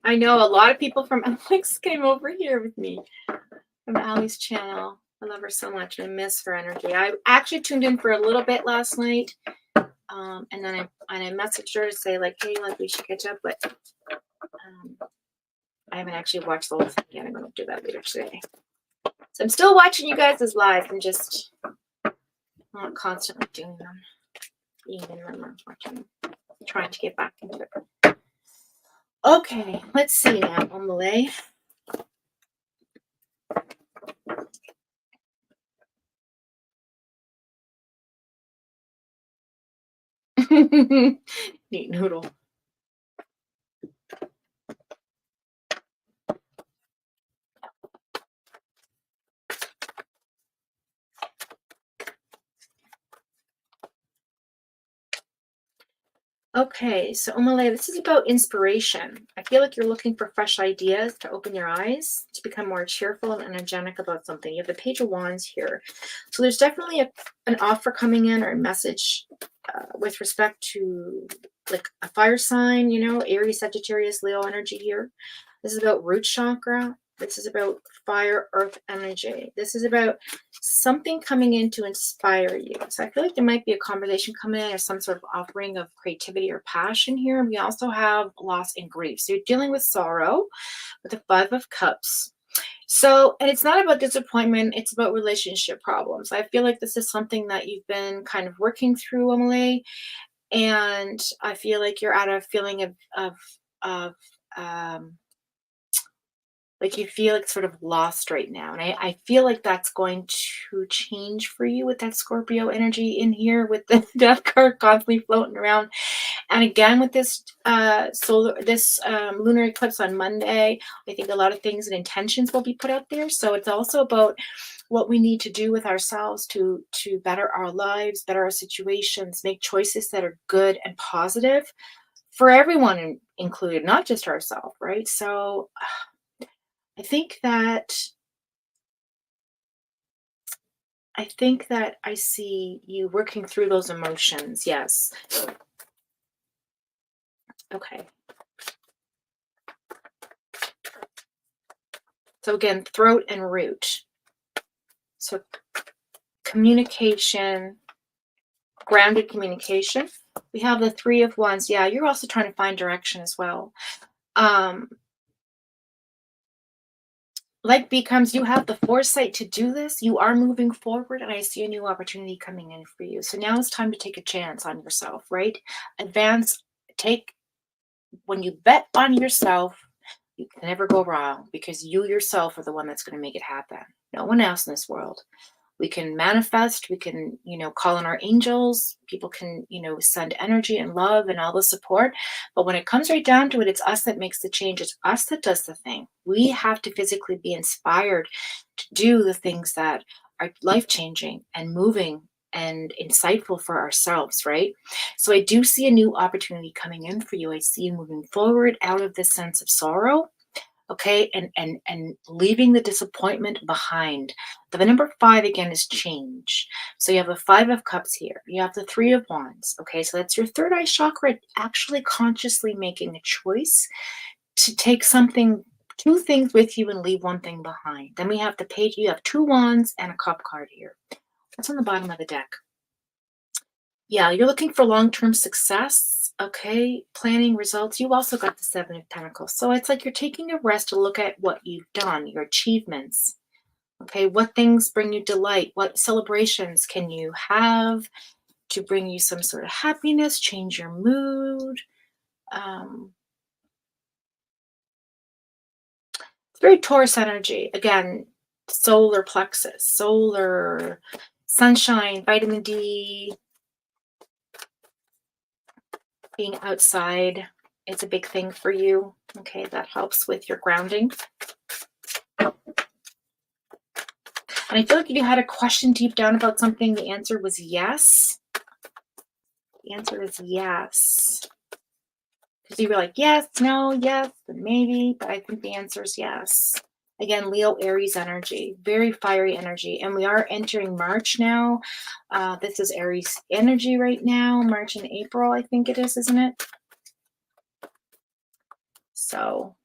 I know a lot of people from Alex came over here with me from Allie's channel. I love her so much. I miss her energy. I actually tuned in for a little bit last night. And then I messaged her to say like, hey, like we should catch up, but I haven't actually watched the whole thing yet. I'm going to do that later today. So I'm still watching you guys' live and just not constantly doing them, being in them or watching them, trying to get back into it. Okay, let's see now on the way. Neat noodle. Okay, so Omale, this is about inspiration. I feel like you're looking for fresh ideas to open your eyes, to become more cheerful and energetic about something. You have the Page of Wands here. So there's definitely an offer coming in or a message with respect to like a fire sign, Aries, Sagittarius, Leo energy here. This is about root chakra. This is about fire, earth energy. This is about something coming in to inspire you. So I feel like there might be a conversation coming in or some sort of offering of creativity or passion here. We also have loss and grief. So you're dealing with sorrow with the Five of Cups. So, and it's not about disappointment, it's about relationship problems. I feel like this is something that you've been kind of working through, Emily. And I feel like you're at a feeling of like you feel like sort of lost right now. And I feel like that's going to change for you with that Scorpio energy in here with the death card constantly floating around. And again, with this lunar eclipse on Monday, I think a lot of things and intentions will be put out there. So it's also about what we need to do with ourselves to better our lives, better our situations, make choices that are good and positive for everyone included, not just ourselves, right? So I think that I see you working through those emotions. Yes. Okay. So again, throat and root. So communication, grounded communication. We have the Three of Wands. Yeah, you're also trying to find direction as well. Like becomes you have the foresight to do this. You are moving forward, and I see a new opportunity coming in for you. So now it's time to take a chance on yourself, right? Advance, when you bet on yourself, you can never go wrong because you yourself are the one that's going to make it happen. No one else in this world. We can manifest, we can, call in our angels, people can, send energy and love and all the support. But when it comes right down to it, it's us that makes the change. It's us that does the thing. We have to physically be inspired to do the things that are life-changing and moving and insightful for ourselves, right? So I do see a new opportunity coming in for you. I see you moving forward out of this sense of sorrow. Okay, and leaving the disappointment behind. The number 5 again is change. So you have the 5 of Cups here. You have the 3 of Wands. Okay, so that's your third eye chakra actually consciously making a choice to take two things with you and leave one thing behind. Then we have the Page. You have 2 Wands and a Cup card here. That's on the bottom of the deck. Yeah, you're looking for long-term success, okay? Planning results. You also got the 7 of Pentacles. So it's like you're taking a rest to look at what you've done, your achievements, okay? What things bring you delight? What celebrations can you have to bring you some sort of happiness, change your mood? It's very Taurus energy. Again, solar plexus, solar, sunshine, vitamin D, being outside is a big thing for you. Okay, that helps with your grounding. And I feel like if you had a question deep down about something, the answer was yes. The answer is yes. Because you were like, yes, no, yes, and maybe, but I think the answer is yes. Again, Leo, Aries energy, very fiery energy. And we are entering March now. This is Aries energy right now, March and April, I think it is, isn't it? So,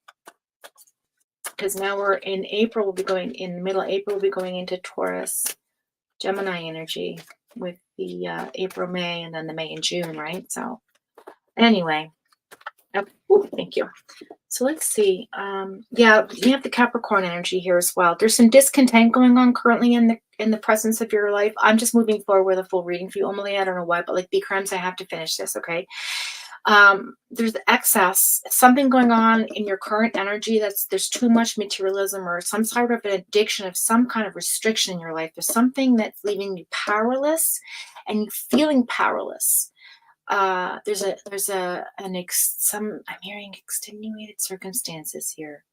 because now we're in April, we'll be going in the middle of April, we'll be going into Taurus, Gemini energy with the April, May, and then the May and June, right? So anyway, okay. Ooh, thank you. So let's see. Yeah, you have the Capricorn energy here as well. There's some discontent going on currently in the presence of your life. I'm just moving forward with a full reading for you, Emily. I don't know why, but like B-Crimes, I have to finish this, okay? There's excess, something going on in your current energy there's too much materialism or some sort of an addiction of some kind of restriction in your life. There's something that's leaving you powerless and you feeling powerless. some, I'm hearing extenuated circumstances here.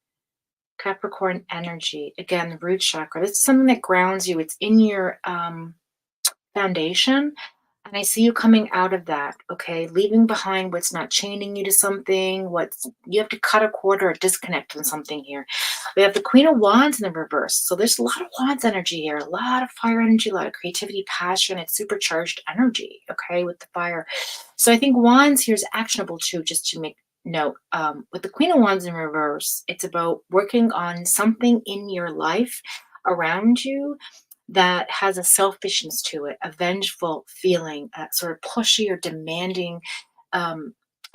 Capricorn energy. Again, the root chakra. This is something that grounds you. It's in your foundation. And I see you coming out of that, okay? Leaving behind what's not chaining you to something, what's you have to cut a cord or disconnect from something here. We have the Queen of Wands in the reverse. So there's a lot of Wands energy here, a lot of fire energy, a lot of creativity, passion. It's supercharged energy, okay, with the fire. So I think Wands here is actionable too, just to make note. With the Queen of Wands in reverse, it's about working on something in your life around you that has a selfishness to it, a vengeful feeling, a sort of pushy or demanding, a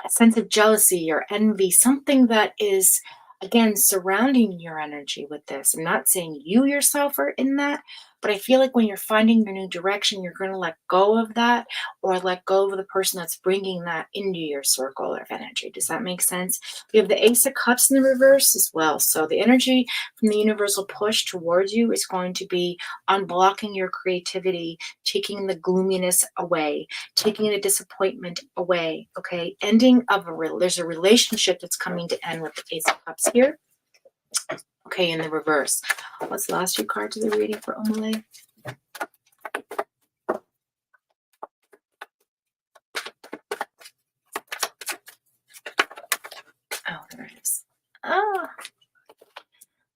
sense of jealousy or envy, something that is, again, surrounding your energy with this. I'm not saying you yourself are in that, but I feel like when you're finding your new direction, you're going to let go of that or let go of the person that's bringing that into your circle of energy. Does that make sense? We have the Ace of Cups in the reverse as well. So the energy from the universal push towards you is going to be unblocking your creativity, taking the gloominess away, taking the disappointment away. Okay, ending of there's a relationship that's coming to end with the Ace of Cups here. Okay, in the reverse. What's the last few cards of the reading for Omale? Oh, there it is. Ah.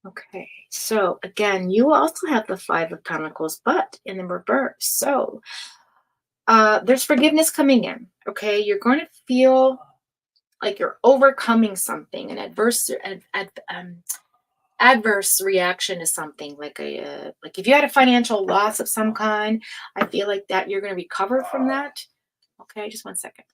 Okay, so again, you also have the Five of Pentacles, but in the reverse. So there's forgiveness coming in. Okay, you're going to feel like you're overcoming something, an adverse reaction to something, like like if you had a financial loss of some kind. I feel like that you're going to recover from that. Okay, just one second.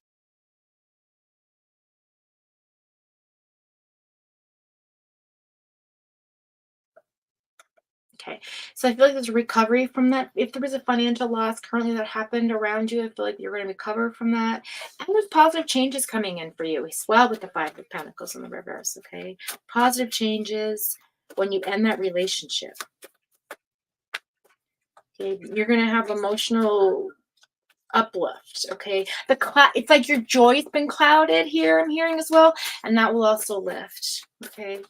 Okay, so I feel like there's a recovery from that. If there was a financial loss currently that happened around you, I feel like you're going to recover from that. And there's positive changes coming in for you as well with the Five of Pentacles in the reverse. Okay, positive changes when you end that relationship. Okay, you're going to have emotional uplift. Okay, it's like your joy's been clouded here, I'm hearing as well, and that will also lift. Okay,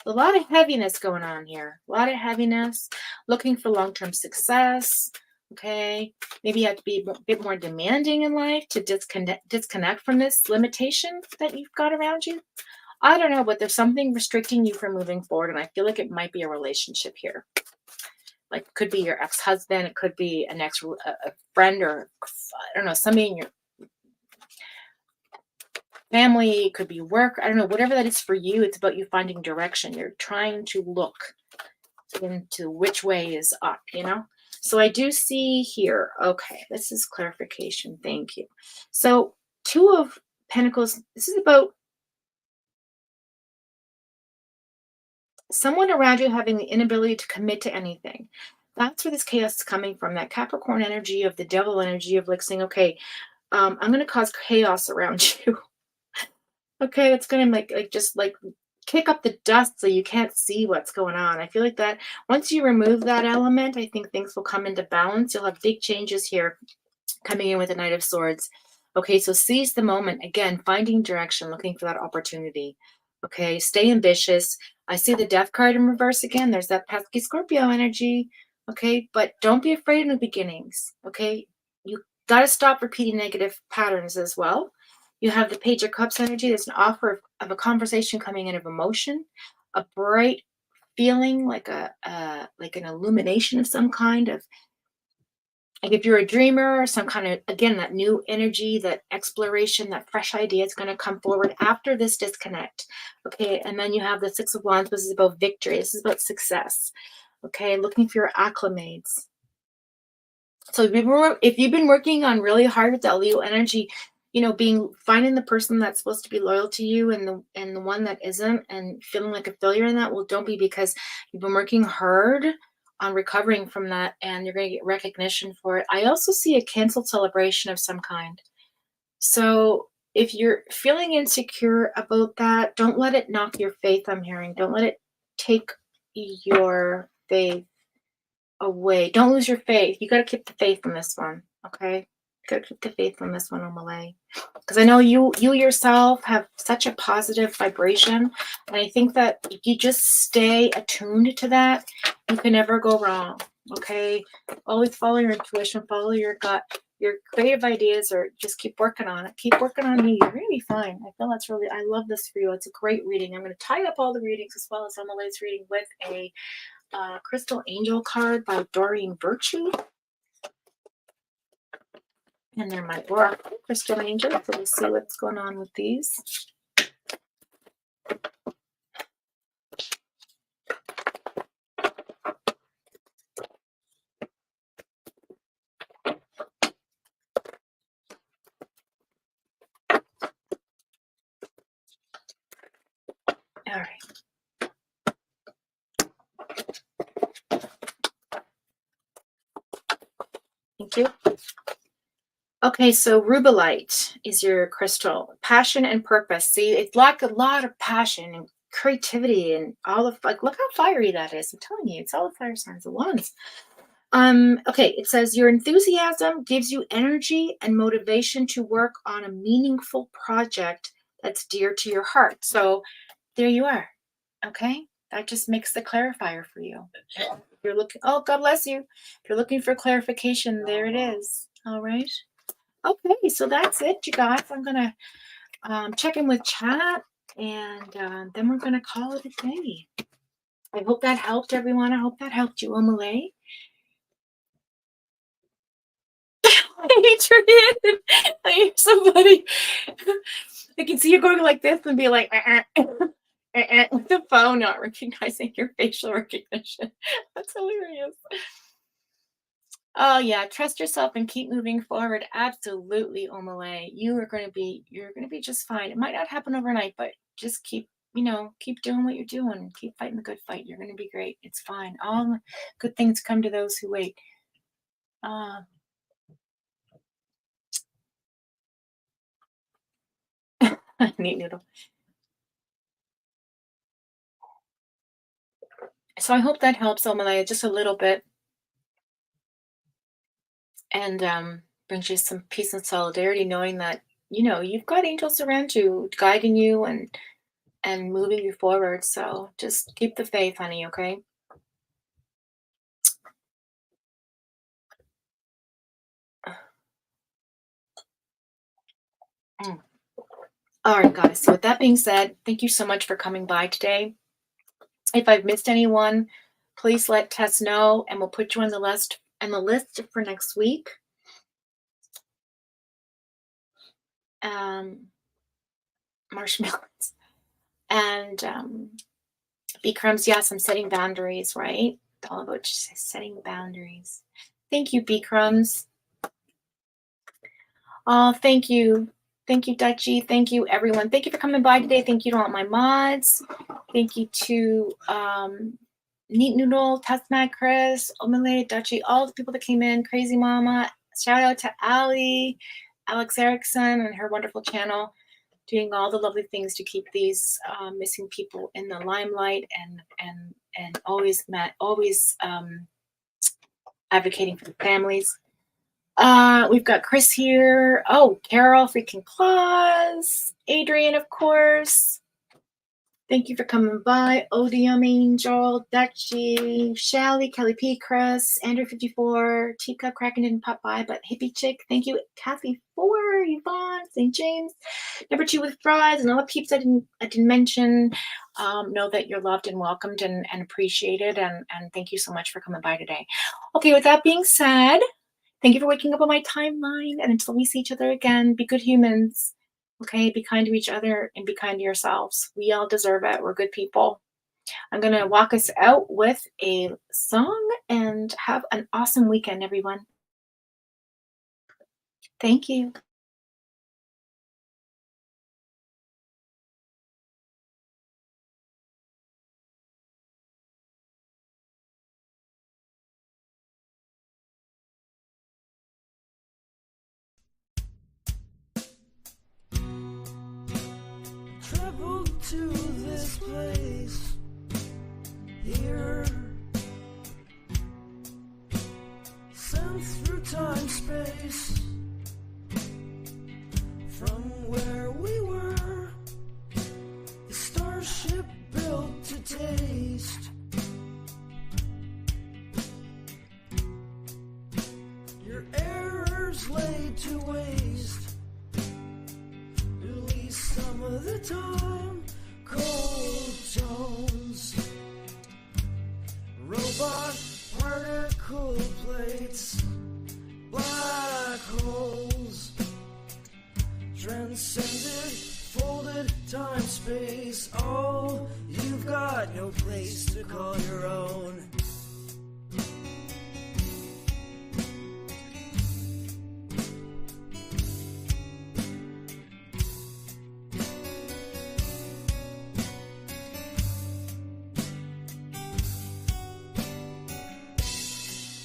a lot of heaviness going on here, a lot of heaviness, looking for long-term success. Okay, maybe you have to be a bit more demanding in life to disconnect from this limitation that you've got around you. I don't know, but there's something restricting you from moving forward, and I feel like it might be a relationship here. Like, it could be your ex-husband, it could be a friend, or I don't know, somebody in your family, it could be work. I don't know, whatever that is for you. It's about you finding direction. You're trying to look into which way is up, you know? So I do see here, okay, this is clarification. Thank you. So Two of Pentacles, this is about someone around you having the inability to commit to anything. That's where this chaos is coming from. That Capricorn energy of the devil energy of like saying, okay, I'm going to cause chaos around you. Okay, it's going to just like kick up the dust so you can't see what's going on. I feel like that once you remove that element, I think things will come into balance. You'll have big changes here coming in with the Knight of Swords. Okay, so seize the moment. Again, finding direction, looking for that opportunity. Okay, stay ambitious. I see the Death card in reverse again. There's that pesky Scorpio energy. Okay, but don't be afraid in the beginnings. Okay, you got to stop repeating negative patterns as well. You have the Page of Cups energy. There's an offer of a conversation coming in of emotion, a bright feeling, like like an illumination of some kind of, like if you're a dreamer, some kind of, again, that new energy, that exploration, that fresh idea is going to come forward after this disconnect. Okay, and then you have the Six of Wands. This is about victory. This is about success. Okay, looking for your acclimates. So if you've been working on really hard with that Leo energy, you know, finding the person that's supposed to be loyal to you and the one that isn't, and feeling like a failure in that, well, don't be, because you've been working hard on recovering from that, and you're going to get recognition for it. I also see a canceled celebration of some kind. So if you're feeling insecure about that, don't let it knock your faith, I'm hearing. Don't let it take your faith away. Don't lose your faith. You got to keep the faith in this one. Okay. Gotta keep the faith on this one, Omalay. Because I know you yourself have such a positive vibration. And I think that if you just stay attuned to that, you can never go wrong. Okay? Always follow your intuition, follow your gut, your creative ideas, or just keep working on it. Keep working on you. You're going to be fine. I feel that's really, I love this for you. It's a great reading. I'm going to tie up all the readings as well as Omalay's reading with a Crystal Angel card by Doreen Virtue. And they're my Oracle Crystal Angels. So we'll see what's going on with these. All right. Thank you. Okay, so rubellite is your crystal. Passion and purpose. See, it's like a lot of passion and creativity and all of, like, look how fiery that is. I'm telling you, it's all the fire signs at once. Okay, it says your enthusiasm gives you energy and motivation to work on a meaningful project that's dear to your heart. So there you are. Okay, that just makes the clarifier for you. If you're looking, oh, God bless you. If you're looking for clarification, there it is. All right. Okay, so that's it, you guys. I'm gonna check in with chat, and then we're gonna call it a day. I hope that helped everyone. I hope that helped you, Omalay. Adrian, I hear somebody. I can see you going like this and be like, with the phone not recognizing your facial recognition. That's hilarious. Oh yeah, trust yourself and keep moving forward. Absolutely, Omalay. You're gonna be just fine. It might not happen overnight, but just keep doing what you're doing. Keep fighting the good fight. You're gonna be great. It's fine. All good things come to those who wait. Neat noodle. So I hope that helps, Omalay, just a little bit. And brings you some peace and solidarity, knowing that you've got angels around you guiding you and moving you forward. So just keep the faith, honey. Okay. All right, guys. So with that being said, thank you so much for coming by today. If I've missed anyone, please let Tess know, and we'll put you on the list for next week. Marshmallows and B Crumbs. Yes, I'm setting boundaries. Right, all about setting boundaries. Thank you, B Crumbs. Oh, thank you. Thank you, Dutchie. Thank you, everyone. Thank you for coming by today. Thank you to all my mods. Thank you to Neat Noodle, Testmat, Chris, Omalay, Dutchie, all the people that came in. Crazy Mama. Shout out to Ali, Alex Erickson, and her wonderful channel, doing all the lovely things to keep these missing people in the limelight and always advocating for the families. We've got Chris here. Oh, Carol freaking Claus. Adrian, of course. Thank you for coming by. Odium Angel, Dutchie, Shelly, Kelly P, Chris, Andrew 54, Tika Kraken didn't pop by, but Hippie Chick. Thank you, Kathy 4, Yvonne, St. James, number 2 with fries, and all the peeps I didn't mention. Know that you're loved and welcomed and appreciated, and thank you so much for coming by today. Okay, with that being said, thank you for waking up on my timeline. And until we see each other again, be good humans. Okay, be kind to each other and be kind to yourselves. We all deserve it. We're good people. I'm going to walk us out with a song, and have an awesome weekend, everyone. Thank you.
Traveled to this place here, sent through time space from where we were. The starship built to taste. Your errors laid to waste. At least some of the time. Cold tones. Robot particle plates. Black holes. Transcended, folded time space. Oh, you've got no place to call your own.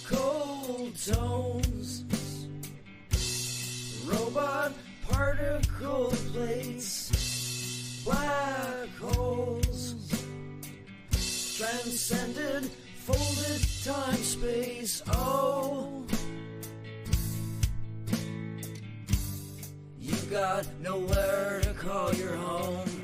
Cold tones. Robot particle plates, black holes, transcended, folded time space. Oh, you got nowhere to call your home.